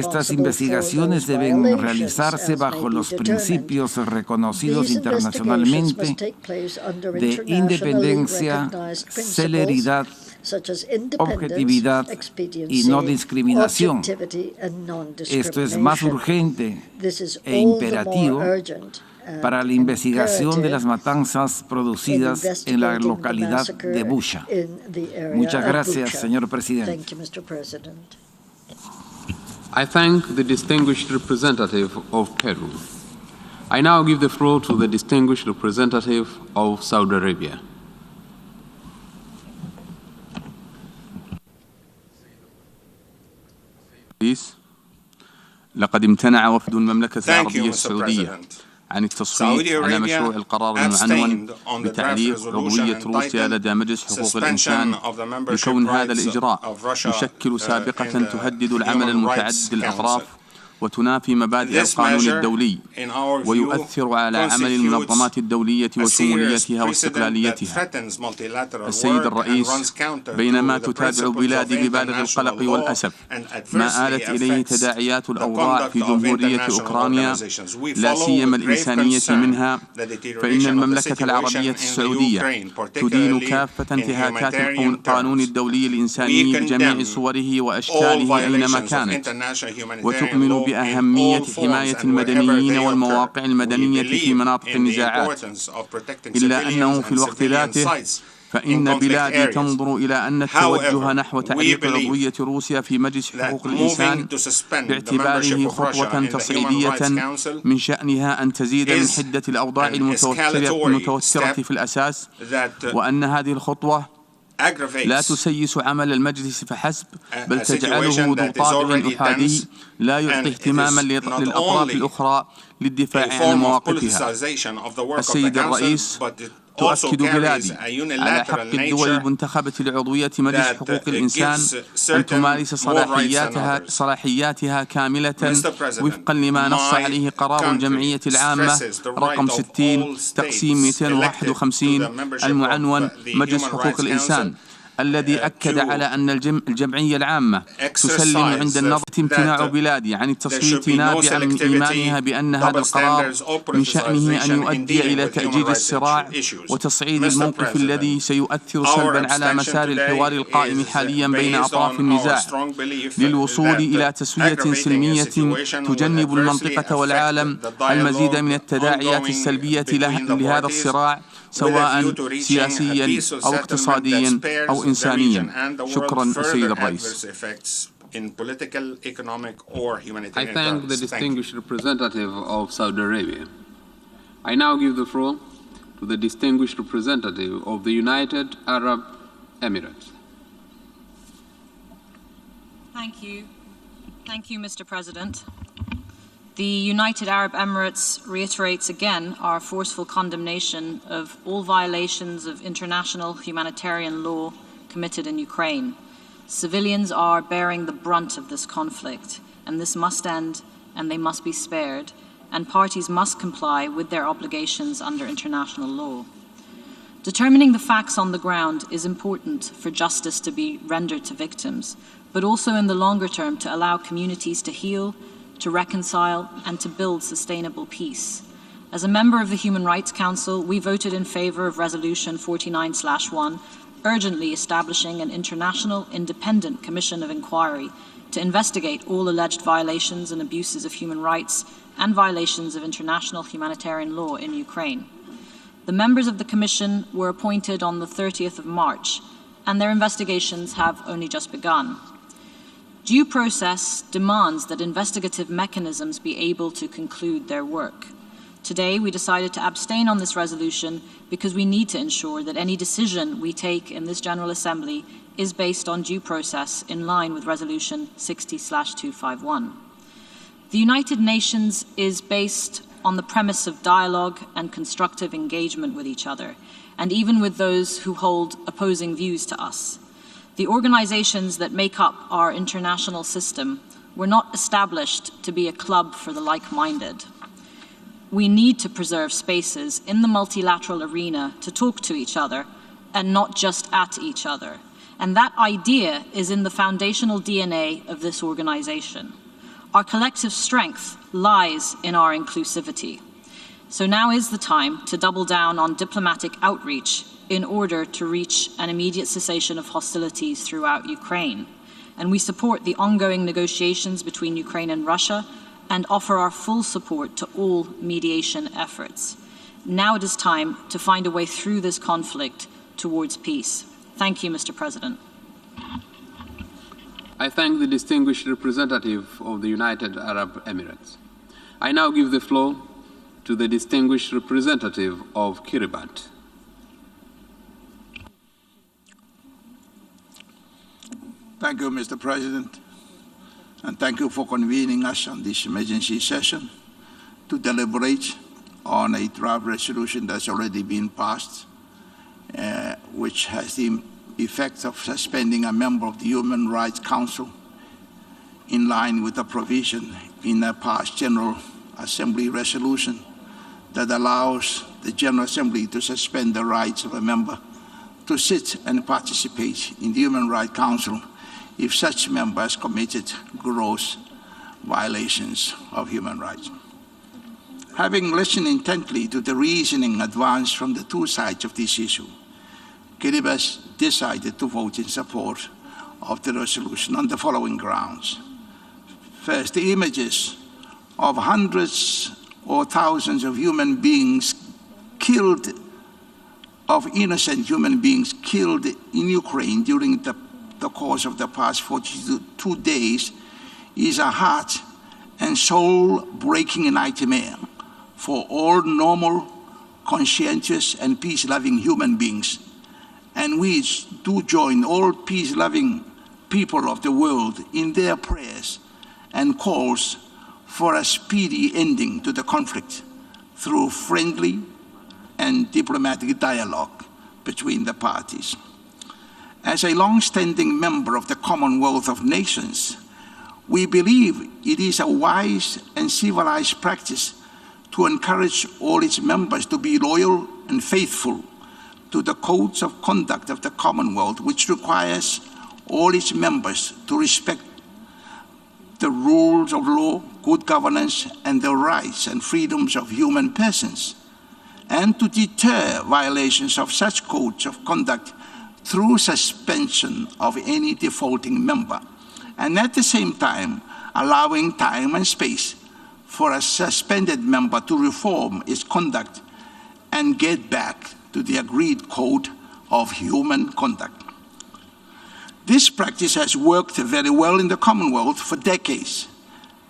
Estas investigaciones deben realizarse bajo los principios reconocidos internacionalmente de independencia, celeridad, objetividad y no discriminación. Esto es más urgente e imperativo para la investigación de las matanzas producidas en la localidad de Busha. Muchas gracias, señor presidente. I thank the distinguished representative of Peru. I now give the floor to the distinguished representative of Saudi Arabia. لقد امتنع وفد المملكة العربية السعودية عن التصويت على مشروع القرار المعنون بتعليق عضوية روسيا لدى مجلس حقوق الإنسان بكون هذا الإجراء يشكل سابقة تهدد العمل المتعدد الأطراف وتنافي مبادئ القانون الدولي ويؤثر على عمل المنظمات الدولية وشموليتها واستقلاليتها. السيد الرئيس، بينما تتابع بلادي ببالغ القلق والأسف ما آلت إليه تداعيات الأوضاع في جمهورية أوكرانيا لا سيما الإنسانية منها، فإن المملكة العربية السعودية تدين كافة انتهاكات القانون الدولي الإنساني بجميع صوره وأشكاله أينما كانت، وتؤمن بأهمية حماية المدنيين والمواقع المدنية في مناطق النزاعات، إلا أنه في الوقت ذاته فإن بلادي تنظر إلى أن التوجه نحو تعليق عضوية روسيا في مجلس حقوق الإنسان باعتباره خطوة تصعيدية من شأنها أن تزيد من حدة الأوضاع المتوترة في الأساس، وأن هذه الخطوة لا تسيس عمل المجلس فحسب، بل تجعله ذو طابع أحادي لا يعطي اهتماما للأطراف الأخرى للدفاع عن مواقفها. السيد الرئيس، تؤكد بلادي على حق الدول المنتخبة لعضوية مجلس حقوق الإنسان أن تمارس صلاحياتها كاملة وفقا لما نص عليه قرار الجمعية العامة رقم 60 تقسيم 251 المعنون مجلس حقوق الإنسان، الذي أكد على أن الجمعية العامة تسلم عند النظر امتناع بلادي عن التصويت نابعا من إيمانها بأن هذا القرار من شأنه أن يؤدي إلى تأجيج الصراع وتصعيد الموقف الذي سيؤثر سلبا على مسار الحوار القائم حاليا بين أطراف النزاع للوصول إلى تسوية سلمية تجنب المنطقة والعالم المزيد من التداعيات السلبية لهذا الصراع، سواء سياسيا أو اقتصاديا أو إنسانيا. شكرا السيد الرئيس. I thank the distinguished representative of Saudi Arabia. I now give the floor to the distinguished representative of the United Arab Emirates. Thank you. Thank you, Mr. President. The United Arab Emirates reiterates again our forceful condemnation of all violations of international humanitarian law committed in Ukraine. Civilians are bearing the brunt of this conflict, and this must end, and they must be spared, and parties must comply with their obligations under international law. Determining the facts on the ground is important for justice to be rendered to victims, but also in the longer term to allow communities to heal, to reconcile, and to build sustainable peace. As a member of the Human Rights Council, we voted in favor of Resolution 49/1, urgently establishing an international independent commission of inquiry to investigate all alleged violations and abuses of human rights and violations of international humanitarian law in Ukraine. The members of the commission were appointed on the 30th of March, and their investigations have only just begun. Due process demands that investigative mechanisms be able to conclude their work. Today, we decided to abstain on this resolution because we need to ensure that any decision we take in this General Assembly is based on due process in line with Resolution 60/251. The United Nations is based on the premise of dialogue and constructive engagement with each other, and even with those who hold opposing views to us. The organizations that make up our international system were not established to be a club for the like-minded. We need to preserve spaces in the multilateral arena to talk to each other and not just at each other, And that idea is in the foundational DNA of this organization. Our collective strength lies in our inclusivity. So now is the time to double down on diplomatic outreach in order to reach an immediate cessation of hostilities throughout Ukraine. And we support the ongoing negotiations between Ukraine and Russia and offer our full support to all mediation efforts. Now it is time to find a way through this conflict towards peace. Thank you, Mr. President. I thank the distinguished representative of the United Arab Emirates. I now give the floor to the distinguished representative of Kiribati. Thank you, Mr. President, and thank you for convening us on this emergency session to deliberate on a draft resolution that's already been passed, which has the effect of suspending a member of the Human Rights Council in line with a provision in a past General Assembly resolution that allows the General Assembly to suspend the rights of a member to sit and participate in the Human Rights Council if such member has committed gross violations of human rights. Having listened intently to the reasoning advanced from the two sides of this issue, Kiribati decided to vote in support of the resolution on the following grounds. First, the images of hundreds or thousands of human beings killed, of innocent human beings killed in Ukraine during the course of the past 42 days is a heart and soul-breaking nightmare for all normal, conscientious, and peace-loving human beings. And we do join all peace-loving people of the world in their prayers and calls for a speedy ending to the conflict through friendly and diplomatic dialogue between the parties. As a long-standing member of the Commonwealth of Nations, we believe it is a wise and civilized practice to encourage all its members to be loyal and faithful to the codes of conduct of the Commonwealth, which requires all its members to respect the rules of law, good governance, and the rights and freedoms of human persons, and to deter violations of such codes of conduct through suspension of any defaulting member, and at the same time allowing time and space for a suspended member to reform its conduct and get back to the agreed code of human conduct. This practice has worked very well in the Commonwealth for decades,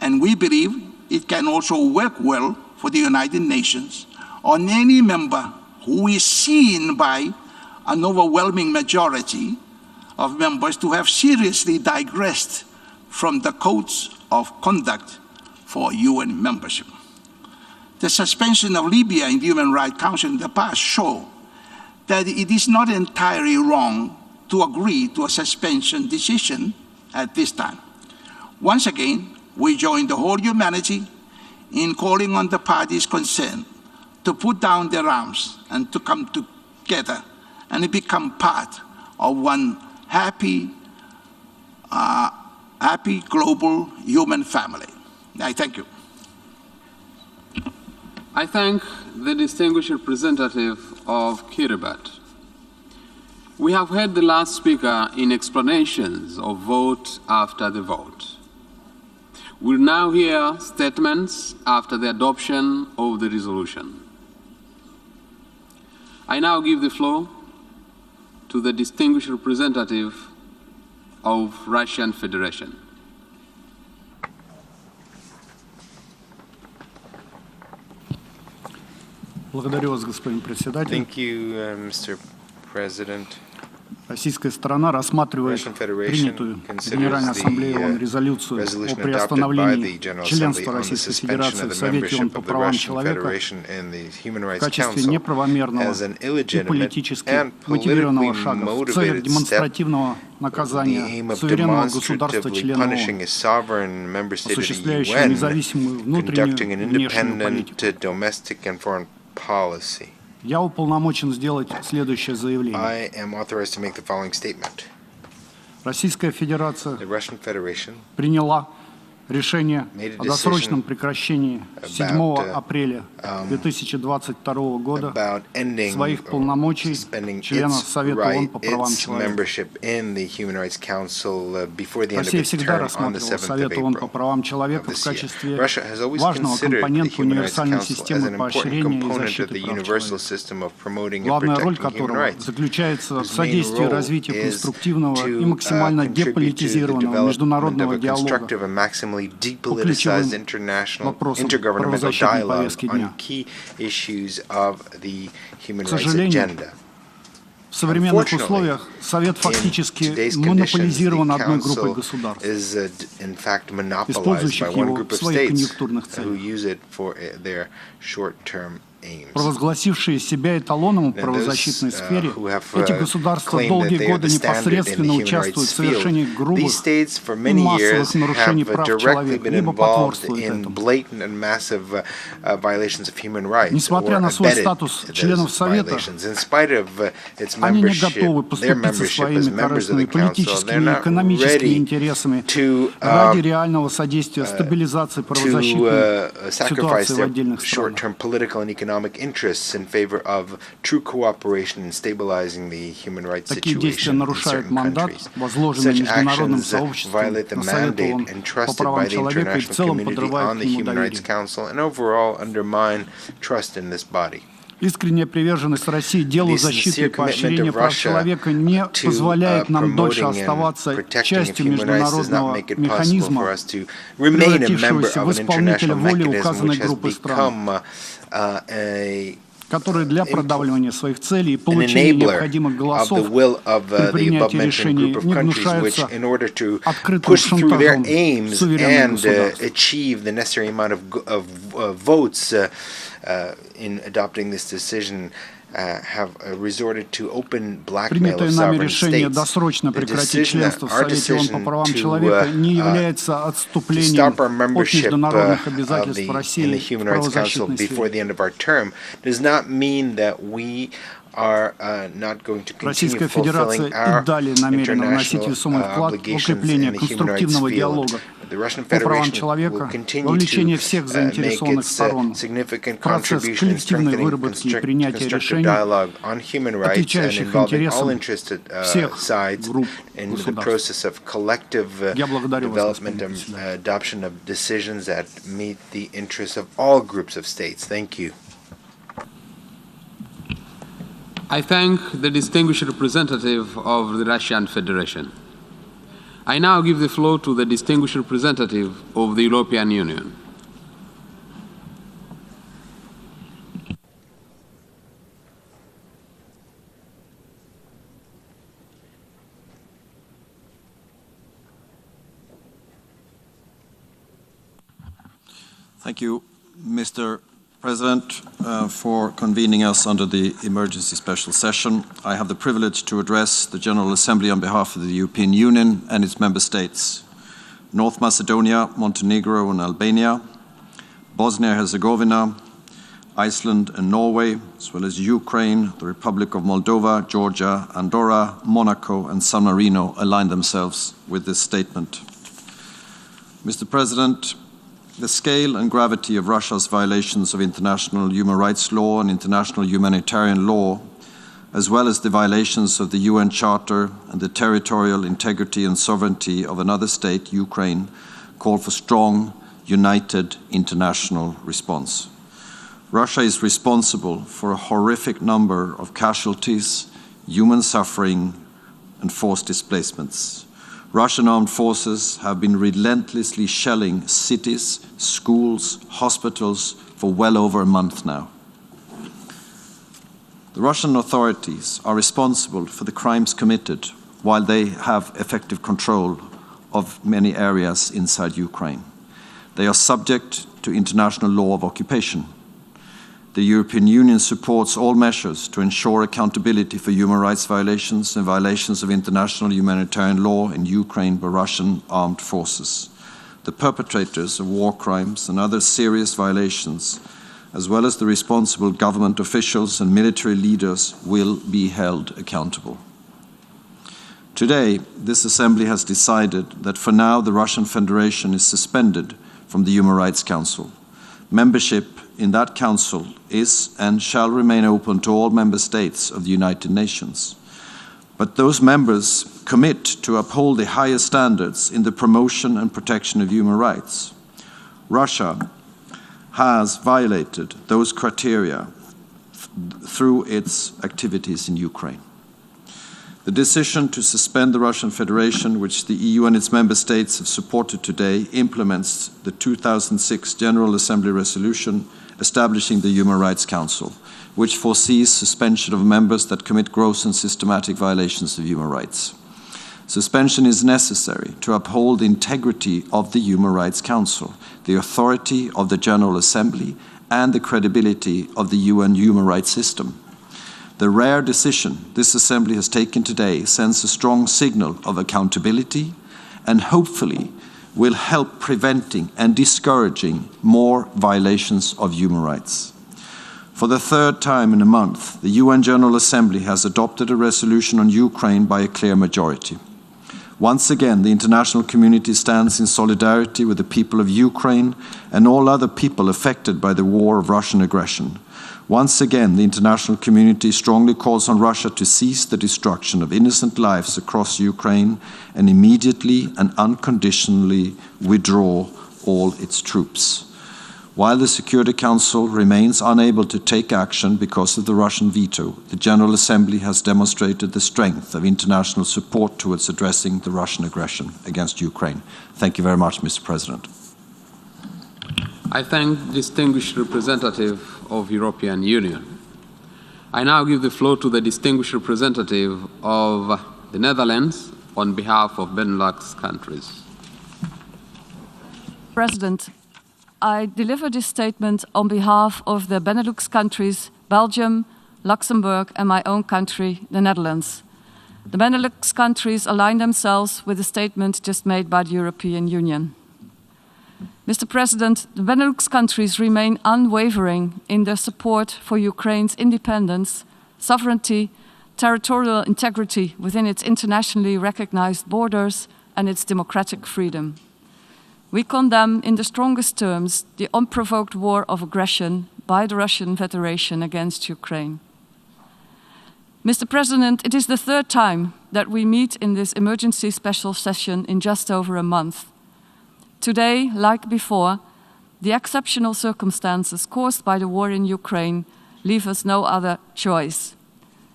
and we believe it can also work well for the United Nations on any member who is seen by an overwhelming majority of members to have seriously digressed from the codes of conduct for UN membership. The suspension of Libya in the Human Rights Council in the past show that it is not entirely wrong to agree to a suspension decision at this time. Once again, we join the whole humanity in calling on the parties concerned to put down their arms and to come together and become part of one happy global human family. I thank you. I thank the distinguished representative of Kiribati. We have heard the last speaker in explanations of vote after the vote. We'll now hear statements after the adoption of the resolution. I now give the floor to the distinguished representative of Russian Federation. Благодарю вас, господин председатель. Thank you, Mr. President. Российская сторона рассматривает принятую Генеральной Ассамблеей ООН резолюцию о приостановлении членства Российской Федерации в Совете ООН по правам человека в качестве неправомерного и политически мотивированного шага в целях демонстративного наказания суверенного государства-члена ООН, осуществляющего независимую внутреннюю и внешнюю политику. Я уполномочен сделать следующее заявление. Российская Федерация the Russian Federation приняла решение о досрочном прекращении 7 апреля 2022 года своих полномочий членов Совета ООН по правам человека. Россия всегда рассматривала Совет ООН по правам человека в качестве важного компонента универсальной системы поощрения и защиты прав человека, главная роль которого заключается в содействии развитию конструктивного и максимально деполитизированного международного диалога по ключевым вопросам правозащитной повестки дня. К сожалению, в современных условиях Совет фактически монополизирован одной группой государств, использующих его в своих конъюнктурных целях. Провозгласившие себя эталоном в правозащитной сфере, эти государства долгие годы непосредственно участвуют в совершении грубых и массовых нарушений прав человека, либо потворствуют этому. Несмотря на свой статус членов Совета, они не готовы поступиться своими корыстными политическими и экономическими интересами ради реального содействия стабилизации правозащитной ситуации в отдельных странах. Interests in favor of true cooperation in stabilizing the human rights situation in certain countries. Such actions violate the mandate entrusted by the international community on the Human Rights Council and overall undermine trust in this body. Искренняя приверженность России делу защиты и поощрения прав человека не позволяет нам дольше оставаться частью международного механизма, превратившегося в исполнителя воли указанной группы стран, которые для продавливания своих целей и получения необходимых голосов при принятии решений не гнушаются открытым шантажом суверенных государств. In adopting this decision, have resorted to open blackmail of sovereign states. The decision, our decision to stop our membership in the Human Rights Council before the end of our term does not mean that we are not going to continue fulfilling our international obligations in the human rights field. The Russian Federation will continue to make its significant contribution in strengthening constructive dialogue on human rights and involving all interested sides in the process of collective development and adoption of decisions that meet the interests of all groups of states. Thank you. I thank the distinguished representative of the Russian Federation. I now give the floor to the distinguished representative of the European Union. Thank you, Mr. President, for convening us under the emergency special session. I have the privilege to address the General Assembly on behalf of the European Union and its member states, North Macedonia, Montenegro and Albania, Bosnia-Herzegovina, Iceland and Norway, as well as Ukraine, the Republic of Moldova, Georgia, Andorra, Monaco and San Marino align themselves with this statement. Mr. President, the scale and gravity of Russia's violations of international human rights law and international humanitarian law, as well as the violations of the UN Charter and the territorial integrity and sovereignty of another state, Ukraine, call for strong, united international response. Russia is responsible for a horrific number of casualties, human suffering, and forced displacements. Russian armed forces have been relentlessly shelling cities, schools, hospitals for well over a month now. The Russian authorities are responsible for the crimes committed while they have effective control of many areas inside Ukraine. They are subject to international law of occupation. The European Union supports all measures to ensure accountability for human rights violations and violations of international humanitarian law in Ukraine by Russian armed forces. The perpetrators of war crimes and other serious violations, as well as the responsible government officials and military leaders, will be held accountable. Today, this Assembly has decided that for now the Russian Federation is suspended from the Human Rights Council. Membership in that council is and shall remain open to all member states of the United Nations. But those members commit to uphold the highest standards in the promotion and protection of human rights. Russia has violated those criteria through its activities in Ukraine. The decision to suspend the Russian Federation, which the EU and its member states have supported today, implements the 2006 General Assembly resolution establishing the Human Rights Council, which foresees suspension of members that commit gross and systematic violations of human rights. Suspension is necessary to uphold the integrity of the Human Rights Council, the authority of the General Assembly, and the credibility of the UN human rights system. The rare decision this Assembly has taken today sends a strong signal of accountability and hopefully will help preventing and discouraging more violations of human rights. For the third time in a month, the UN General Assembly has adopted a resolution on Ukraine by a clear majority. Once again, the international community stands in solidarity with the people of Ukraine and all other people affected by the war of Russian aggression. Once again, the international community strongly calls on Russia to cease the destruction of innocent lives across Ukraine and immediately and unconditionally withdraw all its troops. While the Security Council remains unable to take action because of the Russian veto, the General Assembly has demonstrated the strength of international support towards addressing the Russian aggression against Ukraine. Thank you very much, Mr. President. I thank the distinguished representative of European Union. I now give the floor to the distinguished representative of the Netherlands on behalf of Benelux countries. President, I deliver this statement on behalf of the Benelux countries, Belgium, Luxembourg, and my own country, the Netherlands. The Benelux countries align themselves with the statement just made by the European Union. Mr. President, the Benelux countries remain unwavering in their support for Ukraine's independence, sovereignty, territorial integrity within its internationally recognized borders, and its democratic freedom. We condemn in the strongest terms the unprovoked war of aggression by the Russian Federation against Ukraine. Mr. President, it is the third time that we meet in this emergency special session in just over a month. Today, like before, the exceptional circumstances caused by the war in Ukraine leave us no other choice.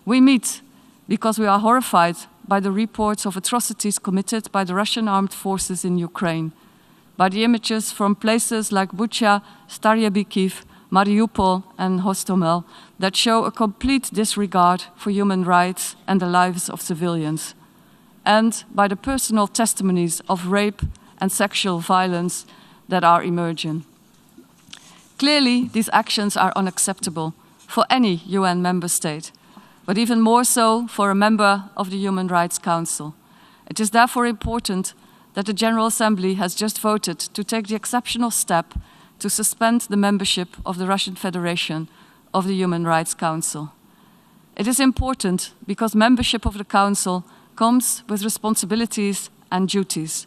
We meet because we are horrified by the reports of atrocities committed by the Russian armed forces in Ukraine, by the images from places like Bucha, Starye-Bikiv, Mariupol and Hostomel that show a complete disregard for human rights and the lives of civilians, and by the personal testimonies of rape and sexual violence that are emerging. Clearly, these actions are unacceptable for any UN member state, but even more so for a member of the Human Rights Council. It is therefore important that the General Assembly has just voted to take the exceptional step to suspend the membership of the Russian Federation of the Human Rights Council. It is important because membership of the Council comes with responsibilities and duties.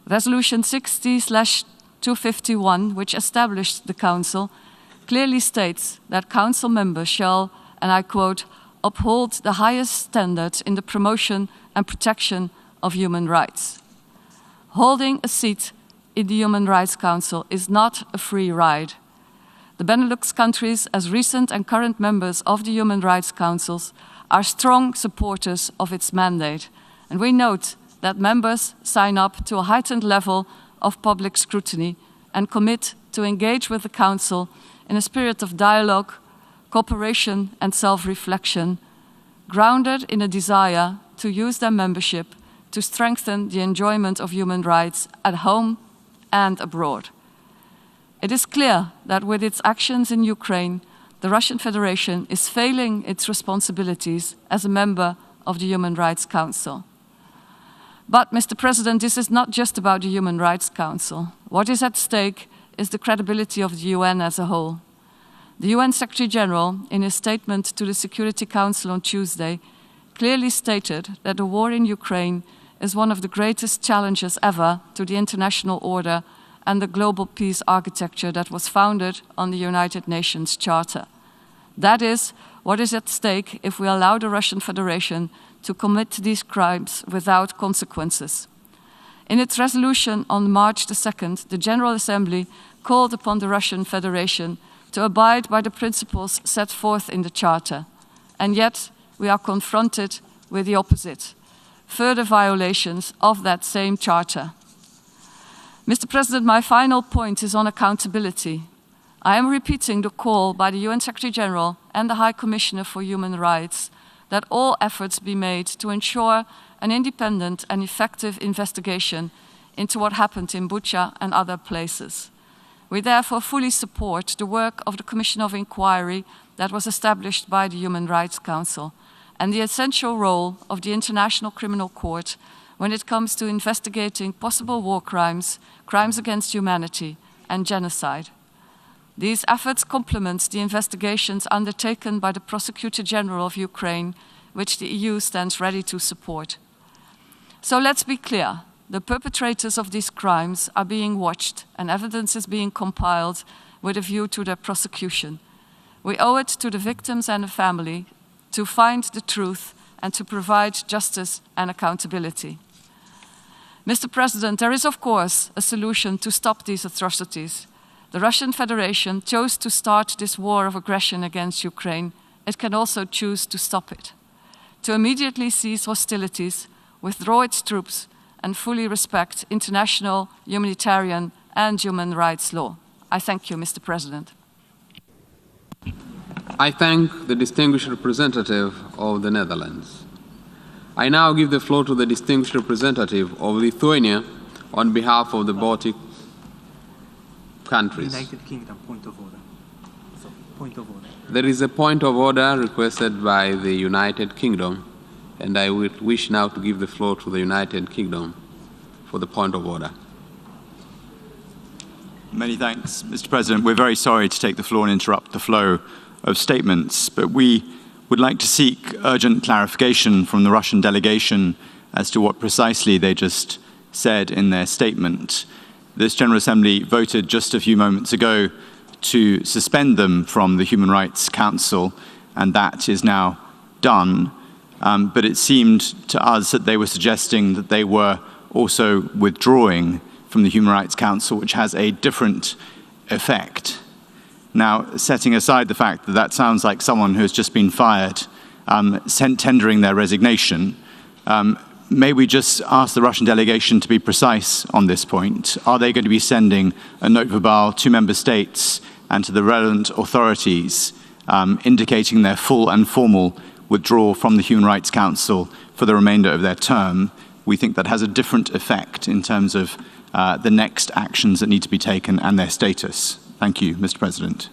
Resolution 60/251, which established the Council, clearly states that Council members shall, and I quote, uphold the highest standards in the promotion and protection of human rights. Holding a seat in the Human Rights Council is not a free ride. The Benelux countries, as recent and current members of the Human Rights Councils, are strong supporters of its mandate, and we note that members sign up to a heightened level of public scrutiny and commit to engage with the Council in a spirit of dialogue, cooperation and self-reflection, grounded in a desire to use their membership to strengthen the enjoyment of human rights at home and abroad. It is clear that with its actions in Ukraine, the Russian Federation is failing its responsibilities as a member of the Human Rights Council. But, Mr. President, this is not just about the Human Rights Council. What is at stake is the credibility of the UN as a whole. The UN Secretary General, in his statement to the Security Council on Tuesday, clearly stated that the war in Ukraine is one of the greatest challenges ever to the international order and the global peace architecture that was founded on the United Nations Charter. That is what is at stake if we allow the Russian Federation to commit these crimes without consequences. In its resolution on March 2nd, the General Assembly called upon the Russian Federation to abide by the principles set forth in the Charter. And yet, we are confronted with the opposite, further violations of that same Charter. Mr. President, my final point is on accountability. I am repeating the call by the UN Secretary General and the High Commissioner for Human Rights that all efforts be made to ensure an independent and effective investigation into what happened in Bucha and other places. We therefore fully support the work of the Commission of Inquiry that was established by the Human Rights Council and the essential role of the International Criminal Court when it comes to investigating possible war crimes, crimes against humanity, and genocide. These efforts complement the investigations undertaken by the Prosecutor General of Ukraine, which the EU stands ready to support. So let's be clear. The perpetrators of these crimes are being watched and evidence is being compiled with a view to their prosecution. We owe it to the victims and the family to find the truth and to provide justice and accountability. Mr. President, there is of course a solution to stop these atrocities. The Russian Federation chose to start this war of aggression against Ukraine. It can also choose to stop it, to immediately cease hostilities, withdraw its troops, and fully respect international, humanitarian, and human rights law. I thank you, Mr. President. I thank the distinguished representative of the Netherlands. I now give the floor to the distinguished representative of Lithuania on behalf of the Baltic countries. United Kingdom, point of order. Point of order. There is a point of order requested by the United Kingdom, and I would wish now to give the floor to the United Kingdom for the point of order. Many thanks, Mr. President. We're very sorry to take the floor and interrupt the flow of statements, but we would like to seek urgent clarification from the Russian delegation as to what precisely they just said in their statement. This General Assembly voted just a few moments ago to suspend them from the Human Rights Council, and that is now done. But it seemed to us that they were suggesting that they were also withdrawing from the Human Rights Council, which has a different effect. Now, setting aside the fact that that sounds like someone who has just been fired, tendering their resignation, may we just ask the Russian delegation to be precise on this point? Are they going to be sending a note verbal to member states and to the relevant authorities indicating their full and formal withdrawal from the Human Rights Council for the remainder of their term? We think that has a different effect in terms of the next actions that need to be taken and their status. Thank you, Mr. President.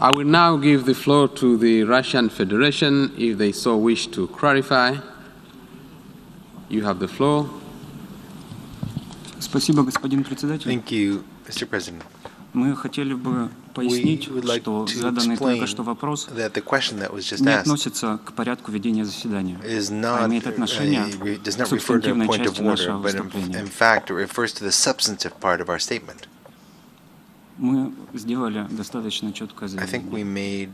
I will now give the floor to the Russian Federation if they so wish to clarify. You have the floor. Спасибо, господин председатель. Thank you, Mr. President. Мы хотели бы пояснить, что заданный только что вопрос не относится к порядку ведения заседания, а имеет отношение к субстантивной части нашего выступления. In fact, it refers to the substantive part of our statement. Мы сделали достаточно четкое заявление. I think we made